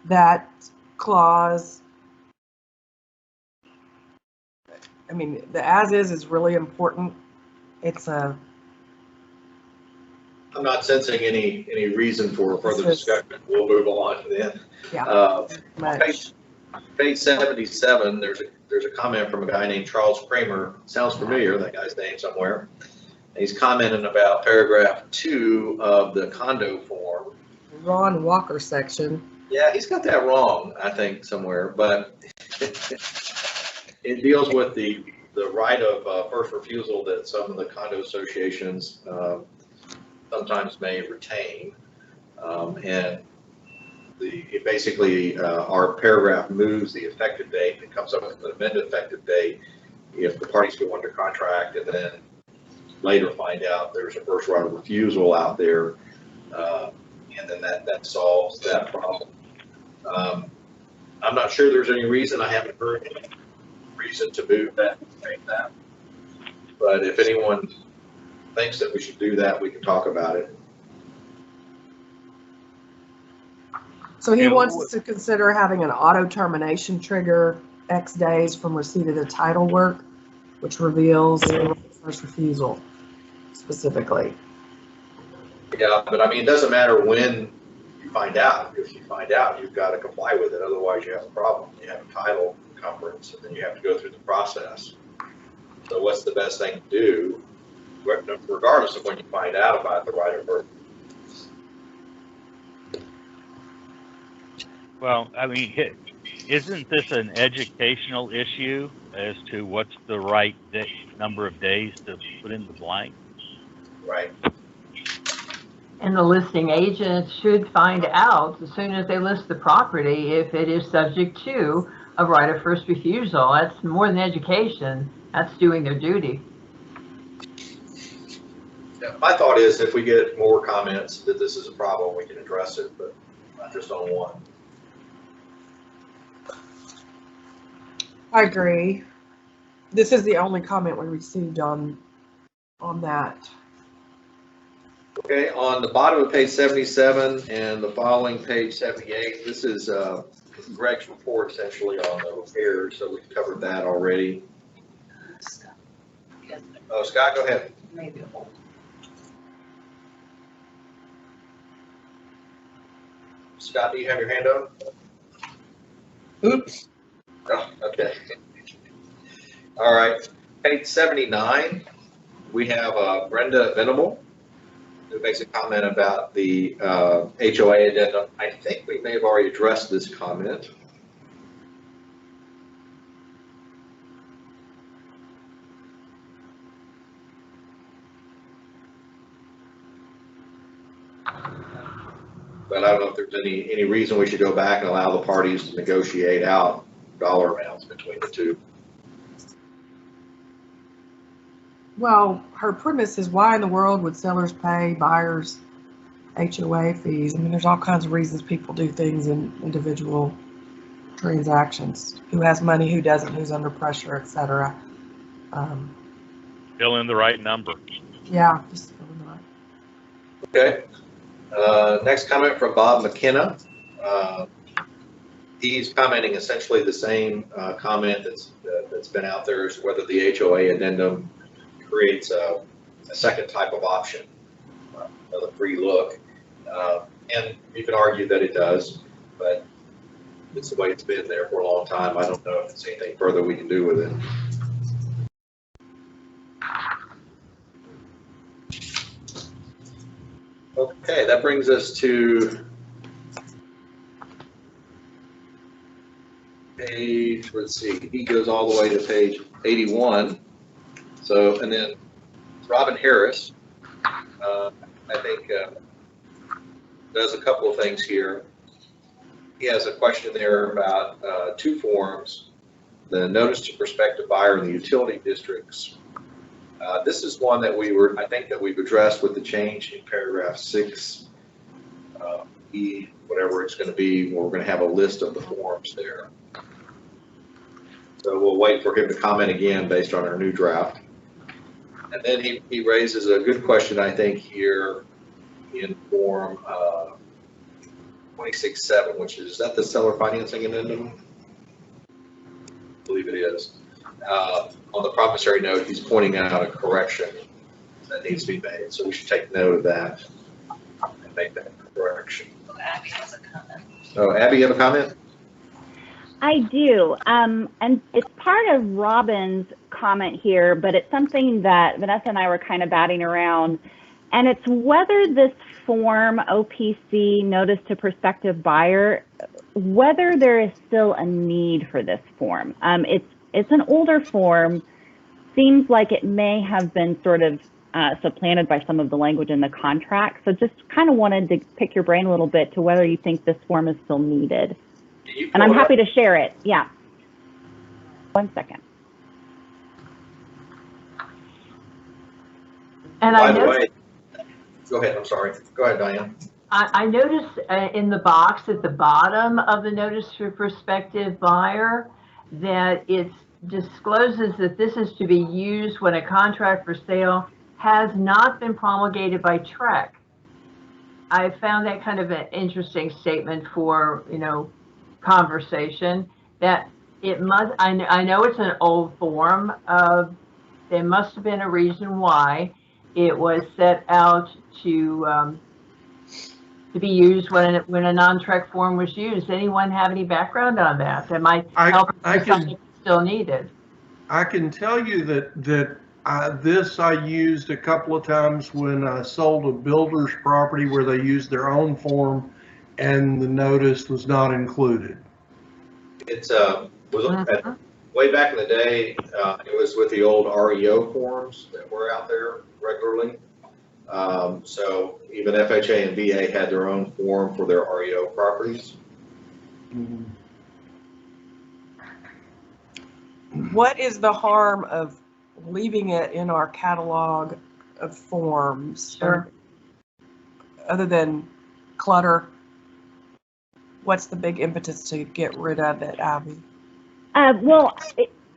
that clause, I mean, the as is really important. It's a. I'm not sensing any reason for further discussion. We'll move on then. Yeah. Page 77, there's a comment from a guy named Charles Kramer. Sounds familiar, that guy's name somewhere. And he's commenting about paragraph 2 of the condo form. Ron Walker section. Yeah, he's got that wrong, I think, somewhere, but it deals with the right of first refusal that some of the condo associations sometimes may retain. And it basically, our paragraph moves the effective date and comes up with an amended effective date if the parties go under contract and then later find out there's a first right of refusal out there. And then that solves that problem. I'm not sure there's any reason. I haven't heard any reason to move that. But if anyone thinks that we should do that, we can talk about it. So he wants us to consider having an auto termination trigger X days from receipt of the title work, which reveals the first refusal specifically. Yeah, but I mean, it doesn't matter when you find out. If you find out, you've got to comply with it. Otherwise, you have a problem. You have a title encumbrance, and then you have to go through the process. So what's the best thing to do, regardless of when you find out about the right of birth? Well, I mean, isn't this an educational issue as to what's the right number of days to put in the blank? Right. And the listing agent should find out as soon as they list the property if it is subject to a right of first refusal. That's more than education. That's doing their duty. Yeah, my thought is if we get more comments that this is a problem, we can address it, but not just on one. I agree. This is the only comment we received on that. Okay, on the bottom of page 77 and the following page 78, this is Greg's report essentially on the repairs, so we've covered that already. Oh, Scott, go ahead. Scott, do you have your hand up? Oops. Oh, okay. All right, page 79, we have Brenda Venable, who makes a comment about the HOA addendum. I think we may have already addressed this comment. But I don't know if there's any reason we should go back and allow the parties to negotiate out dollar amounts between the two. Well, her premise is why in the world would sellers pay buyers HOA fees? I mean, there's all kinds of reasons people do things in individual transactions. Who has money, who doesn't, who's under pressure, etc. Fill in the right number. Yeah, just fill in the right. Okay. Next comment from Bob McKenna. He's commenting essentially the same comment that's been out there as whether the HOA addendum creates a second type of option, another free look. And you can argue that it does, but it's the way it's been there for a long time. I don't know if there's anything further we can do with it. Okay, that brings us to page, let's see, he goes all the way to page 81. So, and then Robin Harris, I think, does a couple of things here. He has a question there about two forms, the notice to prospective buyer and the utility districts. This is one that I think that we've addressed with the change in paragraph 6, E, whatever it's going to be, where we're going to have a list of the forms there. So we'll wait for him to comment again based on our new draft. And then he raises a good question, I think, here in form 26.7, which is that the seller financing addendum? I believe it is. On the promissory note, he's pointing out a correction that needs to be made. So we should take note of that and make that correction. Abby has a comment. Oh, Abby, you have a comment? I do, and it's part of Robin's comment here, but it's something that Vanessa and I were kind of batting around, and it's whether this form, OPC, Notice to Prospective Buyer, whether there is still a need for this form. It's an older form, seems like it may have been sort of supplanted by some of the language in the contract, so just kind of wanted to pick your brain a little bit to whether you think this form is still needed. And I'm happy to share it. Yeah. 1 second. And By the way, go ahead. I'm sorry. Go ahead, Diane. I noticed in the box at the bottom of the notice for prospective buyer that it discloses that this is to be used when a contract for sale has not been promulgated by TREC. I found that kind of an interesting statement for, conversation, that it must, I know it's an old form of, there must have been a reason why it was set out to be used when a non-TREC form was used. Anyone have any background on that? That might help if something still needed. I can tell you that this I used a couple of times when I sold a builder's property where they used their own form and the notice was not included. It's way back in the day, it was with the old REO forms that were out there regularly. So even FHA and VA had their own form for their REO properties. What is the harm of leaving it in our catalog of forms? Sure. Other than clutter, what's the big impetus to get rid of it, Abby? Well,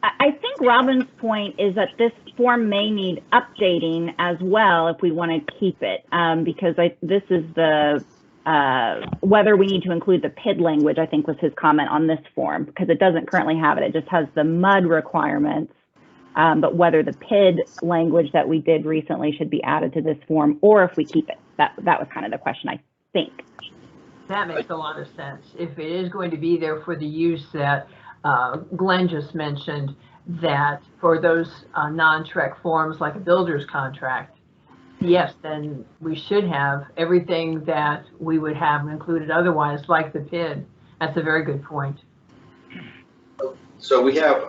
I think Robin's point is that this form may need updating as well if we want to keep it, because this is the whether we need to include the PID language, I think was his comment on this form, because it doesn't currently have it. It just has the MUD requirements, but whether the PID language that we did recently should be added to this form, or if we keep it. That was kind of the question, I think. That makes a lot of sense. If it is going to be there for the use that Glenn just mentioned, that for those non-TREC forms like a builder's contract, yes, then we should have everything that we would have included otherwise, like the PID. That's a very good point. So we have,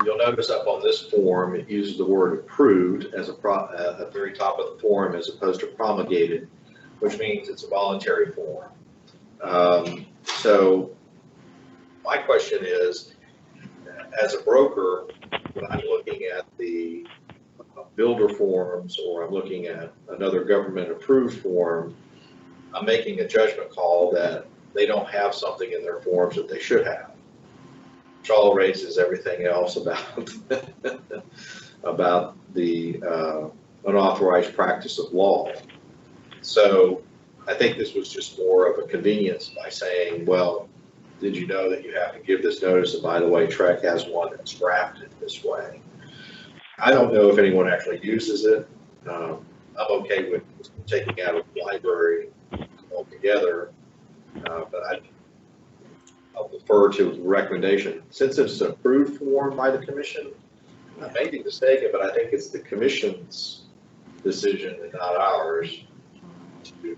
you'll notice up on this form, it uses the word approved as at the very top of the form as opposed to promulgated, which means it's a voluntary form. So my question is, as a broker, when I'm looking at the builder forms or I'm looking at another government approved form, I'm making a judgment call that they don't have something in their forms that they should have, which all raises everything else about the unauthorized practice of law. So I think this was just more of a convenience by saying, well, did you know that you have to give this notice? And by the way, TREC has one that's drafted this way. I don't know if anyone actually uses it. I'm okay with taking out of the library altogether, but I'll defer to the recommendation. Since it's an approved form by the commission, I may be mistaken, but I think it's the commission's decision and not ours to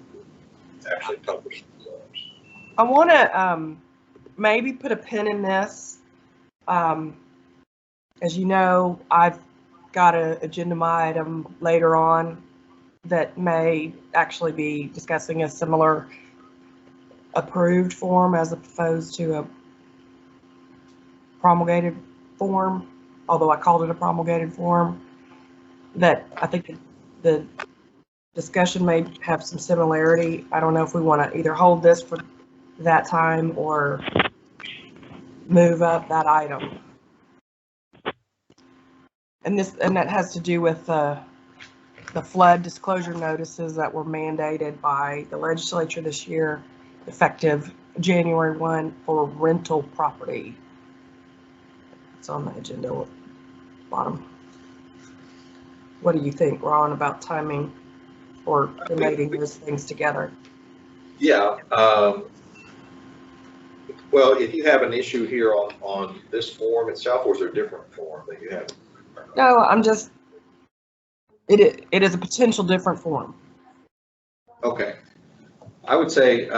actually publish the forms. I want to maybe put a pin in this. As you know, I've got an agenda item later on that may actually be discussing a similar approved form as opposed to a promulgated form, although I called it a promulgated form, that I think the discussion may have some similarity. I don't know if we want to either hold this for that time or move up that item. And that has to do with the flood disclosure notices that were mandated by the legislature this year, effective January 1 for rental property. It's on the agenda bottom. What do you think, Ron, about timing or relating those things together? Yeah. Well, if you have an issue here on this form itself, or is there a different form that you have? No, I'm just, it is a potential different form. Okay. I would say,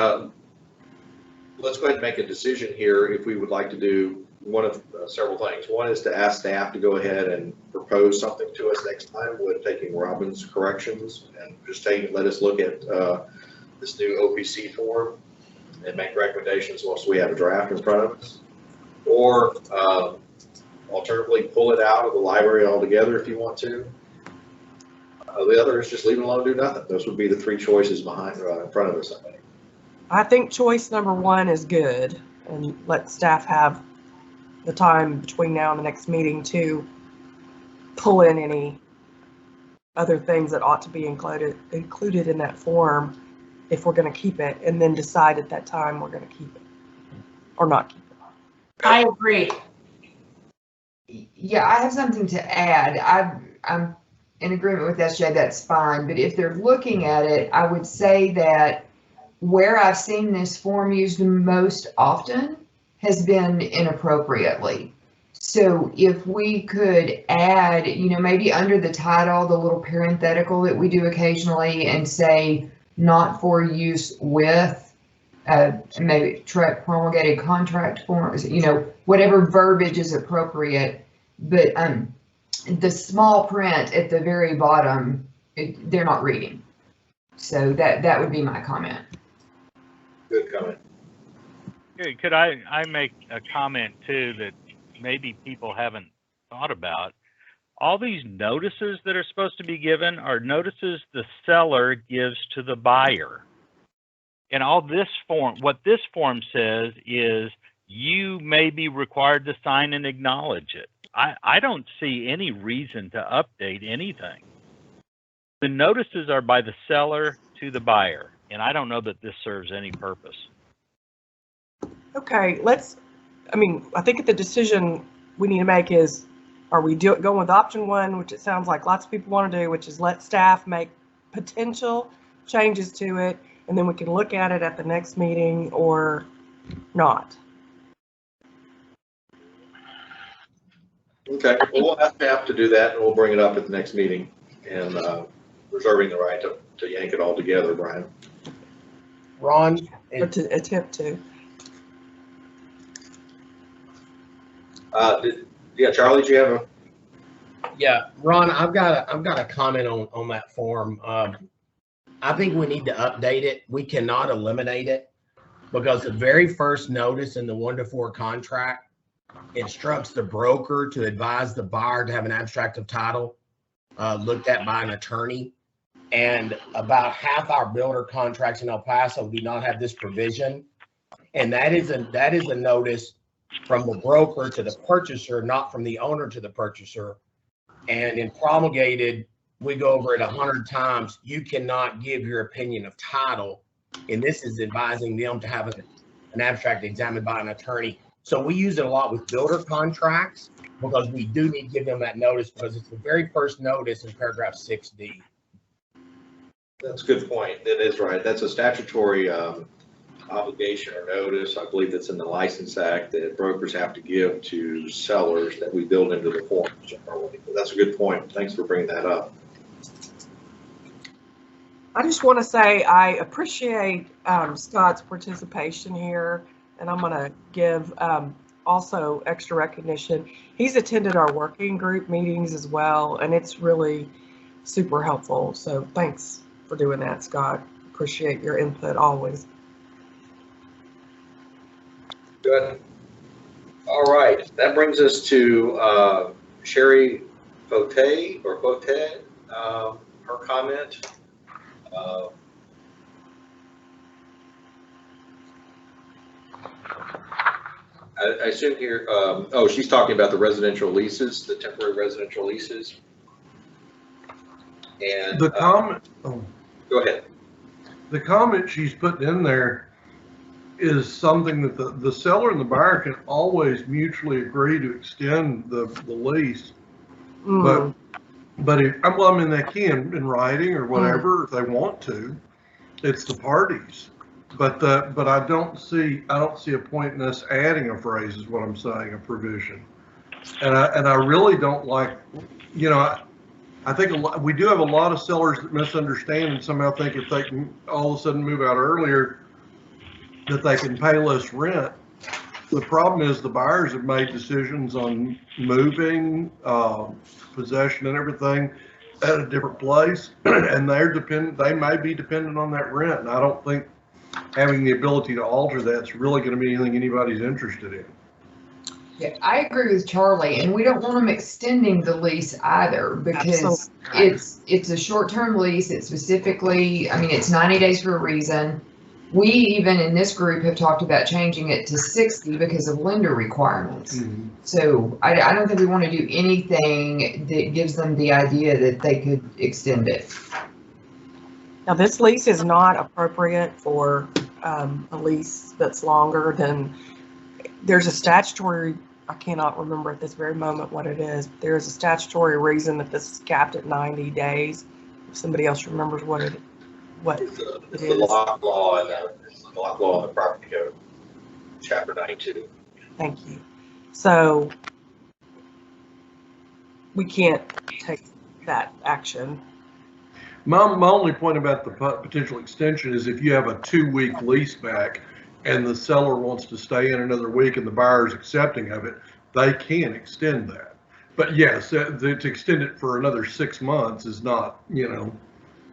let's go ahead and make a decision here if we would like to do one of several things. One is to ask staff to go ahead and propose something to us next time with taking Robin's corrections and just let us look at this new OPC form and make recommendations once we have a draft in front of us. Or alternatively, pull it out of the library altogether if you want to. The other is just leave it alone, do nothing. Those would be the three choices behind in front of us, I think. I think choice number one is good, and let staff have the time between now and the next meeting to pull in any other things that ought to be included in that form if we're going to keep it, and then decide at that time we're going to keep it or not keep it. I agree. Yeah, I have something to add. I'm in agreement with SJ, that's fine. But if they're looking at it, I would say that where I've seen this form used most often has been inappropriately. So if we could add, maybe under the title, the little parenthetical that we do occasionally, and say not for use with maybe promulgated contract forms, whatever verbiage is appropriate. But the small print at the very bottom, they're not reading. So that would be my comment. Good comment. Could I make a comment too that maybe people haven't thought about? All these notices that are supposed to be given are notices the seller gives to the buyer. And all this form, what this form says is you may be required to sign and acknowledge it. I don't see any reason to update anything. The notices are by the seller to the buyer, and I don't know that this serves any purpose. Okay, I think the decision we need to make is, are we going with option one, which it sounds like lots of people want to do, which is let staff make potential changes to it, and then we can look at it at the next meeting, or not? Okay, well, we'll ask staff to do that, and we'll bring it up at the next meeting, and reserving the right to yank it all together, Brian. Ron, Or to attempt to. Yeah, Charlie, do you have a? Yeah, Ron, I've got a comment on that form. I think we need to update it. We cannot eliminate it because the very first notice in the 1-to-4 contract instructs the broker to advise the buyer to have an abstract of title looked at by an attorney. And about half our builder contracts in El Paso do not have this provision. And that is a notice from the broker to the purchaser, not from the owner to the purchaser. And in promulgated, we go over it 100 times. You cannot give your opinion of title. And this is advising them to have an abstract examined by an attorney. So we use it a lot with builder contracts because we do need to give them that notice because it's the very first notice in paragraph 6D. That's a good point. That is right. That's a statutory obligation or notice, I believe, that's in the License Act that brokers have to give to sellers that we build into the form. That's a good point. Thanks for bringing that up. I just want to say I appreciate Scott's participation here, and I'm going to give also extra recognition. He's attended our working group meetings as well, and it's really super helpful. So thanks for doing that, Scott. Appreciate your input always. Good. All right. That brings us to Sherry Fote, her comment. I assume here, oh, she's talking about the residential leases, the temporary residential leases. And The comment, oh, go ahead. the comment she's putting in there is something that the seller and the buyer can always mutually agree to extend the lease. But if, well, I mean, they can in writing or whatever if they want to. It's the parties. But I don't see a point in us adding a phrase is what I'm saying, a provision. And I really don't like, you know, I think we do have a lot of sellers that misunderstand and somehow think if they can all of a sudden move out earlier, that they can pay less rent. The problem is the buyers have made decisions on moving, possession and everything at a different place, and they may be dependent on that rent. And I don't think having the ability to alter that's really going to be anything anybody's interested in. Yeah, I agree with Charlie, and we don't want them extending the lease either because it's a short-term lease. It's specifically, I mean, it's 90 days for a reason. We even in this group have talked about changing it to 60 because of lender requirements. Mm-hmm. So I don't think we want to do anything that gives them the idea that they could extend it. Now, this lease is not appropriate for a lease that's longer than, there's a statutory, I cannot remember at this very moment what it is. There's a statutory reason that this is capped at 90 days. If somebody else remembers what it is. It's the lock law and the lock law in the property code, chapter 92. Thank you. So we can't take that action. My only point about the potential extension is if you have a 2-week lease back and the seller wants to stay in another week and the buyer is accepting of it, they can extend that. But yes, to extend it for another 6 months is not, you know,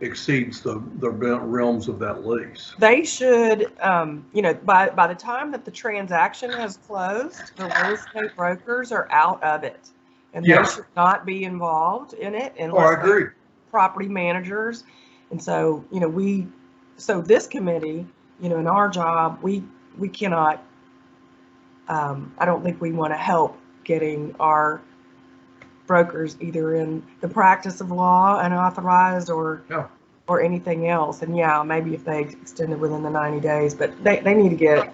exceeds the realms of that lease. They should, you know, by the time that the transaction has closed, the real estate brokers are out of it, and they should not be involved in it unless I agree. Property managers. And so, you know, so this committee, you know, in our job, we cannot. I don't think we want to help getting our brokers either in the practice of law unauthorized or anything else. And yeah, maybe if they extended within the 90 days, but they need to get,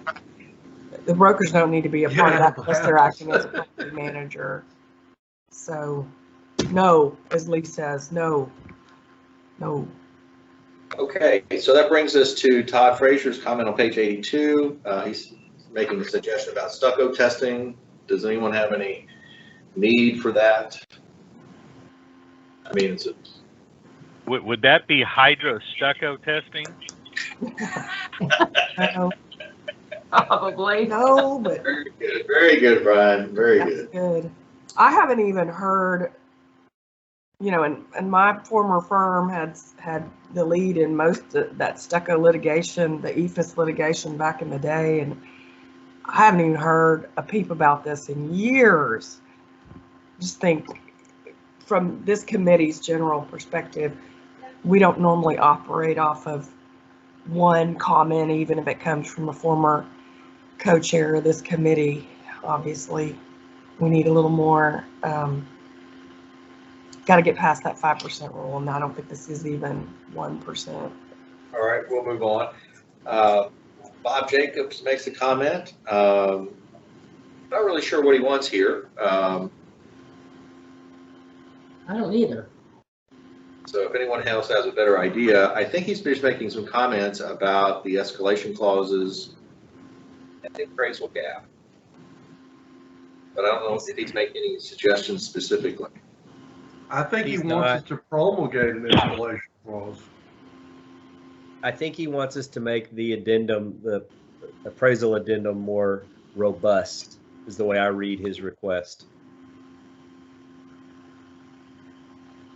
the brokers don't need to be a part of that unless they're acting as a property manager. So no, as Lee says, no. Okay, so that brings us to Todd Frazier's comment on page 82. He's making a suggestion about stucco testing. Does anyone have any need for that? I mean, would that be hydro stucco testing? No. Probably. No, but very good, Brian. Very good. I haven't even heard, you know, and my former firm had the lead in most of that stucco litigation, the EFIS litigation back in the day, and I haven't even heard a peep about this in years. Just think from this committee's general perspective, we don't normally operate off of one comment, even if it comes from a former co-chair of this committee. Obviously, we need a little more, got to get past that 5% rule, and I don't think this is even 1%. All right, we'll move on. Bob Jacobs makes a comment. Not really sure what he wants here. I don't either. So if anyone else has a better idea, I think he's just making some comments about the escalation clauses and the appraisal gap. But I don't know if he's making any suggestions specifically. I think he wants us to promulgate an escalation clause. I think he wants us to make the addendum, the appraisal addendum, more robust, is the way I read his request.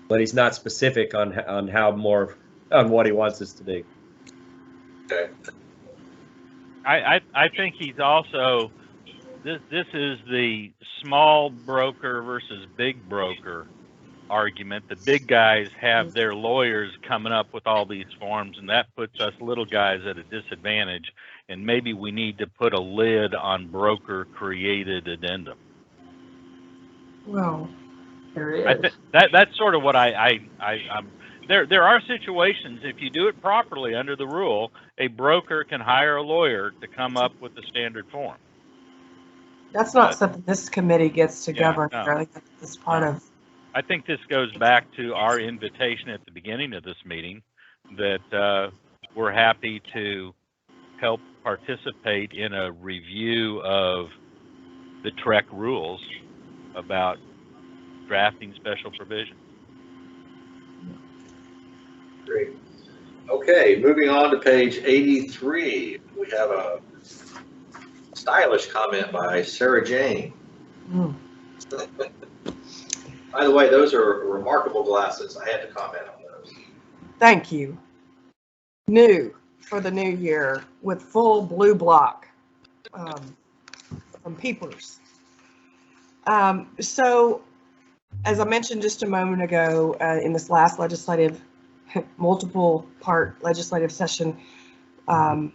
But he's not specific on how more on what he wants us to do. Okay. I think he's also, this is the small broker versus big broker argument. The big guys have their lawyers coming up with all these forms, and that puts us little guys at a disadvantage. And maybe we need to put a lid on broker-created addendum. Well, There is. That's sort of what I'm. There are situations, if you do it properly under the rule, a broker can hire a lawyer to come up with the standard form. that's not something this committee gets to govern. no. I think that's part of. I think this goes back to our invitation at the beginning of this meeting that we're happy to help participate in a review of the TREC rules about drafting special provisions. Great. Okay, moving on to page 83. We have a stylish comment by Sarah Jane. By the way, those are remarkable glasses. I had to comment on those. Thank you. New for the new year with full blue block from Peepers. So, as I mentioned just a moment ago, in this last multiple part legislative session, an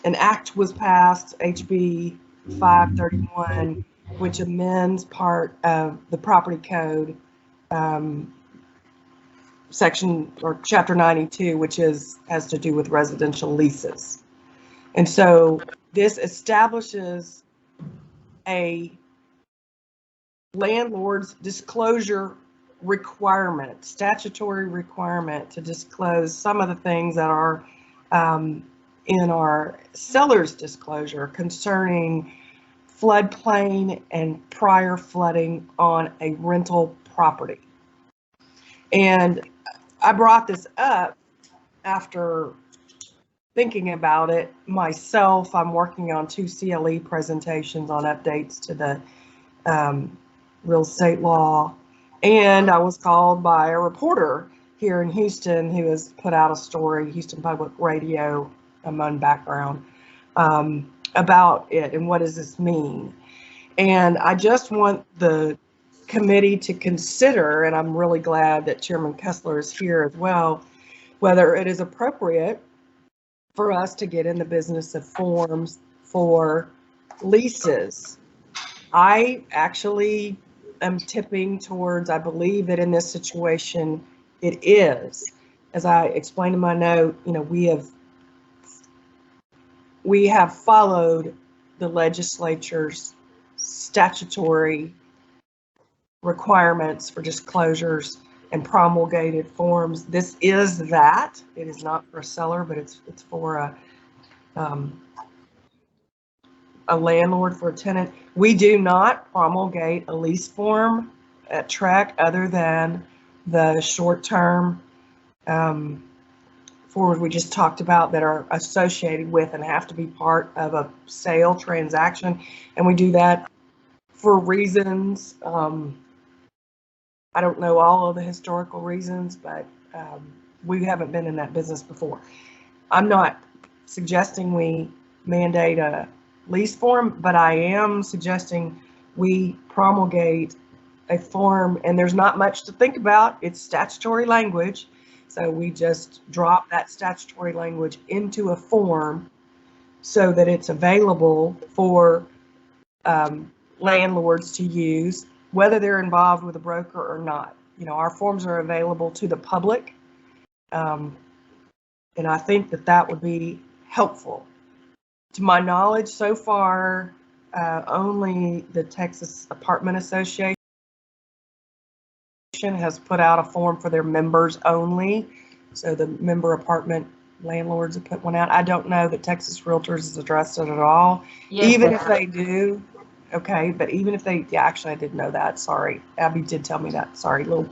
act was passed, HB 531, which amends part of the property code, section or chapter 92, which has to do with residential leases. And so this establishes a landlord's disclosure requirement, statutory requirement to disclose some of the things that are in our seller's disclosure concerning floodplain and prior flooding on a rental property. And I brought this up after thinking about it myself. I'm working on 2 CLE presentations on updates to the real estate law. And I was called by a reporter here in Houston who has put out a story, Houston Public Radio, I'm on background, about it and what does this mean. And I just want the committee to consider, and I'm really glad that Chairman Kessler is here as well, whether it is appropriate for us to get in the business of forms for leases. I actually am tipping towards, I believe that in this situation, it is. As I explained in my note, you know, we have followed the legislature's statutory requirements for disclosures and promulgated forms. This is that. It is not for a seller, but it's for a landlord, for a tenant. We do not promulgate a lease form at TREC other than the short-term forms we just talked about that are associated with and have to be part of a sale transaction. And we do that for reasons, I don't know all of the historical reasons, but we haven't been in that business before. I'm not suggesting we mandate a lease form, but I am suggesting we promulgate a form, and there's not much to think about. It's statutory language. So we just drop that statutory language into a form so that it's available for landlords to use, whether they're involved with a broker or not. You know, our forms are available to the public, and I think that that would be helpful. To my knowledge, so far, only the Texas Apartment Association has put out a form for their members only. So the member apartment landlords have put one out. I don't know that Texas Realtors has addressed it at all. Yes, Even if they do, okay, but even if they, yeah, actually I did know that, sorry. Abby did tell me that, sorry, little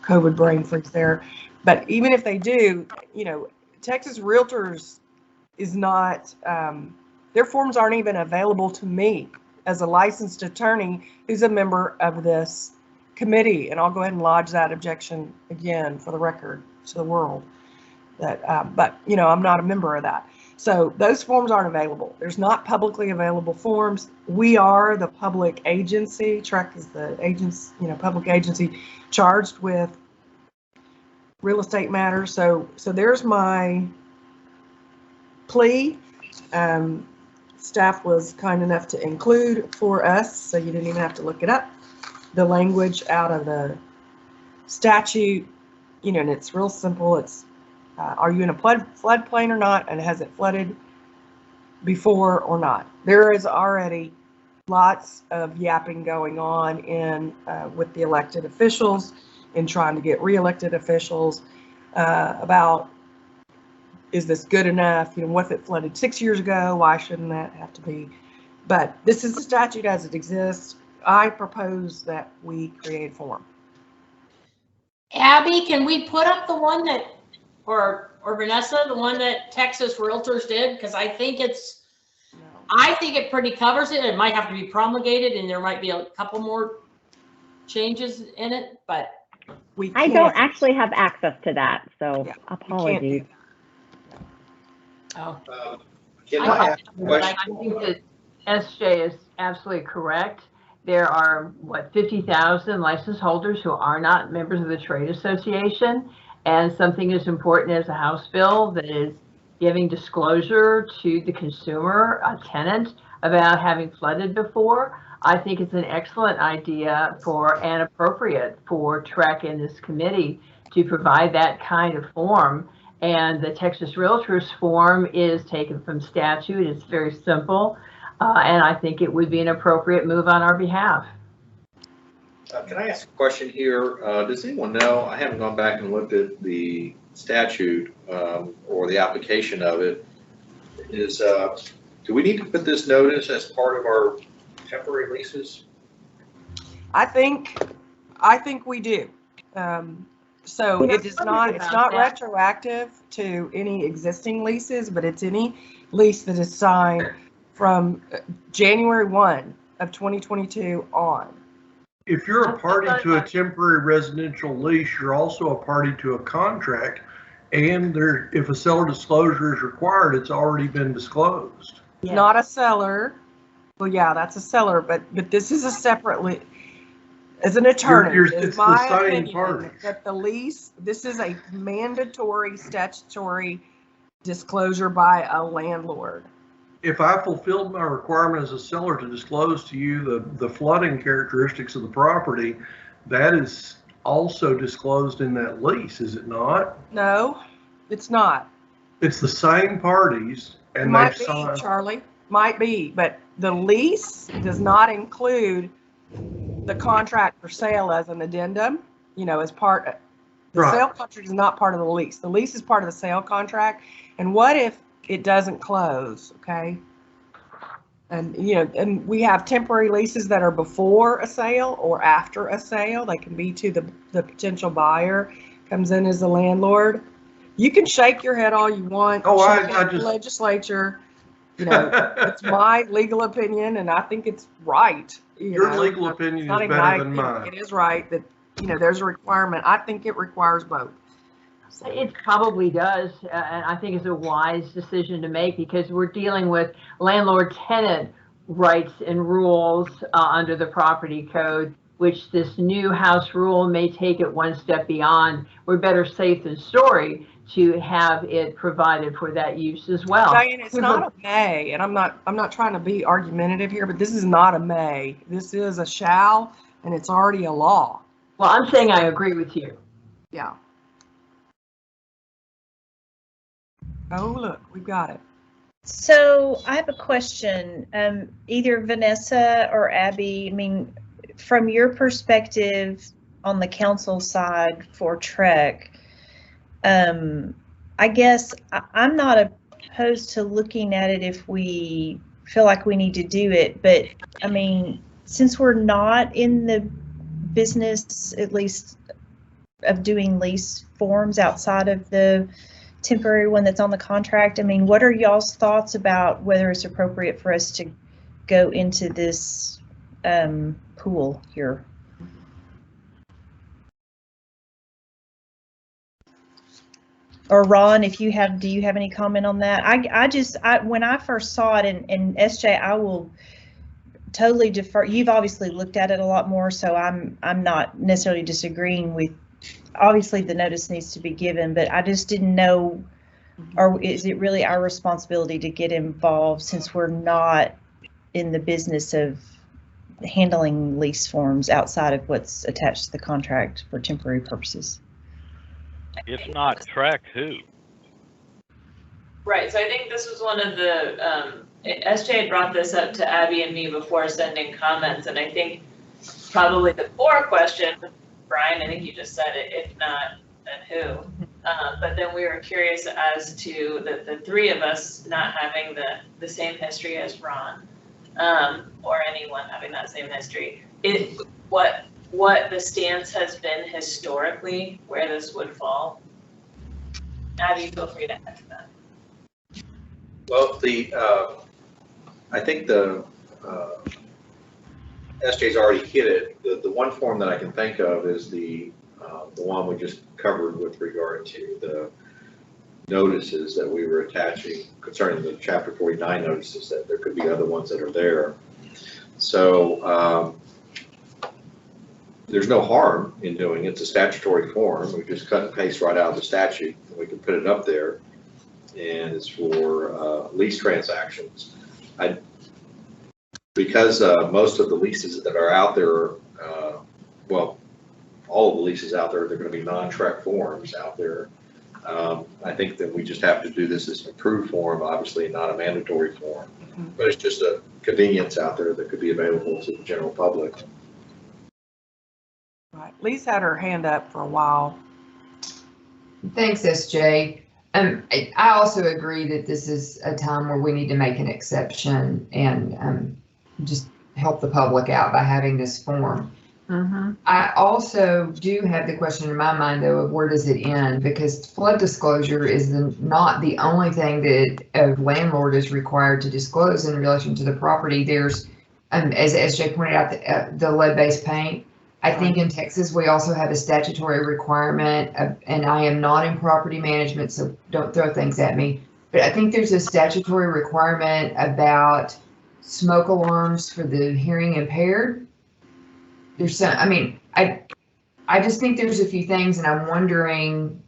COVID brain freaks there. But even if they do, you know, Texas Realtors is not, their forms aren't even available to me as a licensed attorney who's a member of this committee. And I'll go ahead and lodge that objection again for the record to the world. That, but, you know, I'm not a member of that. So those forms aren't available. There's not publicly available forms. We are the public agency. TREC is the public agency charged with real estate matters. So there's my plea. Staff was kind enough to include for us, so you didn't even have to look it up, the language out of the statute, and it's real simple. It's are you in a floodplain or not, and has it flooded before or not? There is already lots of yapping going on with the elected officials in trying to get re-elected officials about, is this good enough? What if it flooded 6 years ago? Why shouldn't that have to be? But this is the statute as it exists. I propose that we create a form. Abby, can we put up the one that, or Vanessa, the one that Texas Realtors did? Because I think it pretty covers it. It might have to be promulgated, and there might be a couple more changes in it, but I don't actually have access to that, so apologies. Oh. I think that SJ is absolutely correct. There are, 50,000 license holders who are not members of the trade association, and something as important as a House bill that is giving disclosure to the consumer, a tenant, about having flooded before. I think it's an excellent idea and appropriate for TREC in this committee to provide that kind of form. And the Texas Realtors form is taken from statute. It's very simple. And I think it would be an appropriate move on our behalf. Can I ask a question here? Does anyone know, I haven't gone back and looked at the statute or the application of it, do we need to put this notice as part of our temporary leases? I think we do. So it is not, it's not retroactive to any existing leases, but it's any lease that is signed from January 1 of 2022 on. If you're a party to a temporary residential lease, you're also a party to a contract, and if a seller disclosure is required, it's already been disclosed. Yeah. Not a seller. Well, yeah, that's a seller, but this is a separate as an attorney, it's my opinion that the lease, this is a mandatory statutory disclosure by a landlord. If I fulfilled my requirement as a seller to disclose to you the flooding characteristics of the property, that is also disclosed in that lease, is it not? No, it's not. It's the same parties, and might be, Charlie, might be, but the lease does not include the contract for sale as an addendum, as part, the sale contract is not part of the lease. The lease is part of the sale contract. And what if it doesn't close, okay? And, and we have temporary leases that are before a sale or after a sale. They can be to the potential buyer, comes in as the landlord. You can shake your head all you want. Oh, I just legislature. It's my legal opinion, and I think it's right. Your legal opinion is better than mine. It is right that, there's a requirement. I think it requires both. It probably does, and I think it's a wise decision to make because we're dealing with landlord-tenant rights and rules under the property code, which this new House rule may take it one step beyond. We're better safe than sorry to have it provided for that use as well. Diane, it's not a may, and I'm not trying to be argumentative here, but this is not a may. This is a shall, and it's already a law. Well, I'm saying I agree with you. Yeah. Oh, look, we've got it. So I have a question. Either Vanessa or Abby, from your perspective on the council side for TREC, I guess I'm not opposed to looking at it if we feel like we need to do it, but since we're not in the business, at least of doing lease forms outside of the temporary one that's on the contract, what are y'all's thoughts about whether it's appropriate for us to go into this pool here? Or Ron, if you have, do you have any comment on that? When I first saw it, and SJ, I will totally defer. You've obviously looked at it a lot more, so I'm not necessarily disagreeing with, obviously the notice needs to be given, but I just didn't know, or is it really our responsibility to get involved since we're not in the business of handling lease forms outside of what's attached to the contract for temporary purposes? If not track, who? Right, so I think this was one of the, SJ had brought this up to Abby and me before sending comments, and I think probably the core question, Brian, I think you just said it, if not, then who? But then we were curious as to the three of us not having the same history as Ron, or anyone having that same history. What the stance has been historically, where this would fall. Abby, feel free to add to that. Well, I think SJ's already hit it. The one form that I can think of is the one we just covered with regard to the notices that we were attaching concerning the Chapter 49 notices, that there could be other ones that are there. So there's no harm in doing it. It's a statutory form. We just cut and paste right out of the statute, and we can put it up there. And it's for lease transactions. Because most of the leases that are out there, well, all of the leases out there, they're going to be non-TREC forms out there. I think that we just have to do this as an approved form, obviously not a mandatory form, but it's just a convenience out there that could be available to the general public. Right. Lee's had her hand up for a while. Thanks, SJ. I also agree that this is a time where we need to make an exception and just help the public out by having this form. Mm-hmm. I also do have the question in my mind, though, of where does it end? Because flood disclosure is not the only thing that a landlord is required to disclose in relation to the property. There's, as SJ pointed out, the lead-based paint. I think in Texas, we also have a statutory requirement, and I am not in property management, so don't throw things at me. But I think there's a statutory requirement about smoke alarms for the hearing impaired. There's some, I mean, I just think there's a few things, and I'm wondering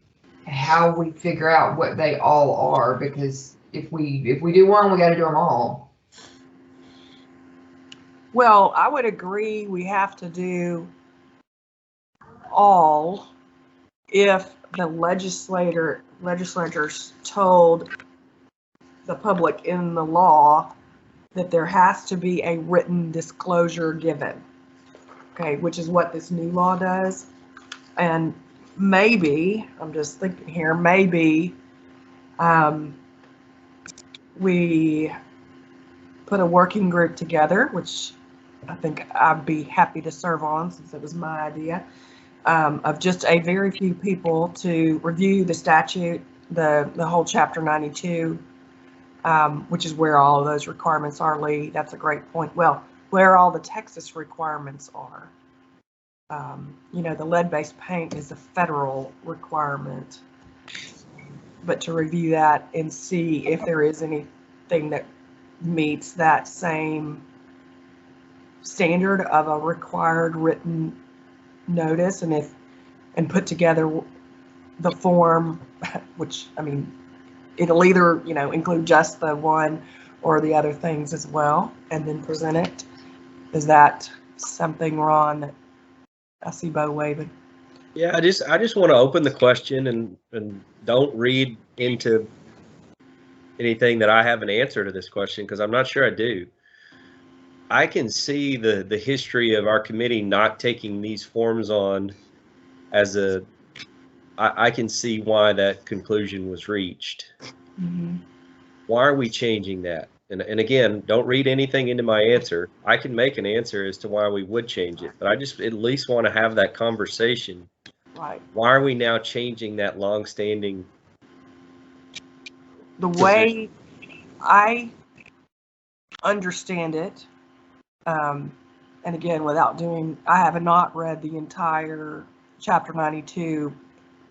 how we figure out what they all are, because if we do one, we got to do them all. Well, I would agree we have to do all if the legislators told the public in the law that there has to be a written disclosure given. Okay, which is what this new law does. And maybe, I'm just thinking here, maybe we put a working group together, which I think I'd be happy to serve on since it was my idea, of just a very few people to review the statute, the whole Chapter 92, which is where all of those requirements are, Lee. That's a great point. Well, where all the Texas requirements are. You know, the lead-based paint is a federal requirement, but to review that and see if there is anything that meets that same standard of a required written notice, and put together the form, which, I mean, it'll either, you know, include just the one or the other things as well, and then present it. Is that something, Ron, that I see Bo waving? Yeah, I just want to open the question and don't read into anything that I have an answer to this question, because I'm not sure I do. I can see the history of our committee not taking these forms on as I can see why that conclusion was reached. Mm-hmm. Why are we changing that? And again, don't read anything into my answer. I can make an answer as to why we would change it, but I just at least want to have that conversation. Right. Why are we now changing that long-standing? The way I understand it, and again, without doing, I have not read the entire Chapter 92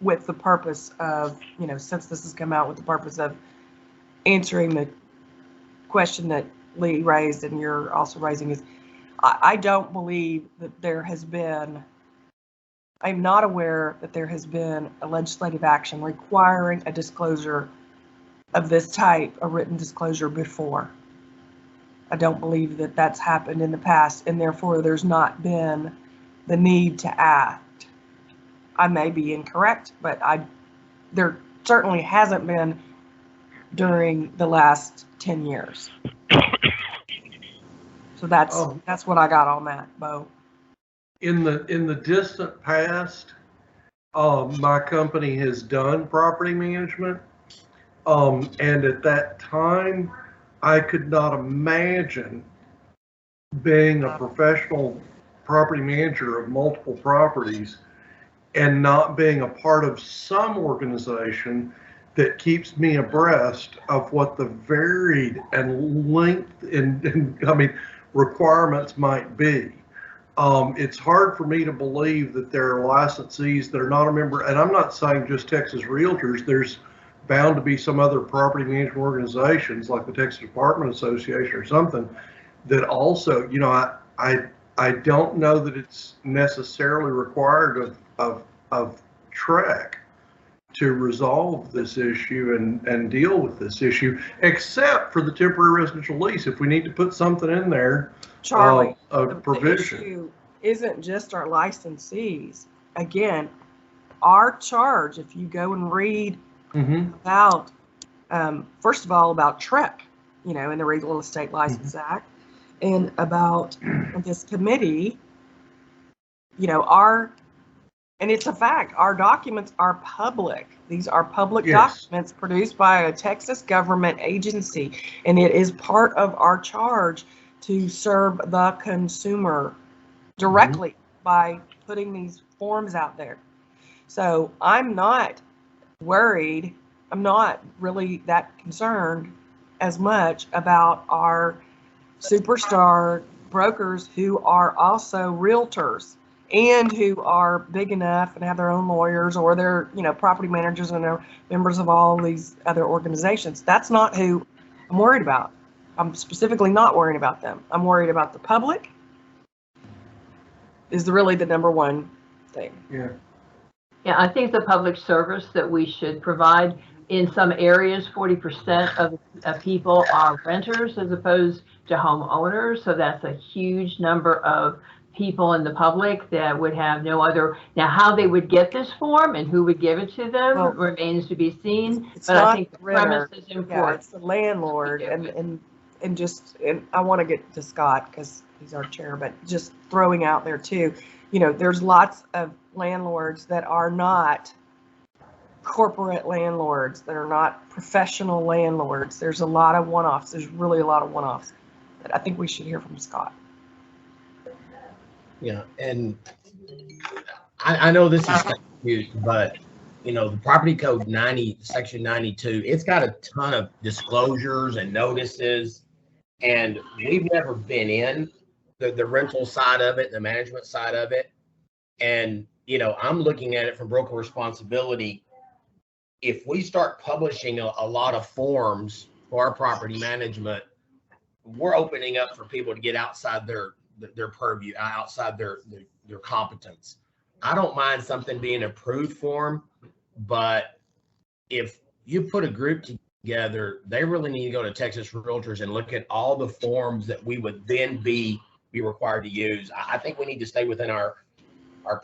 with the purpose of, since this has come out with the purpose of answering the question that Lee raised and you're also raising, is I don't believe that there has been, I'm not aware that there has been a legislative action requiring a disclosure of this type, a written disclosure, before. I don't believe that that's happened in the past, and therefore there's not been the need to act. I may be incorrect, but there certainly hasn't been during the last 10 years. So that's what I got on that, Bo. In the distant past, my company has done property management, and at that time, I could not imagine being a professional property manager of multiple properties and not being a part of some organization that keeps me abreast of what the varied and length and requirements might be. It's hard for me to believe that there are licensees that are not a member, and I'm not saying just Texas Realtors, there's bound to be some other property management organizations like the Texas Apartment Association or something that also, I don't know that it's necessarily required of TREC to resolve this issue and deal with this issue, except for the temporary residential lease. If we need to put something in there, Charlie, a the provision. issue isn't just our licensees. Again, our charge, if you go and read about, first of all, about TREC, in the Real Estate License Act, and about this committee, and it's a fact, our documents are public. These are public documents produced by a Texas government agency, and it is part of our charge to serve the consumer directly by putting these forms out there. So I'm not worried. I'm not really that concerned as much about our superstar brokers who are also realtors and who are big enough and have their own lawyers, or they're, property managers and they're members of all these other organizations. That's not who I'm worried about. I'm specifically not worried about them. I'm worried about the public is really the number one thing. Yeah. Yeah, I think the public service that we should provide in some areas, 40% of people are renters as opposed to homeowners. So that's a huge number of people in the public that would have no other. Now, how they would get this form and who would give it to them remains to be seen. But I think the premise is important. Yeah, it's the landlord, and I want to get to Scott because he's our chair, but just throwing out there too, there's lots of landlords that are not corporate landlords, that are not professional landlords. There's a lot of one-offs. There's really a lot of one-offs that I think we should hear from Scott. Yeah, and I know this is confused, but the property code 90, section 92, it's got a ton of disclosures and notices, and we've never been in the rental side of it, the management side of it. And, I'm looking at it from broker responsibility. If we start publishing a lot of forms for our property management, we're opening up for people to get outside their purview, outside their competence. I don't mind something being approved form, but if you put a group together, they really need to go to Texas Realtors and look at all the forms that we would then be required to use. I think we need to stay within our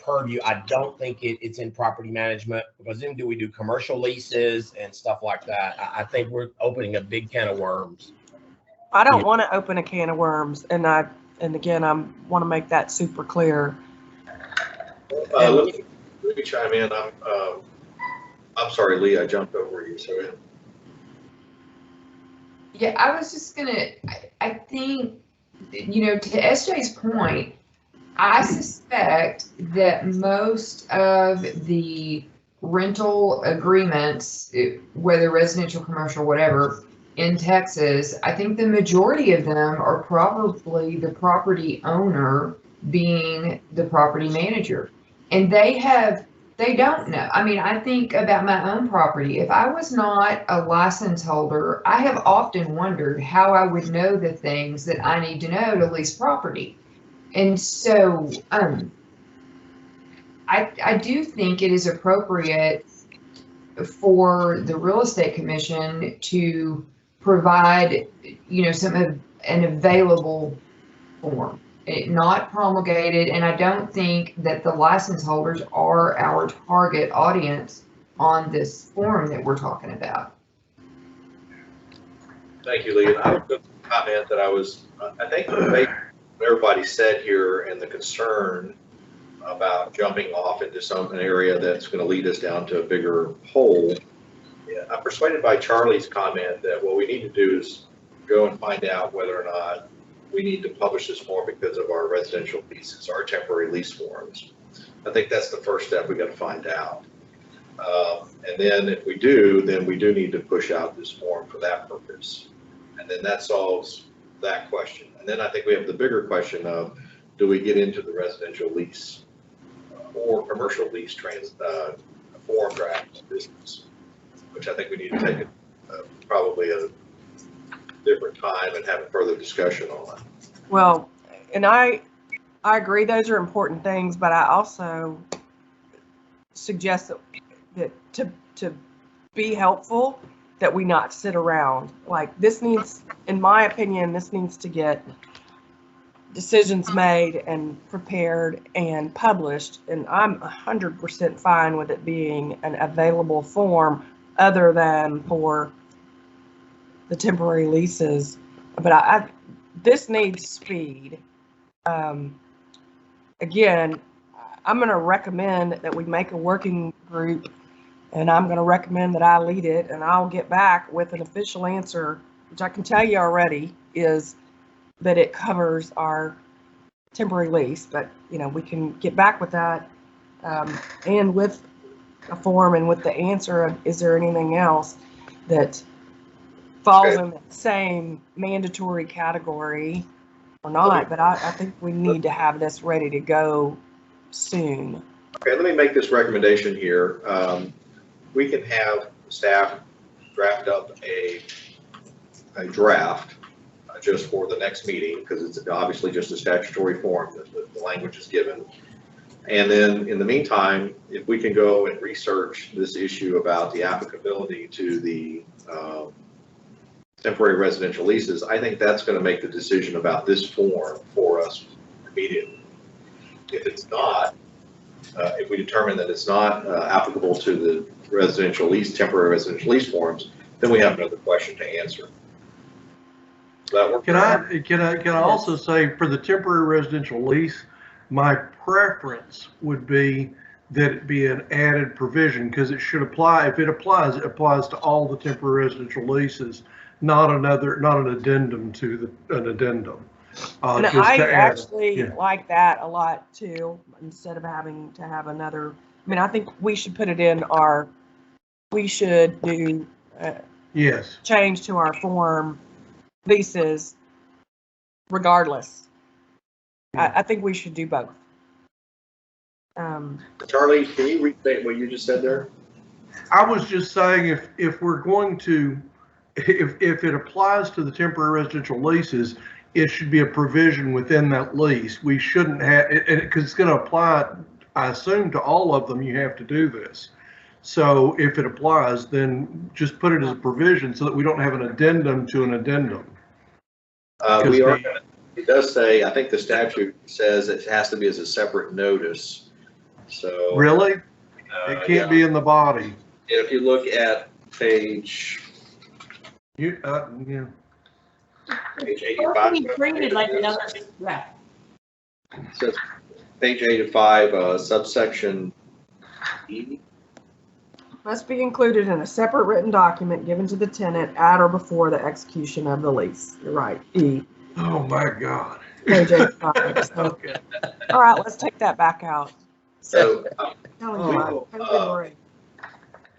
purview. I don't think it's in property management, because then we do commercial leases and stuff like that. I think we're opening a big can of worms. I don't want to open a can of worms, and again, I want to make that super clear. Let me chime in. I'm sorry, Lee, I jumped over you. So yeah, I was just gonna. I think, to SJ's point, I suspect that most of the rental agreements, whether residential, commercial, whatever, in Texas, I think the majority of them are probably the property owner being the property manager. And they have They don't know. I mean, I think about my own property. If I was not a license holder, I have often wondered how I would know the things that I need to know to lease property. And so, I do think it is appropriate for the real estate commission to provide, an available form. Not promulgated, and I don't think that the license holders are our target audience on this form that we're talking about. Thank you, Lee. And I would put a comment that I think what everybody said here and the concern about jumping off into an area that's going to lead us down to a bigger hole. Yeah, I'm persuaded by Charlie's comment that what we need to do is go and find out whether or not we need to publish this form because of our residential leases, our temporary lease forms. I think that's the first step we got to find out. And then if we do, then we do need to push out this form for that purpose. And then that solves that question. And then I think we have the bigger question of, do we get into the residential lease or commercial lease form draft business, which I think we need to take probably a different time and have a further discussion on. Well, and I agree those are important things, but I also suggest that to be helpful, that we not sit around. Like, this needs, in my opinion, this needs to get decisions made and prepared and published, and I'm 100% fine with it being an available form other than for the temporary leases. But this needs speed. Again, I'm going to recommend that we make a working group, and I'm going to recommend that I lead it, and I'll get back with an official answer, which I can tell you already is that it covers our temporary lease. But we can get back with that, and with a form and with the answer of, is there anything else that falls in the same mandatory category or not? But I think we need to have this ready to go soon. Okay, let me make this recommendation here. We can have staff draft up a draft just for the next meeting, because it's obviously just a statutory form that the language is given. And then in the meantime, if we can go and research this issue about the applicability to the temporary residential leases, I think that's going to make the decision about this form for us immediately. If it's not, if we determine that it's not applicable to the temporary residential lease forms, then we have another question to answer. Does that work? Can I also say, for the temporary residential lease, my preference would be that it be an added provision, because it should apply. If it applies to all the temporary residential leases, not an addendum to an addendum. And I actually like that a lot too, instead of having to have another. I mean, I think we should put it in we should do change to our form leases regardless. I think we should do both. Charlie, can you restate what you just said there? I was just saying, if we're going to, if it applies to the temporary residential leases, it should be a provision within that lease. We shouldn't have, because it's going to apply, I assume, to all of them. You have to do this. So if it applies, then just put it as a provision so that we don't have an addendum to an addendum. It does say, I think the statute says it has to be as a separate notice. So really, it can't be in the body. If you look at page, page 85. Treated like another, yeah. It says page 85, subsection E. Must be included in a separate written document given to the tenant at or before the execution of the lease. You're right. E. Oh my God. Page 85. Okay. All right, let's take that back out. So, but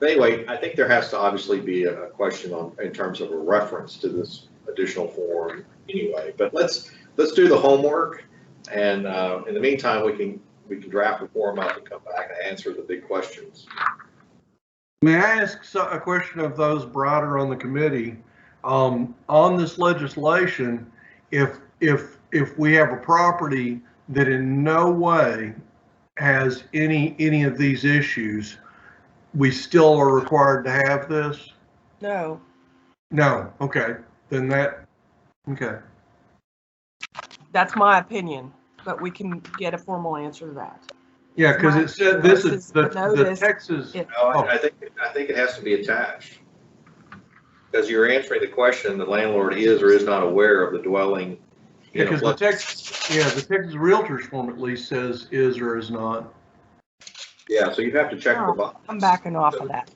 anyway, I think there has to obviously be a question in terms of a reference to this additional form anyway. But let's do the homework, and in the meantime, we can we can draft a form up and come back and answer the big questions. May I ask a question of those brighter on the committee? On this legislation, if we have a property that in no way has any of these issues, we still are required to have this? No. No, okay, then okay. That's my opinion, but we can get a formal answer to that. Yeah, because it said this is the Texas. I think it has to be attached. Because you're answering the question, the landlord is or is not aware of the dwelling. Because the Texas Realtors form at least says is or is not. Yeah, so you have to check the box. I'm backing off of that.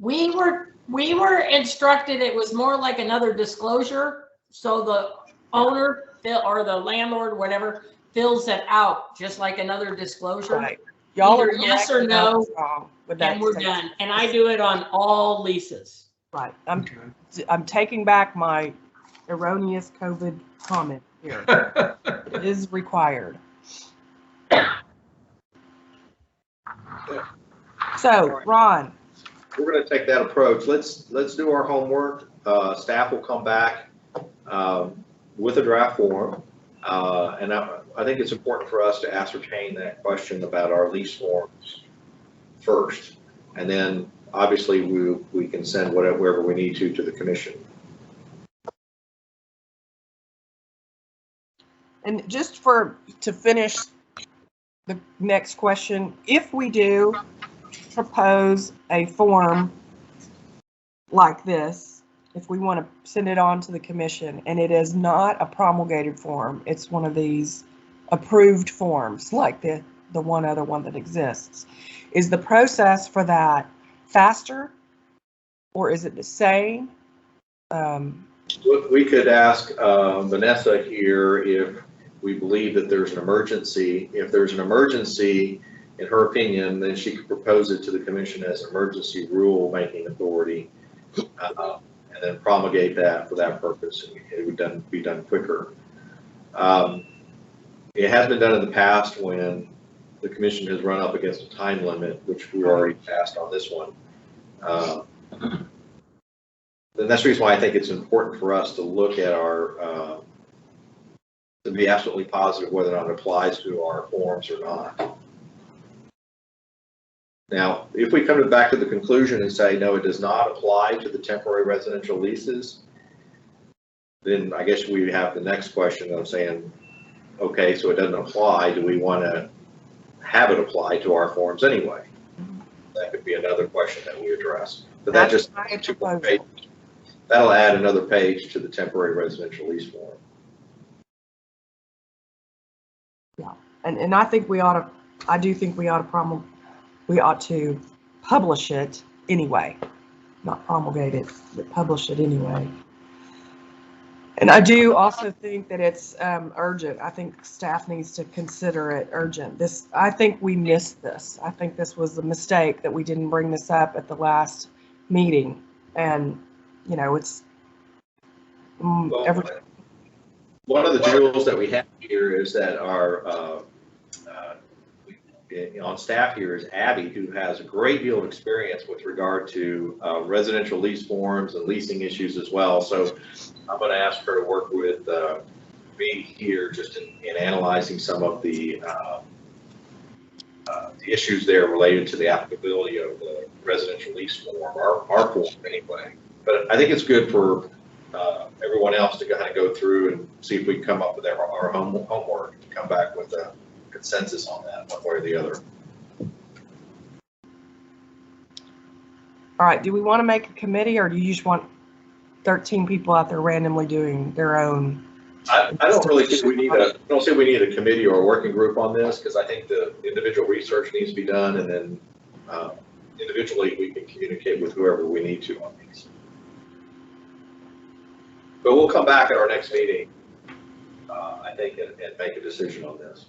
We were instructed it was more like another disclosure, so the owner or the landlord, whatever, fills it out just like another disclosure. Right. Y'all are yes or no, and we're done. And I do it on all leases. Right. I'm taking back my erroneous COVID comment here. It is required. So, Ron. We're going to take that approach. Let's do our homework. Staff will come back with a draft form. And I think it's important for us to ascertain that question about our lease forms first. And then obviously we can send wherever we need to the commission. And just to finish the next question, if we do propose a form like this, if we want to send it on to the commission and it is not a promulgated form, it's one of these approved forms like the one other one that exists, is the process for that faster or is it the same? We could ask Vanessa here if we believe that there's an emergency. If there's an emergency, in her opinion, then she could propose it to the commission as emergency rule making authority, and then promulgate that for that purpose, and it would be done quicker. It has been done in the past when the commission has run up against a time limit, which we already passed on this one. And that's the reason why I think it's important for us to look at our, to be absolutely positive whether or not it applies to our forms or not. Now, if we come back to the conclusion and say, no, it does not apply to the temporary residential leases, then I guess we have the next question of saying, okay, so it doesn't apply. Do we want to have it apply to our forms anyway? That could be another question that we address. But that just, that'll add another page to the temporary residential lease form. Yeah, and I think I do think we ought to publish it anyway, not promulgate it, but publish it anyway. And I do also think that it's urgent. I think staff needs to consider it urgent. I think we missed this. I think this was a mistake that we didn't bring this up at the last meeting. And, you know, it's one of the jewels that we have here is that our on staff here is Abby, who has a great deal of experience with regard to residential lease forms and leasing issues as well. So I'm going to ask her to work with me here just in analyzing some of the issues there related to the applicability of the residential lease form, our form anyway. But I think it's good for everyone else to kind of go through and see if we can come up with our homework and come back with a consensus on that one way or the other. All right, do we want to make a committee or do you just want 13 people out there randomly doing their own? I don't really think we need a committee or a working group on this, because I think the individual research needs to be done, and then individually we can communicate with whoever we need to on these. But we'll come back at our next meeting, I think, and make a decision on this.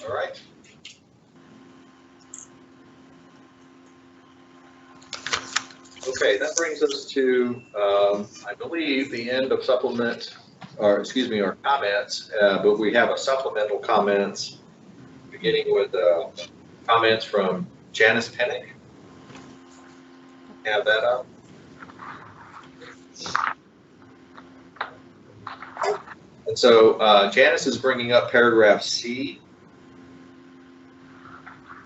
All right. Okay, that brings us to, I believe, the end of supplement, or excuse me, our comments, but we have a supplemental comments, beginning with comments from Janice Pennick. Have that up. And so Janice is bringing up paragraph C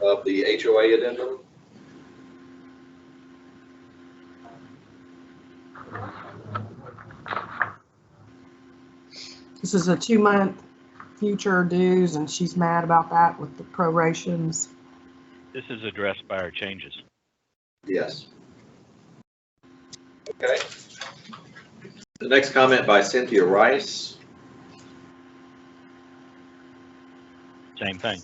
of the HOA addendum. This is a 2-month future dues, and she's mad about that with the prorations. This is addressed by our changes. Yes. Okay. The next comment by Cynthia Rice. Same thing.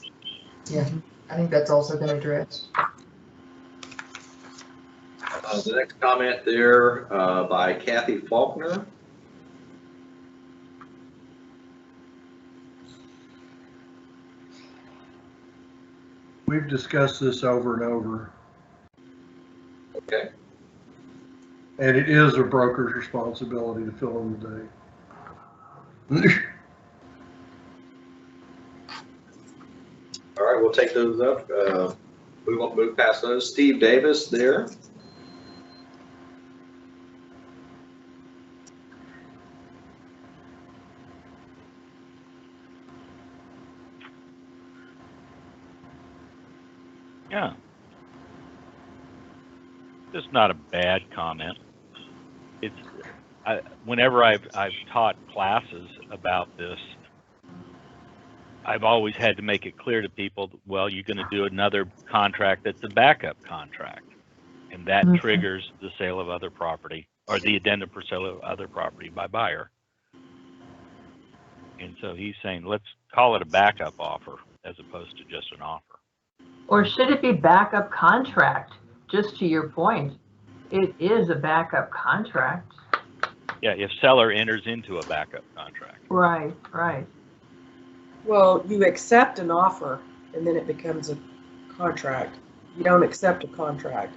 Yeah, I think that's also been addressed. The next comment there by Kathy Faulkner. We've discussed this over and over. Okay. And it is a broker's responsibility to fill in the date. All right, we'll take those up. We won't move past those. Steve Davis there. Yeah. It's not a bad comment. It's whenever I've taught classes about this, I've always had to make it clear to people, well, you're going to do another contract that's a backup contract, and that triggers the sale of other property, or the addendum for sale of other property by buyer. And so he's saying, let's call it a backup offer as opposed to just an offer. Or should it be backup contract? Just to your point, it is a backup contract. Yeah, if seller enters into a backup contract. Right, right. Well, you accept an offer and then it becomes a contract. You don't accept a contract.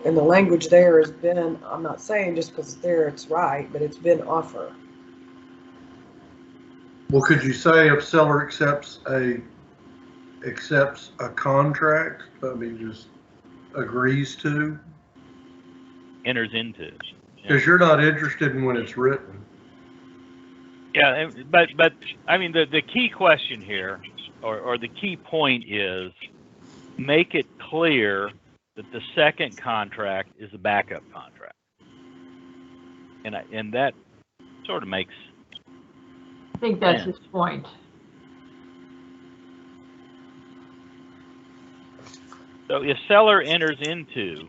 And the language there has been, I'm not saying just because it's there it's right, but it's been offer. Well, could you say if seller accepts a contract, I mean, just agrees to? Enters into. Because you're not interested in when it's written. Yeah, but I mean, the key question here, or the key point is, make it clear that the second contract is a backup contract. And that sort of makes I think that's his point. So if seller enters into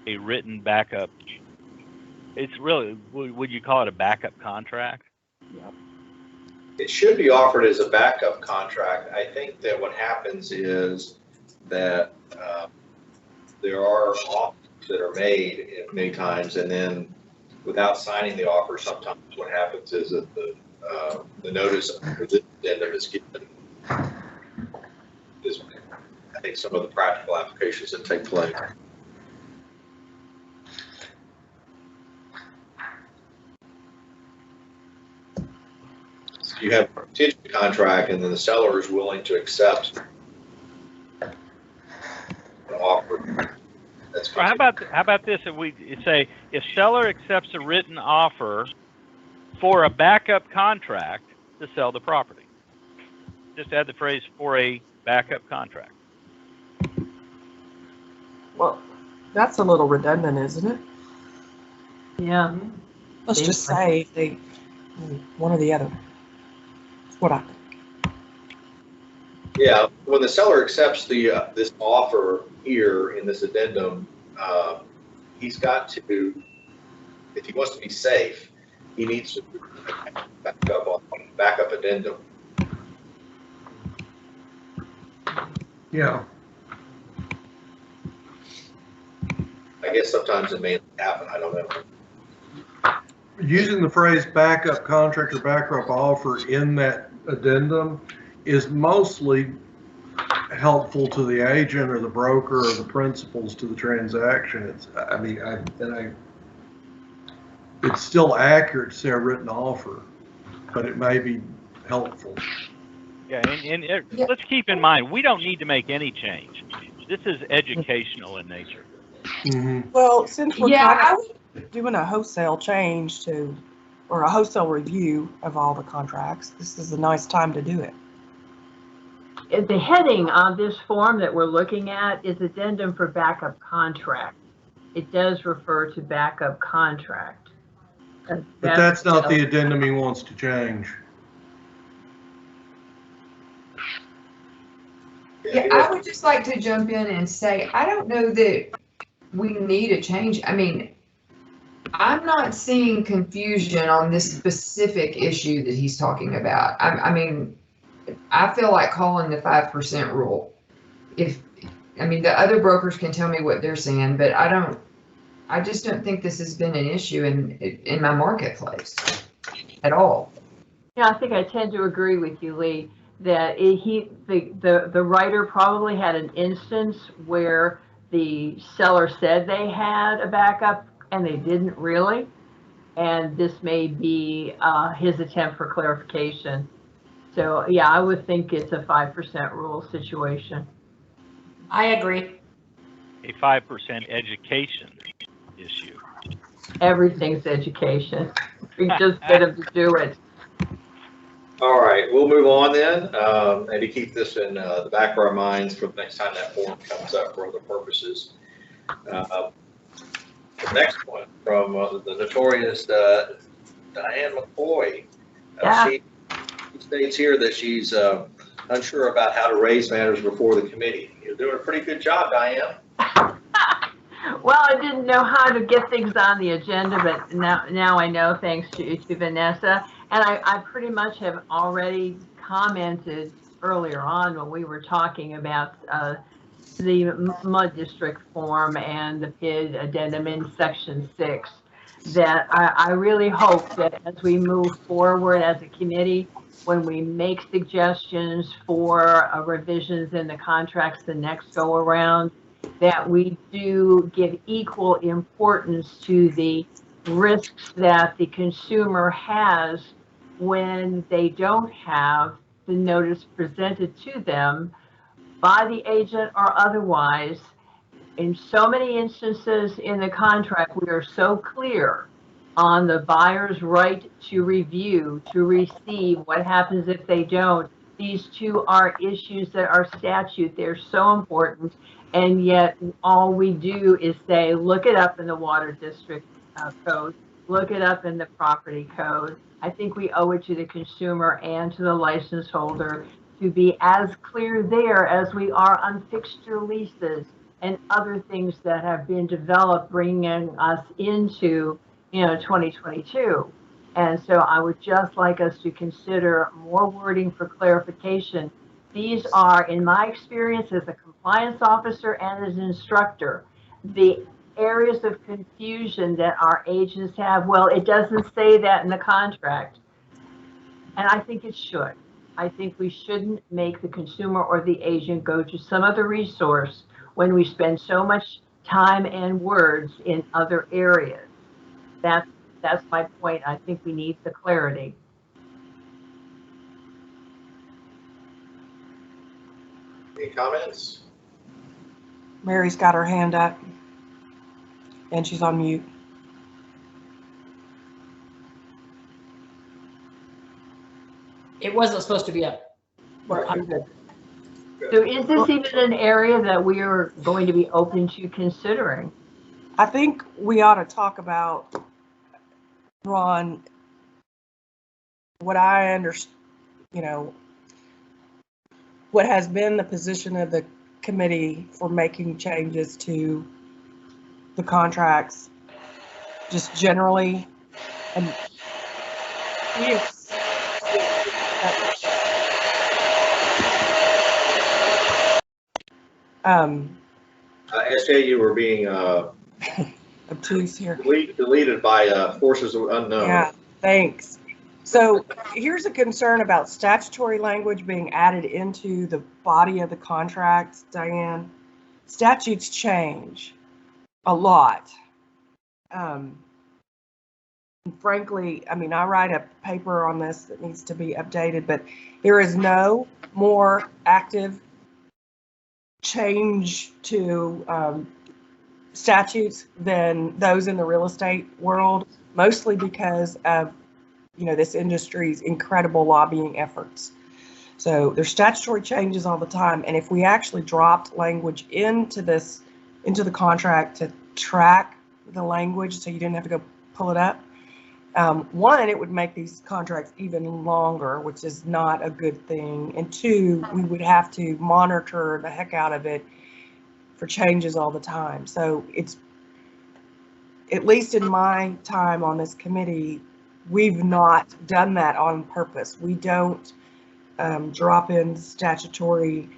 a written backup, it's really, would you call it a backup contract? Yep. It should be offered as a backup contract. I think that what happens is that there are offers that are made many times, and then without signing the offer, sometimes what happens is that the notice of the addendum is given. I think some of the practical applications that take place. So you have a contingent contract, and then the seller is willing to accept an offer. That's Well, how about this? If we say, if seller accepts a written offer for a backup contract to sell the property, just add the phrase for a backup contract. Well, that's a little redundant, isn't it? Yeah. Let's just say they, one or the other. That's what I think. Yeah, when the seller accepts the this offer here in this addendum, he's got to, if he wants to be safe, he needs to backup addendum. Yeah. I guess sometimes it may happen. I don't know. Using the phrase backup contract or backup offer in that addendum is mostly helpful to the agent or the broker or the principals to the transaction. It's still accurate to say a written offer, but it may be helpful. Yeah, and let's keep in mind, we don't need to make any change. This is educational in nature. Mm-hmm. Well, since we're kind of doing a wholesale change or a wholesale review of all the contracts, this is a nice time to do it. The heading on this form that we're looking at is Addendum for Backup Contract. It does refer to backup contract. But that's not the addendum he wants to change. Yeah, I would just like to jump in and say, I don't know that we need a change. I mean, I'm not seeing confusion on this specific issue that he's talking about. I mean, I feel like calling the 5% rule. The other brokers can tell me what they're saying, but I just don't think this has been an issue in my marketplace at all. Yeah, I think I tend to agree with you, Lee, that the writer probably had an instance where the seller said they had a backup and they didn't really. And this may be his attempt for clarification. So yeah, I would think it's a 5% rule situation. I agree. A 5% education issue. Everything's education. We just get them to do it. All right, we'll move on then, and to keep this in the back of our minds for the next time that form comes up for other purposes. The next one from the notorious Diane McCoy. She states here that she's unsure about how to raise matters before the committee. You're doing a pretty good job, Diane. Well, I didn't know how to get things on the agenda, but now I know, thanks to Vanessa. And I pretty much have already commented earlier on when we were talking about the Mud District form and the PID addendum in Section 6, that I really hope that as we move forward as a committee, when we make suggestions for revisions in the contracts the next go around, that we do give equal importance to the risks that the consumer has when they don't have the notice presented to them by the agent or otherwise. In so many instances in the contract, we are so clear on the buyer's right to review, to receive. What happens if they don't? These two are issues that are statute. They're so important. And yet all we do is say, look it up in the Water District Code, look it up in the Property Code. I think we owe it to the consumer and to the license holder to be as clear there as we are on fixture leases and other things that have been developed, bringing us into 2022. And so I would just like us to consider more wording for clarification. These are, in my experience as a compliance officer and as an instructor, the areas of confusion that our agents have. Well, it doesn't say that in the contract. And I think it should. I think we shouldn't make the consumer or the agent go to some other resource when we spend so much time and words in other areas. That's my point. I think we need the clarity. Any comments? Mary's got her hand up and she's on mute. It wasn't supposed to be up. I'm good. So is this even an area that we are going to be open to considering? I think we ought to talk about, Ron, what I understand, what has been the position of the committee for making changes to the contracts, just generally, and SJ, you were being obtuse here. Deleted by forces unknown. Yeah, thanks. So here's a concern about statutory language being added into the body of the contract, Diane. Statutes change a lot. Frankly, I mean, I write a paper on this that needs to be updated, but there is no more active change to statutes than those in the real estate world, mostly because of, you know, this industry's incredible lobbying efforts. So there's statutory changes all the time, and if we actually dropped language into the contract to track the language, so you didn't have to go pull it up. One, it would make these contracts even longer, which is not a good thing. And two, we would have to monitor the heck out of it for changes all the time. So it's, at least in my time on this committee, we've not done that on purpose. We don't drop in statutory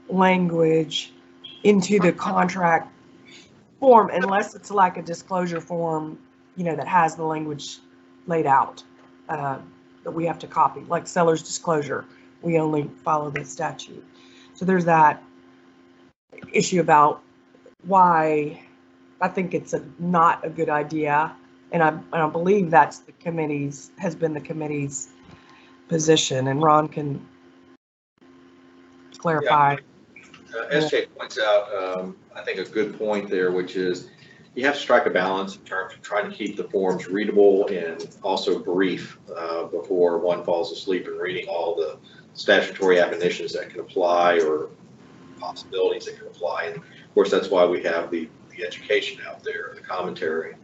language into the contract form unless it's like a disclosure form, you know, that has the language laid out that we have to copy, like seller's disclosure. We only follow the statute. So there's that issue about why I think it's not a good idea, and I believe that's the committee's, has been the committee's position, and Ron can clarify. Yeah. SJ points out, I think, a good point there, which is you have to strike a balance in terms of trying to keep the forms readable and also brief before one falls asleep in reading all the statutory definitions that can apply or possibilities that can apply. And of course, that's why we have the education out there, the commentary.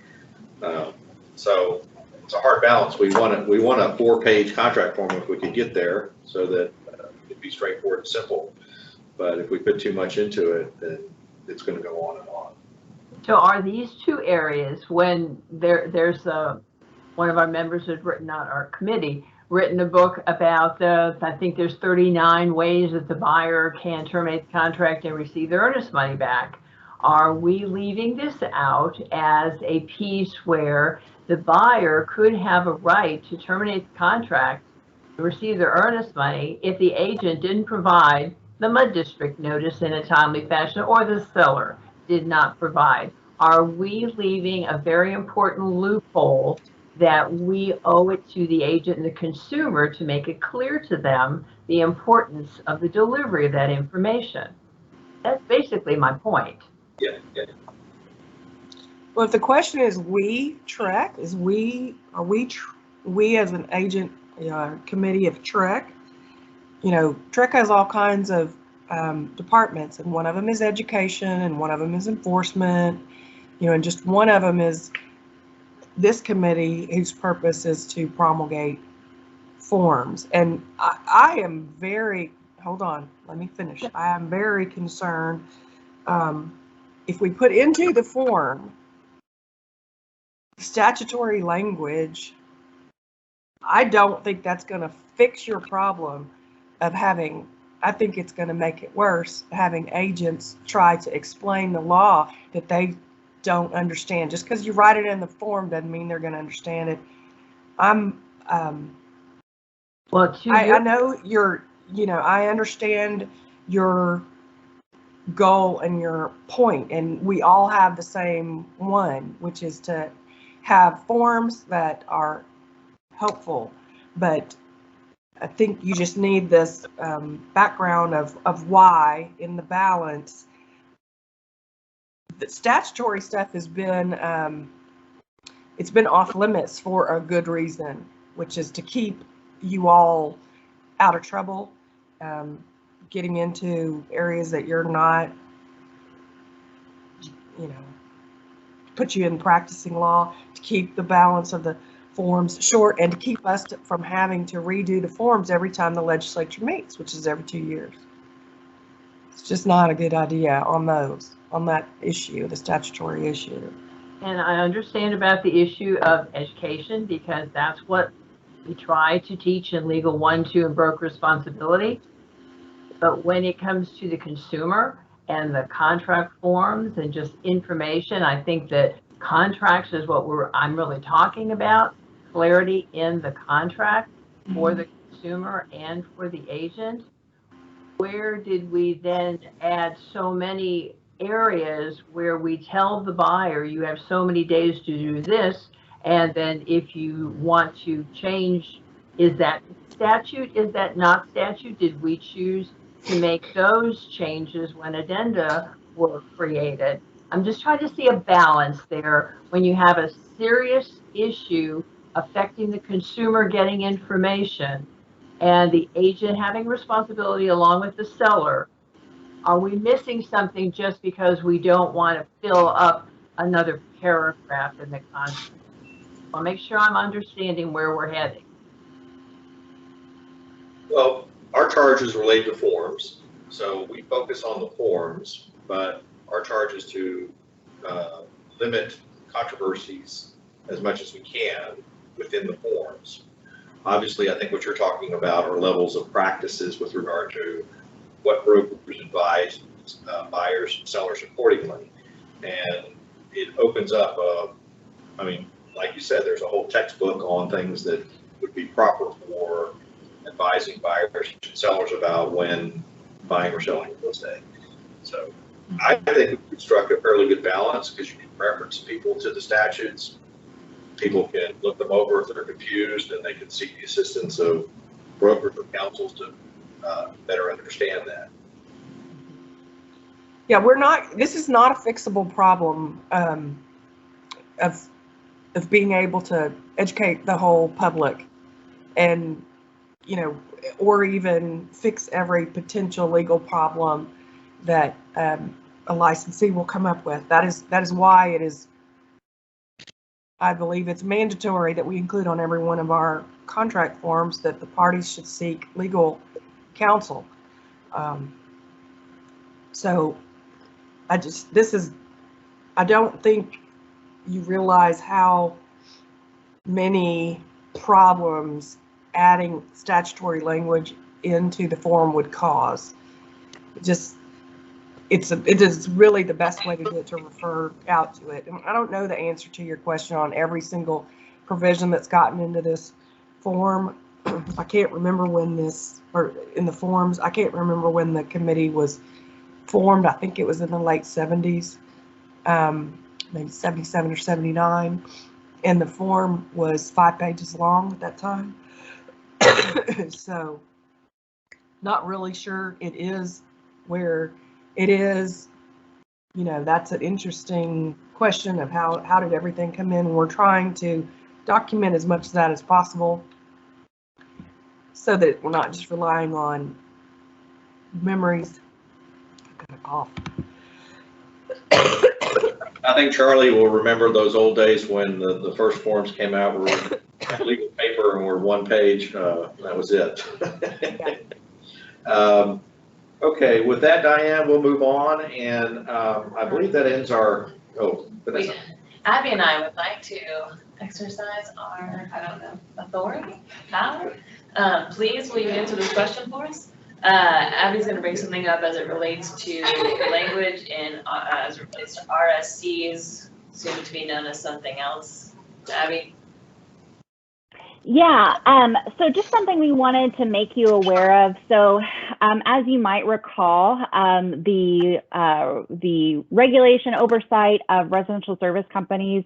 So it's a hard balance. We want a 4-page contract form if we could get there, so that it'd be straightforward and simple. But if we put too much into it, then it's going to go on and on. So are these two areas, when there's one of our members has written on our committee, written a book about I think there's 39 ways that the buyer can terminate the contract and receive their earnest money back. Are we leaving this out as a piece where the buyer could have a right to terminate the contract to receive their earnest money if the agent didn't provide the MUD district notice in a timely fashion, or the seller did not provide? Are we leaving a very important loophole that we owe it to the agent and the consumer to make it clear to them the importance of the delivery of that information? That's basically my point. Yeah. Well, if the question is we, TREC, are we as an agent, committee of TREC, TREC has all kinds of departments, and one of them is education, and one of them is enforcement, and just one of them is this committee, whose purpose is to promulgate forms. And I am very, hold on, let me finish. I am very concerned if we put into the form statutory language, I don't think that's going to fix your problem of having, I think it's going to make it worse, having agents try to explain the law that they don't understand. Just because you write it in the form doesn't mean they're going to understand it. I know I understand your goal and your point, and we all have the same one, which is to have forms that are helpful, but I think you just need this background of why in the balance. The statutory stuff has been it's been off limits for a good reason, which is to keep you all out of trouble, getting into areas that you're not, put you in practicing law, to keep the balance of the forms short, and to keep us from having to redo the forms every time the legislature meets, which is every 2 years. It's just not a good idea on that issue, the statutory issue. And I understand about the issue of education, because that's what we try to teach in Legal 1, 2, and broker responsibility. But when it comes to the consumer and the contract forms and just information, I think that contracts is what I'm really talking about. clarity in the contract for the consumer and for the agent, where did we then add so many areas where we tell the buyer, you have so many days to do this, and then if you want to change, is that statute, is that not statute? Did we choose to make those changes when addenda were created? I'm just trying to see a balance there when you have a serious issue affecting the consumer getting information and the agent having responsibility along with the seller. Are we missing something just because we don't want to fill up another paragraph in the contract? I'll make sure I'm understanding where we're heading. Well, our charge is related to forms, so we focus on the forms, but our charge is to limit controversies as much as we can within the forms. Obviously, I think what you're talking about are levels of practices with regard to what brokers advise buyers and sellers accordingly. And it opens up, I mean, like you said, there's a whole textbook on things that would be proper for advising buyers and sellers about when buying or selling real estate. So I think we struck a fairly good balance because you can reference people to the statutes. People can look them over if they're confused, and they can seek the assistance of brokers or counsels to better understand that. Yeah, this is not a fixable problem of being able to educate the whole public and, you know, or even fix every potential legal problem that a licensee will come up with. That is why it is, I believe it's mandatory that we include on every one of our contract forms that the parties should seek legal counsel. So I don't think you realize how many problems adding statutory language into the form would cause. It is really the best way to do it, to refer out to it. And I don't know the answer to your question on every single provision that's gotten into this form. I can't remember when or in the forms, I can't remember when the committee was formed. I think it was in the late 70s, maybe 77 or 79. And the form was 5 pages long at that time. So not really sure it is where it is. You know, that's an interesting question of how did everything come in. We're trying to document as much of that as possible so that we're not just relying on memories. I've got a cough. I think Charlie will remember those old days when the first forms came out, were legal paper and were 1 page. That was it. Okay, with that, Diane, we'll move on, and I believe that ends our, Vanessa. Abby and I would like to exercise our, I don't know, authority, power. Please, will you answer this question for us? Abby's going to bring something up as it relates to language and as it relates to RSCs, soon to be known as something else. Abby? Yeah, so just something we wanted to make you aware of. So as you might recall, the regulation oversight of residential service companies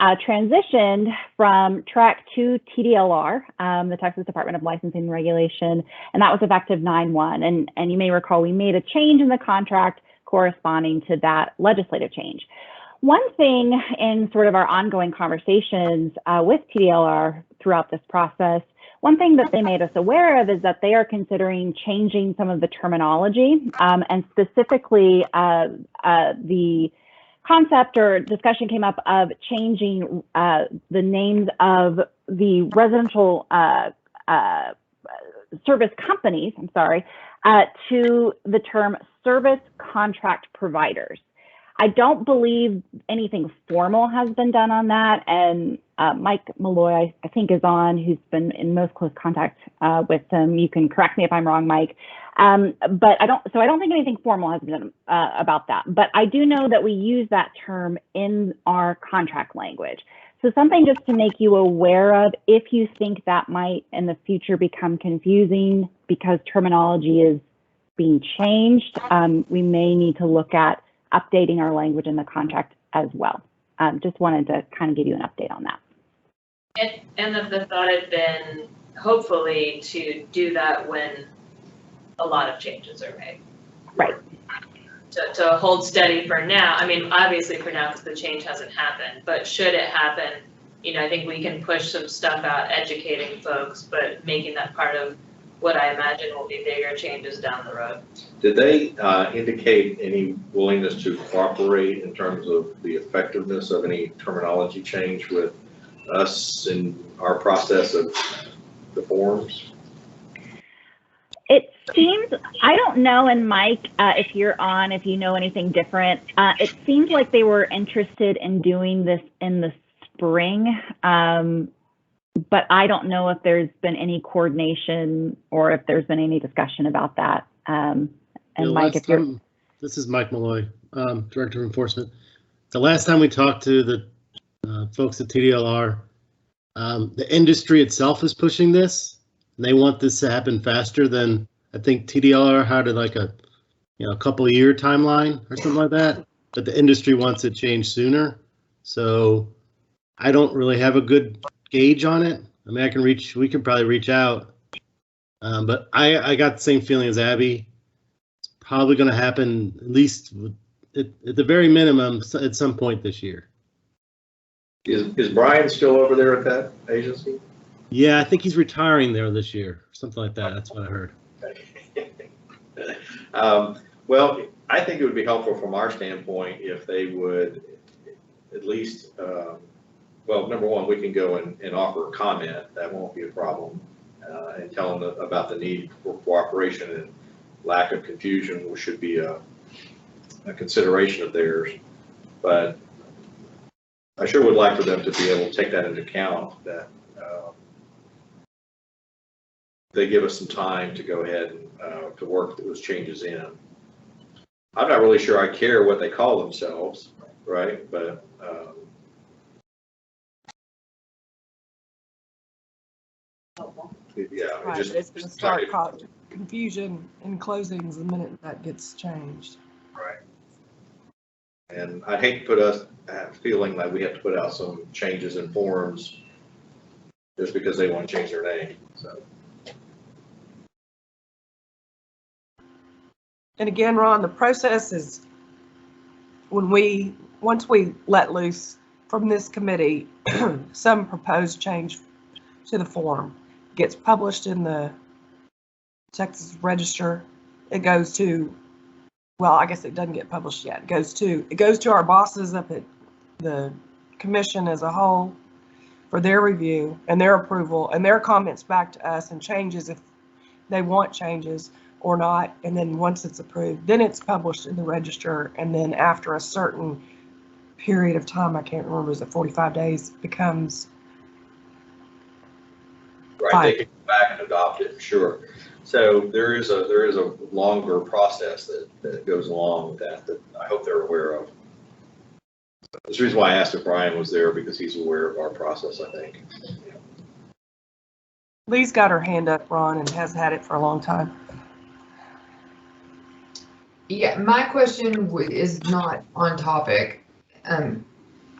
transitioned from TREC to TDLR, the Texas Department of Licensing and Regulation, and that was effective 9/1. And you may recall we made a change in the contract corresponding to that legislative change. One thing in sort of our ongoing conversations with TDLR throughout this process, one thing that they made us aware of is that they are considering changing some of the terminology, and specifically the concept or discussion came up of changing the names of the residential service companies, to the term service contract providers. I don't believe anything formal has been done on that, and Mike Malloy, I think, is on, who's been in most close contact with them. You can correct me if I'm wrong, Mike. But I don't think anything formal has been done about that. But I do know that we use that term in our contract language. So something just to make you aware of, if you think that might in the future become confusing because terminology is being changed, we may need to look at updating our language in the contract as well. Just wanted to kind of give you an update on that. And the thought had been hopefully to do that when a lot of changes are made. Right. To hold steady for now. I mean, obviously for now because the change hasn't happened, but should it happen, you know, I think we can push some stuff out, educating folks, but making that part of what I imagine will be bigger changes down the road. Did they indicate any willingness to cooperate in terms of the effectiveness of any terminology change with us in our process of the forms? It seems, I don't know, and Mike, if you're on, if you know anything different, it seems like they were interested in doing this in the spring, but I don't know if there's been any coordination or if there's been any discussion about that. And Mike, if you're... This is Mike Malloy, Director of Enforcement. The last time we talked to the folks at TDLR, the industry itself is pushing this. And they want this to happen faster than I think TDLR had like a couple of year timeline or something like that. But the industry wants it changed sooner. So I don't really have a good gauge on it. I mean, we could probably reach out. But I got the same feeling as Abby. It's probably going to happen at least at the very minimum at some point this year. Is Brian still over there at that agency? Yeah, I think he's retiring there this year, something like that. That's what I heard. Well, I think it would be helpful from our standpoint if they would at least, well, number one, we can go and offer a comment. That won't be a problem. And tell them about the need for cooperation and lack of confusion, which should be a consideration of theirs. But I sure would like for them to be able to take that into account, that they give us some time to go ahead and to work those changes in. I'm not really sure I care what they call themselves, right? But yeah, Right, it's going to start causing confusion in closings the minute that gets changed. Right. And I'd hate to put us feeling like we have to put out some changes in forms just because they want to change their name. So. And again, Ron, the process is once we let loose from this committee, some proposed change to the form gets published in the Texas Register. It goes to, well, I guess it doesn't get published yet. It goes to our bosses up at the commission as a whole for their review and their approval and their comments back to us and changes if they want changes or not. And then once it's approved, then it's published in the Register. And then after a certain period of time, I can't remember, is it 45 days, becomes right. They can go back and adopt it, sure. So there is a longer process that goes along with that I hope they're aware of. That's the reason why I asked if Brian was there, because he's aware of our process, I think. Yeah. Lee's got her hand up, Ron, and has had it for a long time. Yeah, my question is not on topic.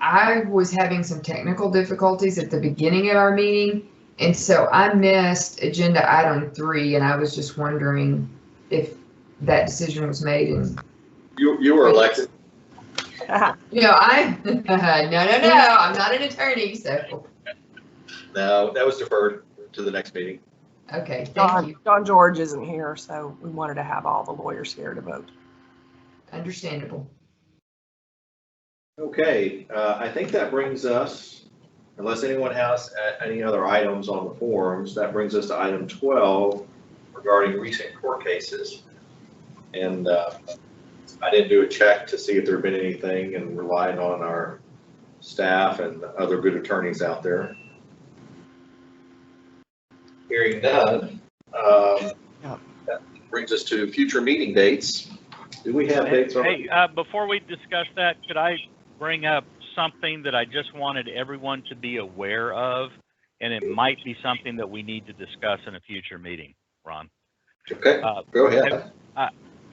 I was having some technical difficulties at the beginning of our meeting, and so I missed agenda item 3, and I was just wondering if that decision was made. And you were elected. You know, no, I'm not an attorney, so. No, that was deferred to the next meeting. Okay, thank you. John George isn't here, so we wanted to have all the lawyers here to vote. Understandable. Okay, I think that brings us, unless anyone has any other items on the forms, that brings us to item 12 regarding recent court cases. And I didn't do a check to see if there had been anything, and relied on our staff and other good attorneys out there. Hearing none, that brings us to future meeting dates. Do we have dates on? Hey, before we discuss that, could I bring up something that I just wanted everyone to be aware of, and it might be something that we need to discuss in a future meeting, Ron. Okay, go ahead.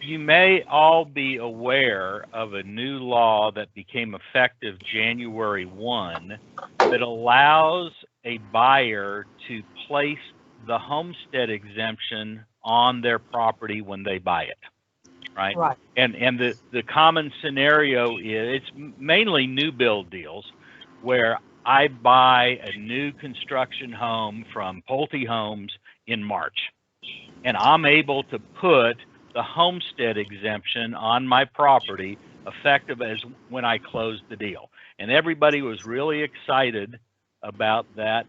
You may all be aware of a new law that became effective January 1 that allows a buyer to place the homestead exemption on their property when they buy it, right? Right. And the common scenario is it's mainly new build deals where I buy a new construction home from Pulte Homes in March, and I'm able to put the homestead exemption on my property effective as when I closed the deal. And everybody was really excited about that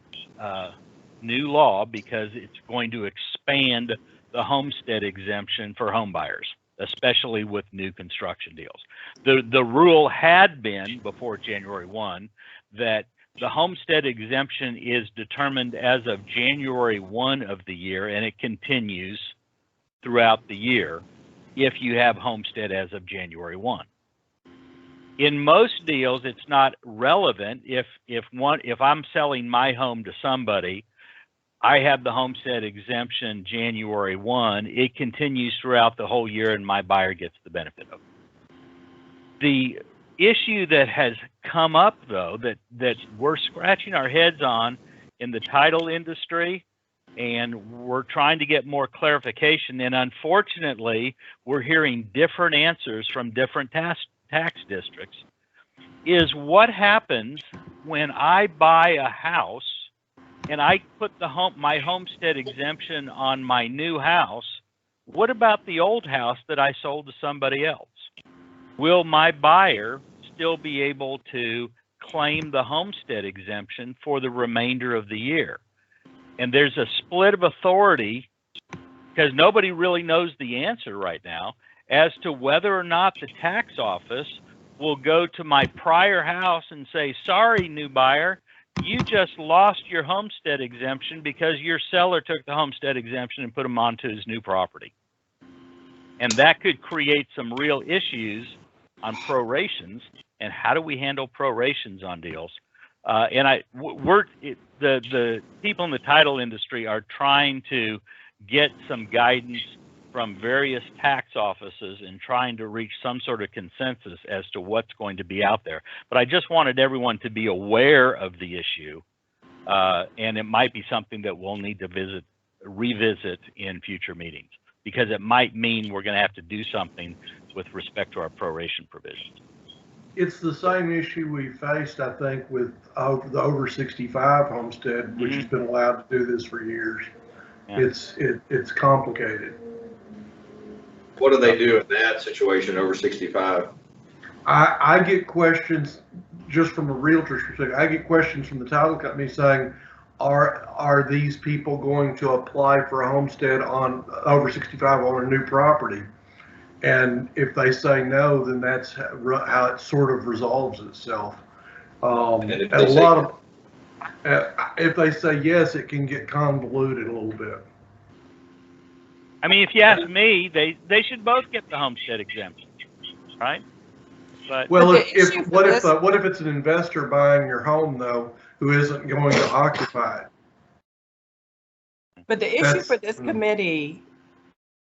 new law because it's going to expand the homestead exemption for home buyers, especially with new construction deals. The rule had been before January 1 that the homestead exemption is determined as of January 1 of the year, and it continues throughout the year if you have homestead as of January 1. In most deals, it's not relevant if I'm selling my home to somebody, I have the homestead exemption January 1, it continues throughout the whole year and my buyer gets the benefit of it. The issue that has come up though, that we're scratching our heads on in the title industry, and we're trying to get more clarification, and unfortunately, we're hearing different answers from different tax districts, is what happens when I buy a house and I put my homestead exemption on my new house. What about the old house that I sold to somebody else? Will my buyer still be able to claim the homestead exemption for the remainder of the year? And there's a split of authority because nobody really knows the answer right now as to whether or not the tax office will go to my prior house and say, sorry, new buyer, you just lost your homestead exemption because your seller took the homestead exemption and put them onto his new property. And that could create some real issues on prorations. And how do we handle prorations on deals? The people in the title industry are trying to get some guidance from various tax offices and trying to reach some sort of consensus as to what's going to be out there. But I just wanted everyone to be aware of the issue, and it might be something that we'll need to revisit in future meetings, because it might mean we're going to have to do something with respect to our proration provisions. It's the same issue we faced, I think, with the over 65 homestead, which has been allowed to do this for years. Yeah. It's complicated. What do they do in that situation over 65? I get questions just from a realtor's perspective. I get questions from the title company saying, are these people going to apply for a homestead on over 65 on a new property? And if they say no, then that's how it sort of resolves itself. If they say yes, it can get convoluted a little bit. I mean, if you ask me, they should both get the homestead exemption, right? But well, what if it's an investor buying your home though, who isn't going to occupy it? But the issue for this committee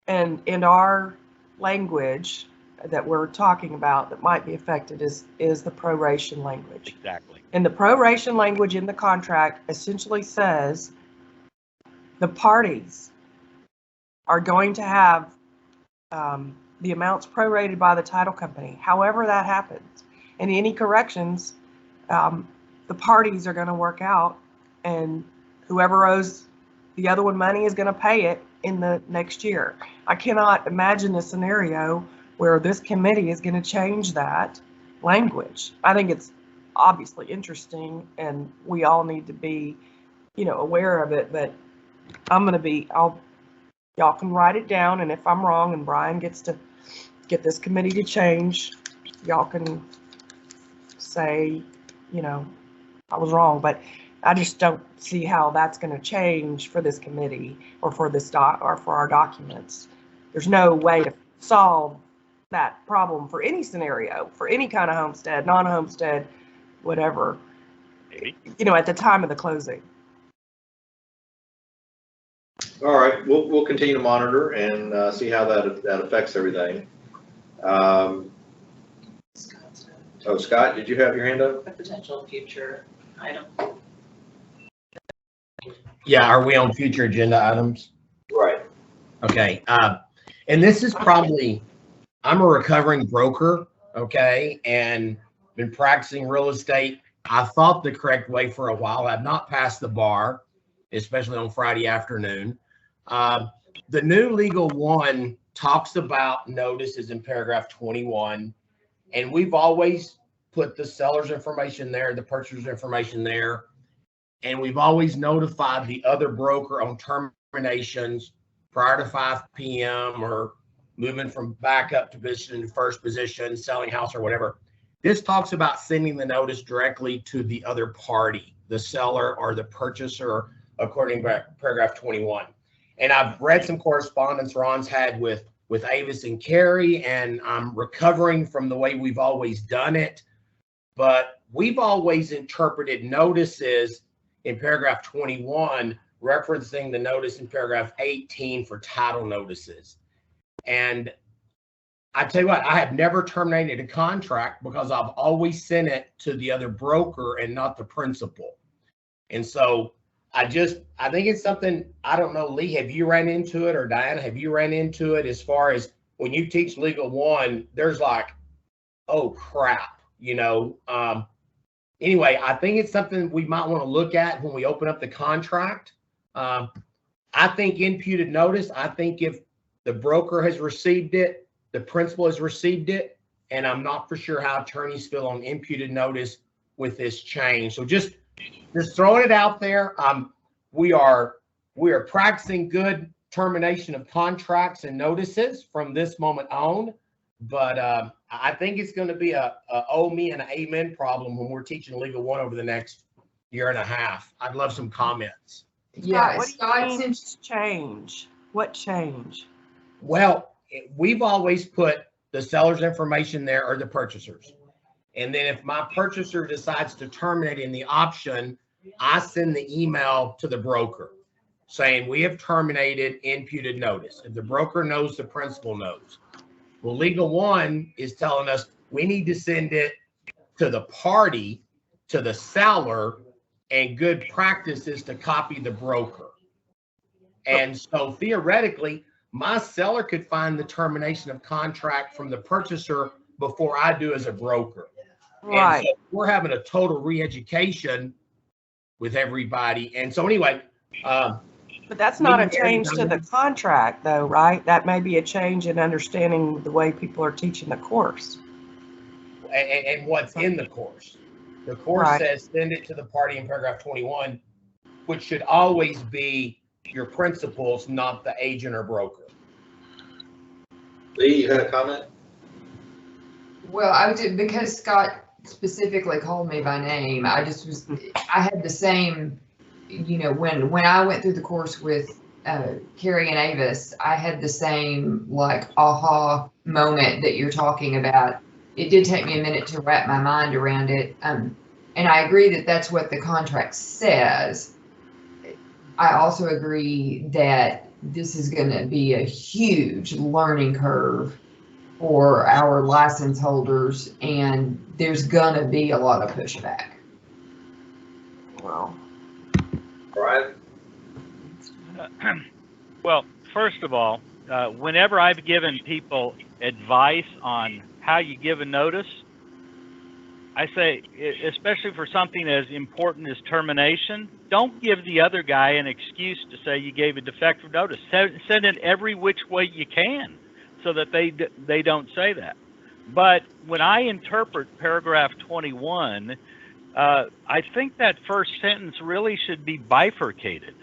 and in our language that we're talking about that might be affected is the proration language. Exactly. And the proration language in the contract essentially says the parties are going to have the amounts prorated by the title company. However that happens, and any corrections, the parties are going to work out, and whoever owes the other one money is going to pay it in the next year. I cannot imagine a scenario where this committee is going to change that language. I think it's obviously interesting, and we all need to be, aware of it. But y'all can write it down, and if I'm wrong and Brian gets to get this committee to change, y'all can say, I was wrong. But I just don't see how that's going to change for this committee or for this or for our documents. There's no way to solve that problem for any scenario, for any kind of homestead, non-homestead, whatever, Maybe. at the time of the closing. All right, we'll continue to monitor and see how that affects everything. Oh, Scott, did you have your hand up? A potential future item. Yeah, are we on future agenda items? Right. Okay. And this is probably, I'm a recovering broker, okay, and been practicing real estate. I thought the correct way for a while. I've not passed the bar, especially on Friday afternoon. The new Legal 1 talks about notices in paragraph 21, and we've always put the seller's information there, the purchaser's information there, and we've always notified the other broker on terminations prior to 5 p.m. or moving from backup to position to first position, selling house or whatever. This talks about sending the notice directly to the other party, the seller or the purchaser, according to paragraph 21. And I've read some correspondence Ron's had with Avis and Carrie, and I'm recovering from the way we've always done it. But we've always interpreted notices in paragraph 21, referencing the notice in paragraph 18 for title notices. And I tell you what, I have never terminated a contract because I've always sent it to the other broker and not the principal. And so I think it's something, I don't know, Lee, have you ran into it, or Diana, have you ran into it as far as when you teach Legal 1, there's like, oh crap, anyway, I think it's something we might want to look at when we open up the contract. I think imputed notice, I think if the broker has received it, the principal has received it, and I'm not for sure how attorneys feel on imputed notice with this change. So just throwing it out there. We are practicing good termination of contracts and notices from this moment on. But I think it's going to be a oh me and an amen problem when we're teaching Legal 1 over the next year and a half. I'd love some comments. Yeah, Scott, what do you mean change? What change? Well, we've always put the seller's information there or the purchaser's. And then if my purchaser decides to terminate in the option, I send the email to the broker saying we have terminated imputed notice. If the broker knows, the principal knows. Well, Legal 1 is telling us we need to send it to the party, to the seller, and good practice is to copy the broker. And so theoretically, my seller could find the termination of contract from the purchaser before I do as a broker. Right. And so we're having a total re-education with everybody. And so anyway, but that's not a change to the contract though, right? That may be a change in understanding the way people are teaching the course. And what's in the course. The course says send it to the party in paragraph 21, which should always be your principals, not the agent or broker. Lee, you had a comment? Well, because Scott specifically called me by name, I had the same, when I went through the course with Carrie and Avis, I had the same like aha moment that you're talking about. It did take me a minute to wrap my mind around it. And I agree that that's what the contract says. I also agree that this is going to be a huge learning curve for our license holders, and there's going to be a lot of pushback. Wow. Brian? Well, first of all, whenever I've given people advice on how you give a notice, I say, especially for something as important as termination, don't give the other guy an excuse to say you gave a defective notice. Send it every which way you can so that they don't say that. But when I interpret paragraph 21, I think that first sentence really should be bifurcated.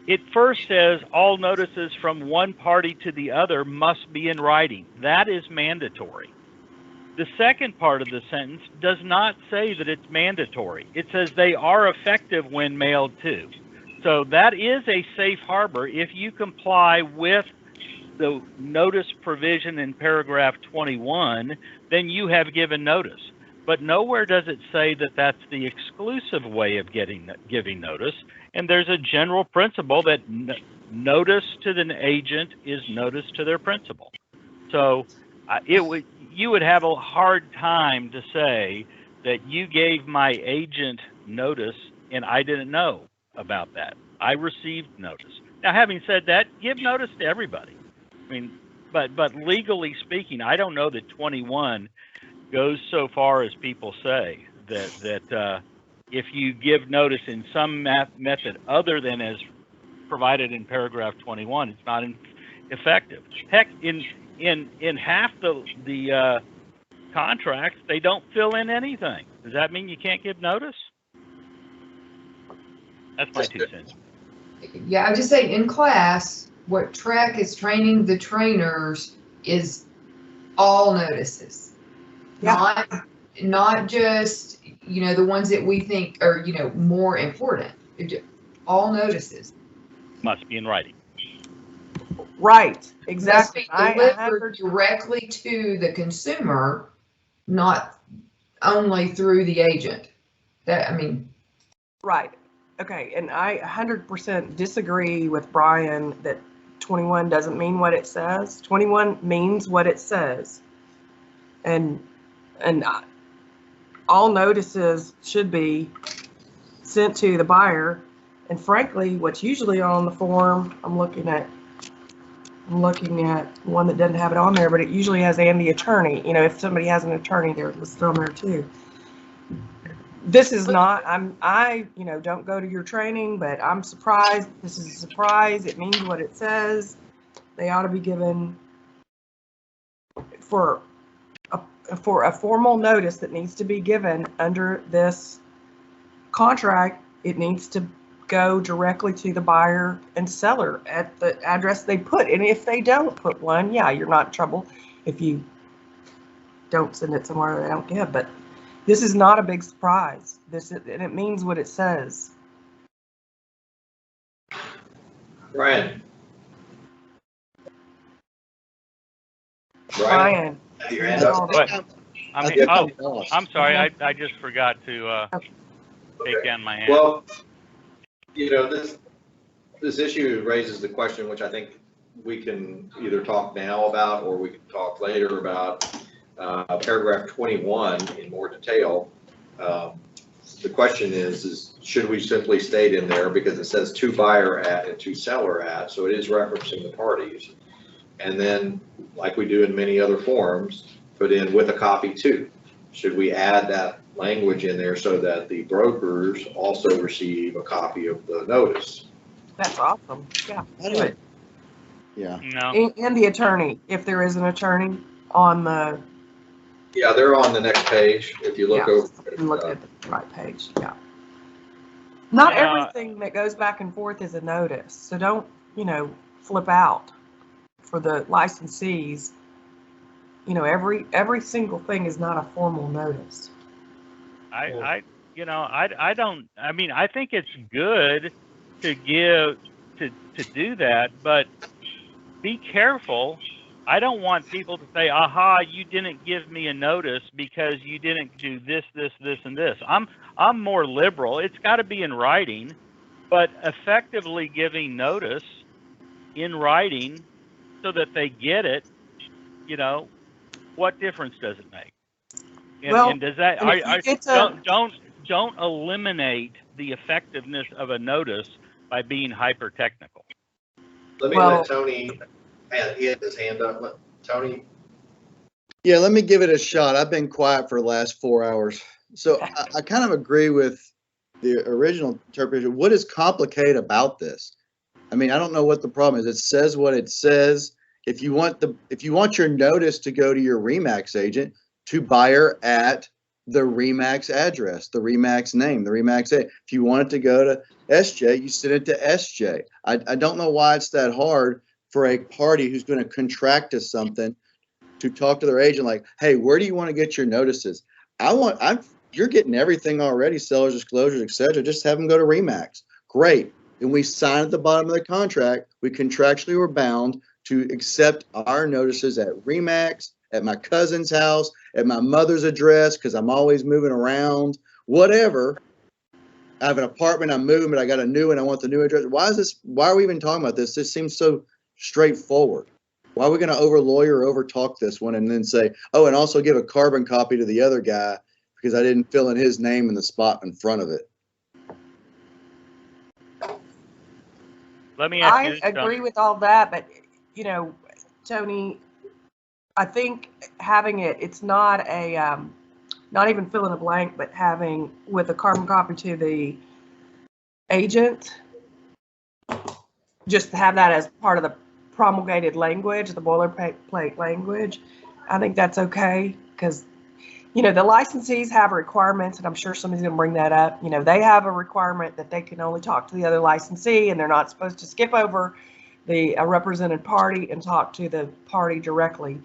It first says all notices from one party to the other must be in writing. That is mandatory. The second part of the sentence does not say that it's mandatory. It says they are effective when mailed to. So that is a safe harbor. If you comply with the notice provision in paragraph 21, then you have given notice. but nowhere does it say that that's the exclusive way of giving notice. And there's a general principle that notice to the agent is notice to their principal. So you would have a hard time to say that you gave my agent notice and I didn't know about that. I received notice. Now, having said that, give notice to everybody. I mean, but legally speaking, I don't know that 21 goes so far as people say that if you give notice in some method other than as provided in paragraph 21, it's not effective. Heck, in half the contracts, they don't fill in anything. Does that mean you can't give notice? That's my 2 cents. Yeah, I would just say in class, what TREC is training the trainers is all notices. Yeah. Not just, the ones that we think are, more important. All notices. Must be in writing. Right, exactly. Must be delivered directly to the consumer, not only through the agent. Right. Okay, and I 100% disagree with Brian that 21 doesn't mean what it says. 21 means what it says. And all notices should be sent to the buyer. And frankly, what's usually on the form, I'm looking at one that doesn't have it on there, but it usually has and the attorney. If somebody has an attorney, they're listed on there too. This is not, I don't go to your training, but I'm surprised. This is a surprise. It means what it says. They ought to be given for a formal notice that needs to be given under this contract. It needs to go directly to the buyer and seller at the address they put. And if they don't put one, yeah, you're not in trouble if you don't send it somewhere they don't give. But this is not a big surprise. And it means what it says. Brian. Brian. Your hand up. I'm sorry. I just forgot to take down my hand. Well, this issue raises the question, which I think we can either talk now about or we can talk later about. Paragraph 21 in more detail. The question is should we simply state in there, because it says to buyer at and to seller at, so it is referencing the parties. And then, like we do in many other forms, put in with a copy too. Should we add that language in there so that the brokers also receive a copy of the notice? That's awesome. Yeah. Good. Yeah. No. And the attorney, if there is an attorney on the. Yeah, they're on the next page. If you look over. Look at the right page. Yeah. Not everything that goes back and forth is a notice. So don't, flip out for the licensees. Every single thing is not a formal notice. I think it's good to do that, but be careful. I don't want people to say, aha, you didn't give me a notice because you didn't do this, this, this, and this. I'm more liberal. It's got to be in writing, but effectively giving notice in writing so that they get it, what difference does it make? And does that, don't eliminate the effectiveness of a notice by being hyper technical. Let me let Tony. He had his hand up. Tony? Yeah, let me give it a shot. I've been quiet for the last 4 hours. So I kind of agree with the original interpretation. What is complicated about this? I don't know what the problem is. It says what it says. If you want your notice to go to your RE/MAX agent, to buyer at the RE/MAX address, the RE/MAX name, the RE/MAX. If you want it to go to SJ, you send it to SJ. I don't know why it's that hard for a party who's going to contract to something to talk to their agent like, hey, where do you want to get your notices? You're getting everything already, sellers, disclosures, etc. Just have them go to RE/MAX. Great. And we sign at the bottom of the contract. We contractually were bound to accept our notices at RE/MAX, at my cousin's house, at my mother's address, because I'm always moving around, whatever. I have an apartment, I'm moving, but I got a new one, I want the new address. Why are we even talking about this? This seems so straightforward. Why are we going to over lawyer or over talk this one and then say, oh, and also give a carbon copy to the other guy because I didn't fill in his name in the spot in front of it? Let me ask I you this, agree John. with all that, but you know, Tony, I think having it's not a not even fill in a blank, but having with a carbon copy to the agent, just to have that as part of the promulgated language, the boilerplate language. I think that's okay because, you know, the licensees have requirements, and I'm sure somebody's going to bring that up. You know, they have a requirement that they can only talk to the other licensee, and they're not supposed to skip over the represented party and talk to the party directly.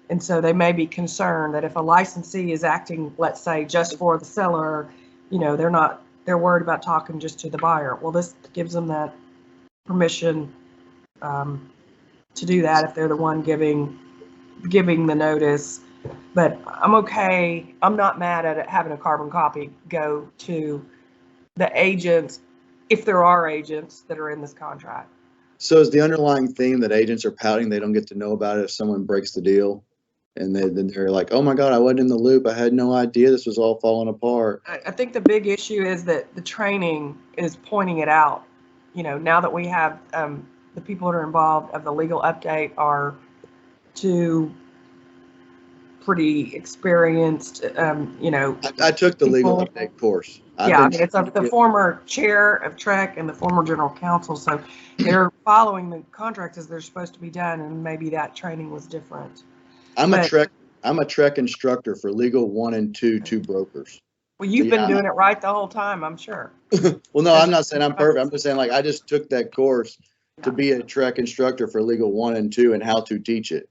And so they may be concerned that if a licensee is acting, let's say, just for the seller, you know, they're worried about talking just to the buyer. Well, this gives them that permission to do that if they're the one giving the notice. But I'm okay. I'm not mad at it having a carbon copy go to the agents if there are agents that are in this contract. So is the underlying theme that agents are pouting they don't get to know about it if someone breaks the deal? And then they're like, oh my God, I wasn't in the loop. I had no idea this was all falling apart. I think the big issue is that the training is pointing it out. You know, now that we have the people that are involved of the legal update are two pretty experienced, you know. I took the legal update course. Yeah, I mean, it's the former chair of TREC and the former general counsel. So they're following the contract as they're supposed to be done, and maybe that training was different. I'm a TREC instructor for legal 1 and 2 brokers. Well, you've been doing it right the whole time, I'm sure. Well, no, I'm not saying I'm perfect. I'm just saying, like, I just took that course to be a TREC instructor for legal 1 and 2 and how to teach it.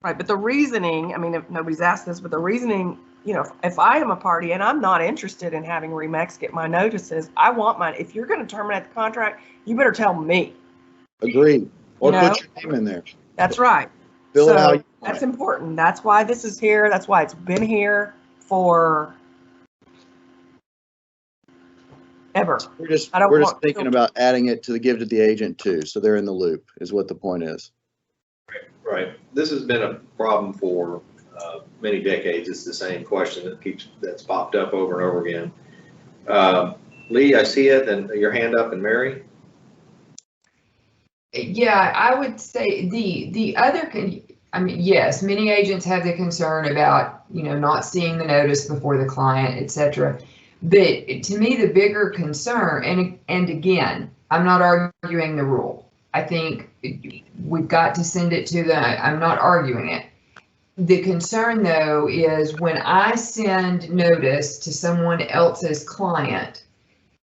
Right, but the reasoning, I mean, if nobody's asked this, but the reasoning, you know, if I am a party and I'm not interested in having RE/MAX get my notices, I want mine. If you're going to terminate the contract, you better tell me. Agreed. Or You know? put your name in there. That's right. Fill it how you want that's it. important. That's why this is here. That's why it's been here for ever. We're just thinking about adding it to the give to the agent too, so they're in the loop is what the point is. Right. This has been a problem for many decades. It's the same question that's popped up over and over again. Lee, I see it, and your hand up, and Mary. Yeah, I would say the other, I mean, yes, many agents have the concern about, you know, not seeing the notice before the client, et cetera. But to me, the bigger concern, and again, I'm not arguing the rule. I think we've got to send it to I'm not arguing it. The concern though is when I send notice to someone else's client,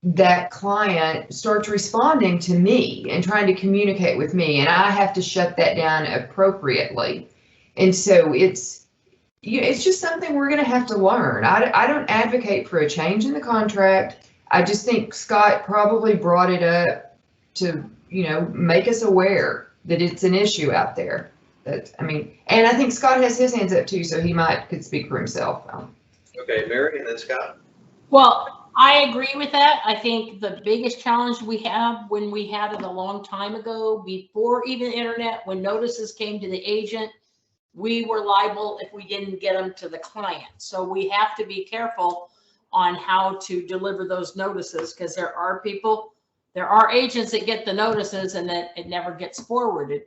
that client starts responding to me and trying to communicate with me, and I have to shut that down appropriately. And so it's just something we're going to have to learn. I don't advocate for a change in the contract. I just think Scott probably brought it up to, you know, make us aware that it's an issue out there. That, I mean, and I think Scott has his hands up too, so he could speak for himself. Okay, Mary, and then Scott. Well, I agree with that. I think the biggest challenge we have when we had it a long time ago, before even internet, when notices came to the agent, we were liable if we didn't get them to the client. So we have to be careful on how to deliver those notices, because there are agents that get the notices and that it never gets forwarded,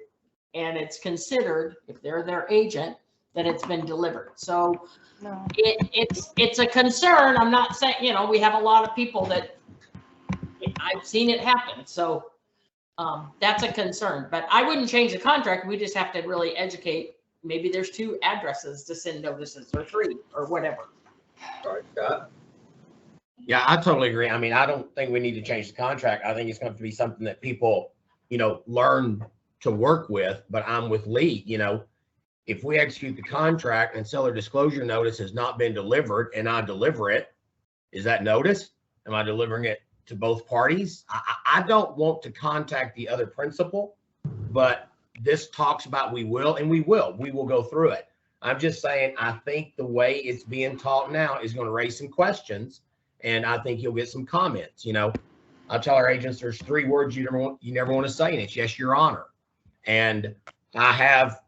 and it's considered, if they're their agent, that it's been delivered. So no. It's a concern. I'm not saying, you know, we have a lot of people that I've seen it happen. So that's a concern, but I wouldn't change the contract. We just have to really educate. Maybe there's 2 addresses to send notices, or 3, or whatever. All right, Scott. Yeah, I totally agree. I mean, I don't think we need to change the contract. I think it's going to be something that people, you know, learn to work with. But I'm with Lee, you know, if we execute the contract and seller disclosure notice has not been delivered and I deliver it, is that notice? Am I delivering it to both parties? I don't want to contact the other principal, but this talks about we will go through it. I'm just saying, I think the way it's being taught now is going to raise some questions, and I think you'll get some comments. I tell our agents there's 3 words you never want to say, and it's yes, Your Honor. And I have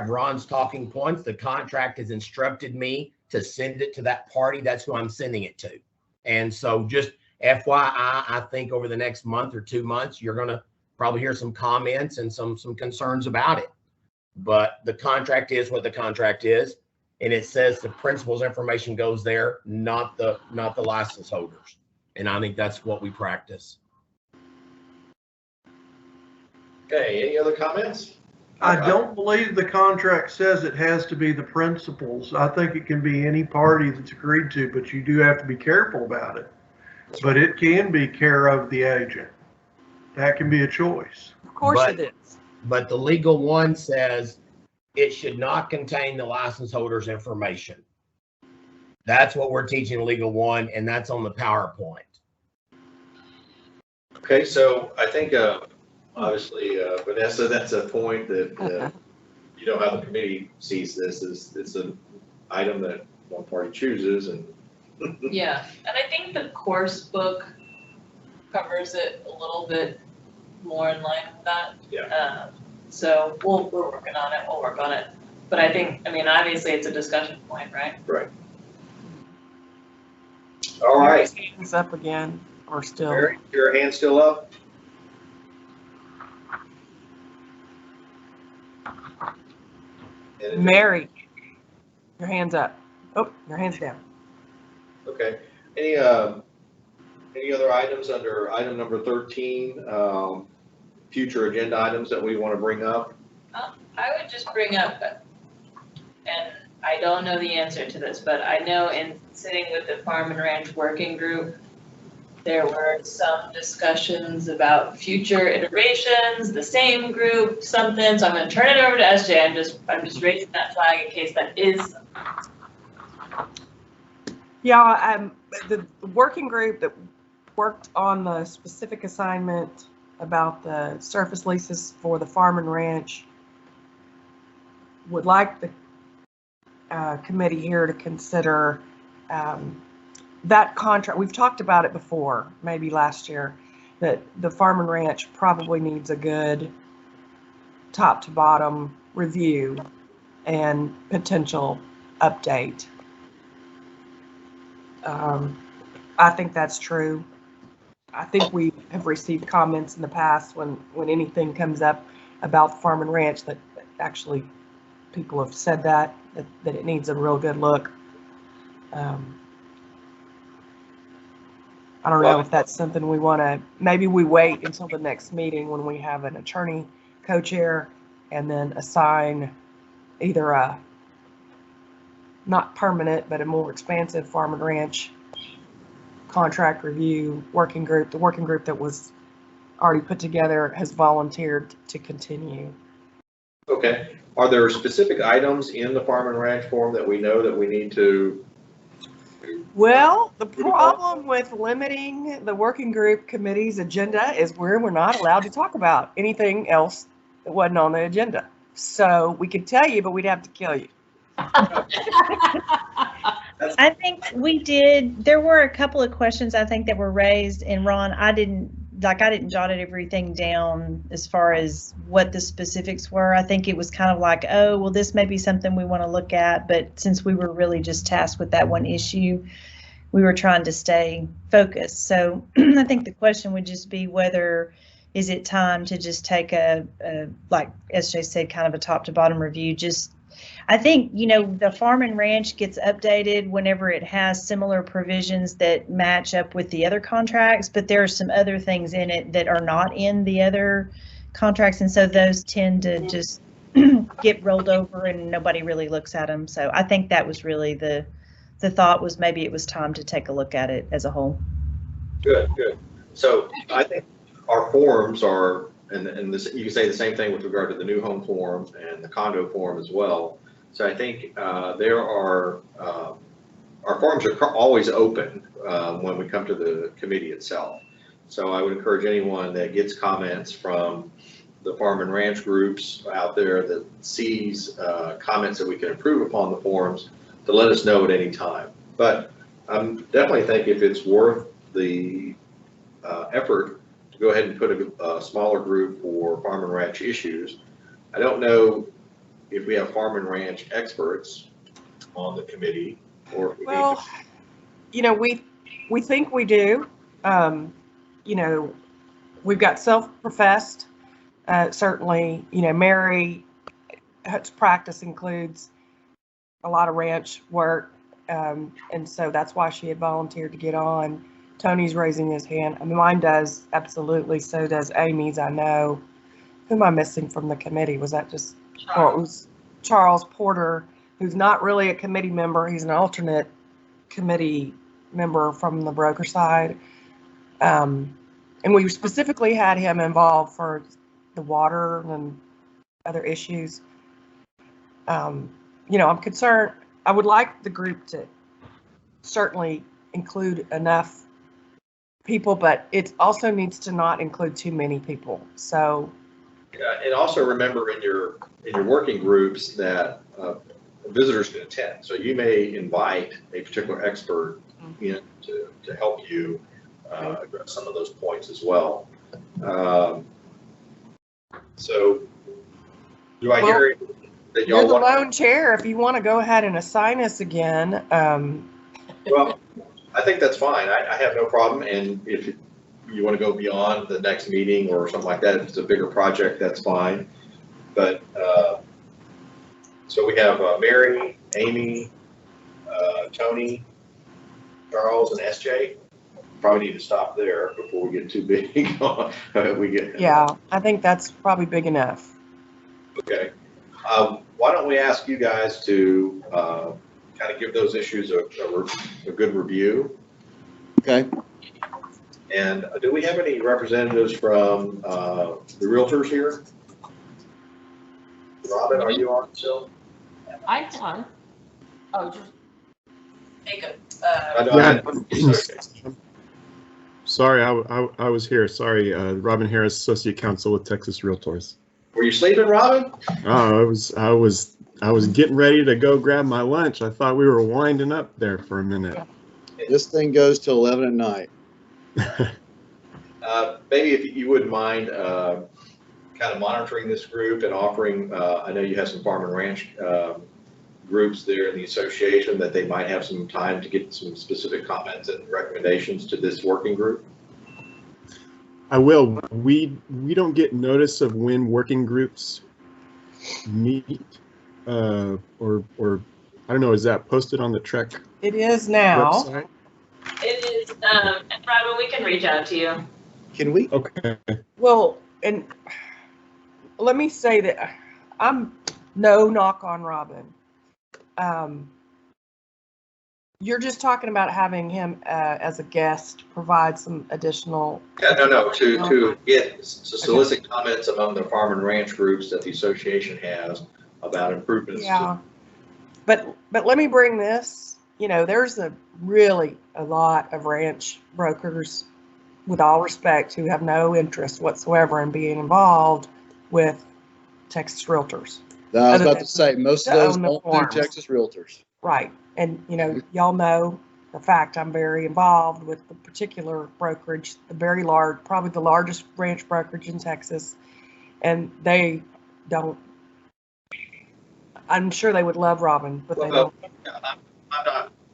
Ron's talking points. The contract has instructed me to send it to that party. That's who I'm sending it to. And so just FYI, I think over the next month or 2 months, you're going to probably hear some comments and some concerns about it. But the contract is what the contract is, and it says the principal's information goes there, not the license holders. And I think that's what we practice. Okay, any other comments? I don't believe the contract says it has to be the principals. I think it can be any party that's agreed to, but you do have to be careful about it. But it can be care of the agent. That can be a choice. Of course it is. But the legal one says it should not contain the license holder's information. That's what we're teaching legal one, and that's on the PowerPoint. Okay, so I think obviously, Vanessa, that's a point that you know how the committee sees this. It's an item that one party chooses, and Yeah, and I think the course book covers it a little bit more in line with that. Yeah. So we're working on it, we'll work on it. But I think, obviously it's a discussion point, right? Right. All right. Hands up again, or still. Mary, your hand still up? Mary, your hand's up. Oh, your hand's down. Okay. Any other items under item number 13? Future agenda items that we want to bring up? I would just bring up, and I don't know the answer to this, but I know in sitting with the Farm and Ranch Working Group, there were some discussions about future iterations, the same group, something. So I'm going to turn it over to SJ. I'm just raising that flag in case that is. Yeah, the working group that worked on the specific assignment about the surface leases for the Farm and Ranch would like the committee here to consider that contract. We've talked about it before, maybe last year, that the Farm and Ranch probably needs a good top to bottom review and potential update. I think that's true. I think we have received comments in the past when anything comes up about Farm and Ranch that actually people have said that it needs a real good look. I don't know if that's something we want to, maybe we wait until the next meeting when we have an attorney co-chair and then assign either a not permanent, but a more expansive Farm and Ranch contract review working group. The working group that was already put together has volunteered to continue. Okay. Are there specific items in the Farm and Ranch form that we know that we need to? Well, the problem with limiting the working group committee's agenda is we're not allowed to talk about anything else that wasn't on the agenda. So we could tell you, but we'd have to kill you. I think we did, there were a couple of questions I think that were raised, and Ron, I didn't jot everything down as far as what the specifics were. I think it was kind of like, oh, well, this may be something we want to look at, but since we were really just tasked with that one issue, we were trying to stay focused. So I think the question would just be whether, is it time to just take a like SJ said, kind of a top to bottom review. Just, I think, you know, the Farm and Ranch gets updated whenever it has similar provisions that match up with the other contracts, but there are some other things in it that are not in the other contracts, and so those tend to just get rolled over and nobody really looks at them. So I think that was really the thought, was maybe it was time to take a look at it as a whole. Good. So I think our forms are, and this, you can say the same thing with regard to the new home form and the condo form as well. So I think there are, our forms are always open when we come to the committee itself. So I would encourage anyone that gets comments from the farm and ranch groups out there that sees comments that we can improve upon the forms to let us know at any time. But I'm definitely think if it's worth the effort to go ahead and put a smaller group for farm and ranch issues. I don't know if we have farm and ranch experts on the committee or if we Well, you know, we think we do. You know, we've got self-professed, certainly, you know, Mary, her practice includes a lot of ranch work. And so that's why she had volunteered to get on. Tony's raising his hand. I mean, mine does, absolutely. So does Amy's, I know. Who am I missing from the committee? Was that just, or it was Charles Porter, who's not really a committee member. He's an alternate committee member from the broker side. And we specifically had him involved for the water and other issues. You know, I'm concerned. I would like the group to certainly include enough people, but it also needs to not include too many people. So, and also remember in your working groups that visitors can attend. So you may invite a particular expert in to help you address some of those points as well. So do I hear that y'all you're the want? lone chair. If you want to go ahead and assign us again. Well, I think that's fine. I have no problem. And if you want to go beyond the next meeting or something like that, if it's a bigger project, that's fine. But so we have Mary, Amy, Tony, Charles, and SJ. Probably need to stop there before we get too big. Yeah, I think that's probably big enough. Okay. Why don't we ask you guys to kind of give those issues a good review? Okay. And do we have any representatives from the realtors here? Robin, are you on still? I'm on. Oh, just Take a, Sorry, I was here. Sorry, Robin Harris, Associate Counsel with Texas Realtors. Were you sleeping, Robin? Oh, I was getting ready to go grab my lunch. I thought we were winding up there for a minute. This thing goes till 11 at night. Maybe if you wouldn't mind kind of monitoring this group and offering, I know you have some farm and ranch groups there in the association that they might have some time to get some specific comments and recommendations to this working group. I will. We don't get notice of when working groups meet, or I don't know. Is that posted on the Trek? It is now. Website? it is, Robin, we can reach out to you. Can we? Okay. Well, and let me say that I'm no knock on Robin. You're just talking about having him as a guest provide some additional. Yeah, no, to solicit comments among the farm and ranch groups that the association has about improvements. Yeah, but let me bring this. You know, there's a lot of ranch brokers, with all respect, who have no interest whatsoever in being involved with Texas Realtors. I was about to say, most of those don't do Texas Realtors. Right. And, you know, y'all know the fact I'm very involved with the particular brokerage, the very large, probably the largest ranch brokerage in Texas. And they don't, I'm sure they would love Robin, but they don't.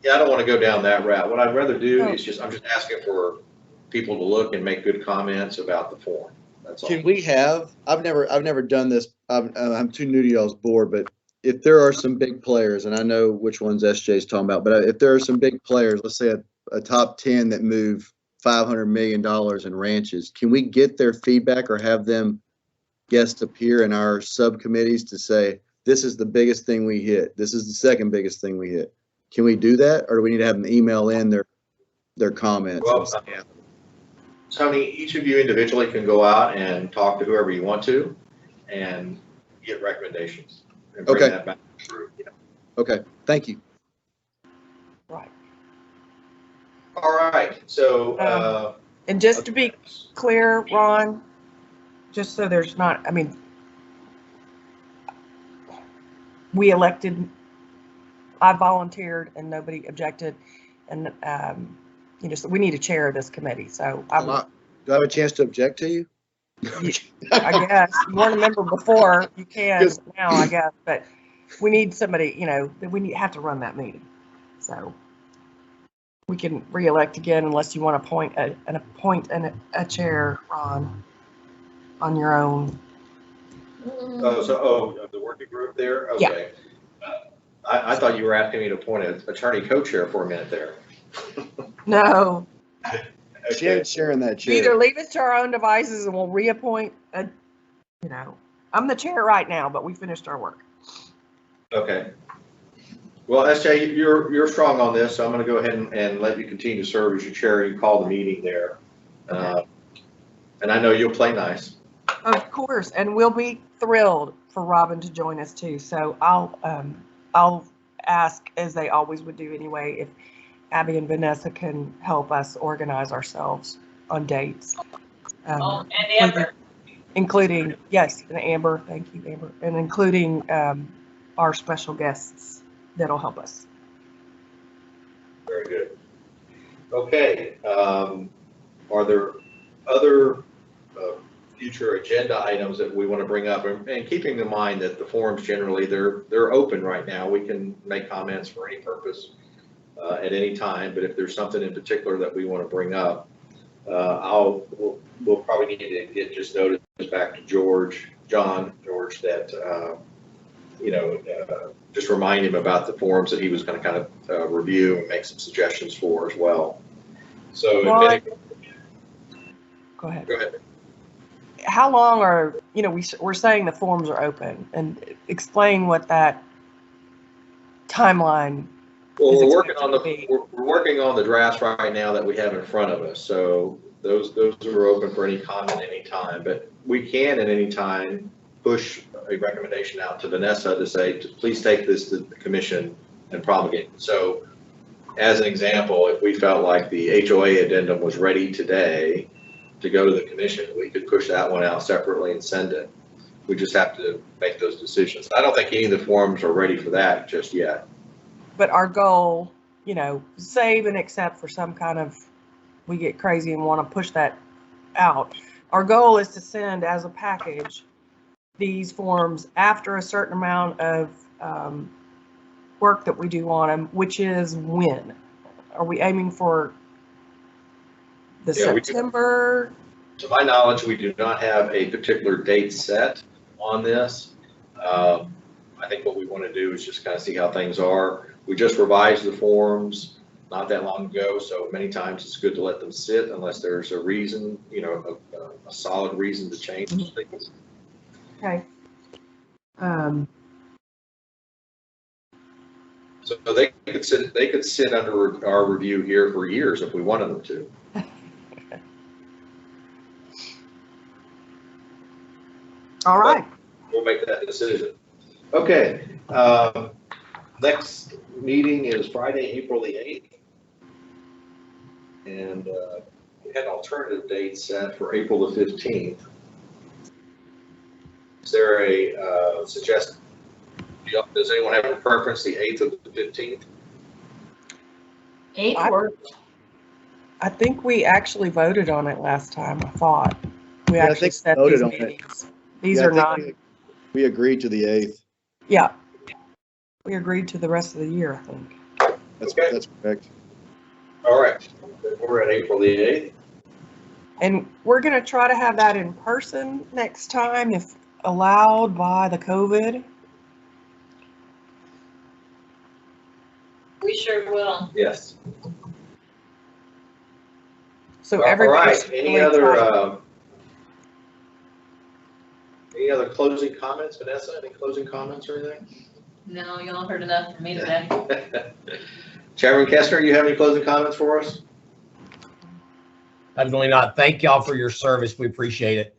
I don't want to go down that route. What I'd rather do is I'm just asking for people to look and make good comments about the form. That's all. Can we have, I've never done this. I'm too new to y'all's board, but if there are some big players, and I know which ones SJ's talking about, but if there are some big players, let's say a top 10 that move $500 million in ranches, can we get their feedback or have them guest appear in our subcommittees to say, this is the biggest thing we hit, this is the second biggest thing we hit? Can we do that, or do we need to have them email in their comments? Well, Tony, each of you individually can go out and talk to whoever you want to and get recommendations. And bring that back through. Yeah. Okay, thank you. Right. All right, so. And just to be clear, Ron, just so there's not, I mean, we elected, I volunteered and nobody objected. And, so we need a chair of this committee. So Do I have a chance to object to you? I guess you weren't a member before, you can now, I guess, but we need somebody, that we have to run that meeting. So we can re-elect again unless you want to appoint a chair, Ron, on your own. The working group there? Okay. I thought you were asking me to appoint an attorney co-chair for a minute there. No. She ain't sharing that chair. Either leave us to our own devices and we'll reappoint I'm the chair right now, but we finished our work. Okay. Well, SJ, you're strong on this, so I'm going to go ahead and let you continue to serve as your chair. You call the meeting there. And I know you'll play nice. Of course, and we'll be thrilled for Robin to join us too. So I'll ask, as they always would do anyway, if Abby and Vanessa can help us organize ourselves on dates. And Amber. Including, yes, and Amber, thank you, Amber, and including our special guests that'll help us. Very good. Okay. Are there other future agenda items that we want to bring up? And keeping in mind that the forums generally, they're open right now. We can make comments for any purpose at any time, but if there's something in particular that we want to bring up, we'll probably need to get just notice back to George that just remind him about the forums that he was going to kind of review and make some suggestions for as well. So Go ahead. Go ahead. How long are, we're saying the forums are open, and explain what that timeline. Well, we're working on the drafts right now that we have in front of us. So those are open for any comment anytime, but we can at any time push a recommendation out to Vanessa to say, please take this to the commission and promulgate it. So as an example, if we felt like the HOA addendum was ready today to go to the commission, we could push that one out separately and send it. We just have to make those decisions. I don't think any of the forums are ready for that just yet. But our goal, save and except for some kind of, we get crazy and want to push that out. Our goal is to send as a package these forms after a certain amount of work that we do on them, which is when? Are we aiming for the September? To my knowledge, we do not have a particular date set on this. I think what we want to do is just kind of see how things are. We just revised the forms not that long ago, so many times it's good to let them sit unless there's a reason, a solid reason to change things. Okay. So they could sit under our review here for years if we wanted them to. All right. We'll make that decision. Okay. Next meeting is Friday, April the 8th. And we had an alternative date set for April the 15th. Is there a suggestion? Does anyone have a preference, the 8th or the 15th? 8th works. I think we actually voted on it last time, I thought. We actually set these meetings. These are not. We agreed to the 8th. Yeah. We agreed to the rest of the year, I think. That's correct. All right. We're at April the 8th. And we're going to try to have that in person next time, if allowed by the COVID. We sure will. Yes. So everybody. All right. Any other closing comments, Vanessa? Any closing comments or anything? No, y'all heard enough from me today. Chairman Kestner, you have any closing comments for us? Definitely not. Thank y'all for your service. We appreciate it.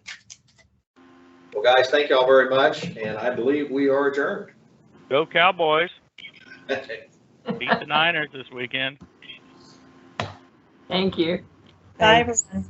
Well, guys, thank y'all very much, and I believe we are adjourned. Go Cowboys. Beat the Niners this weekend. Thank you. Bye, everyone.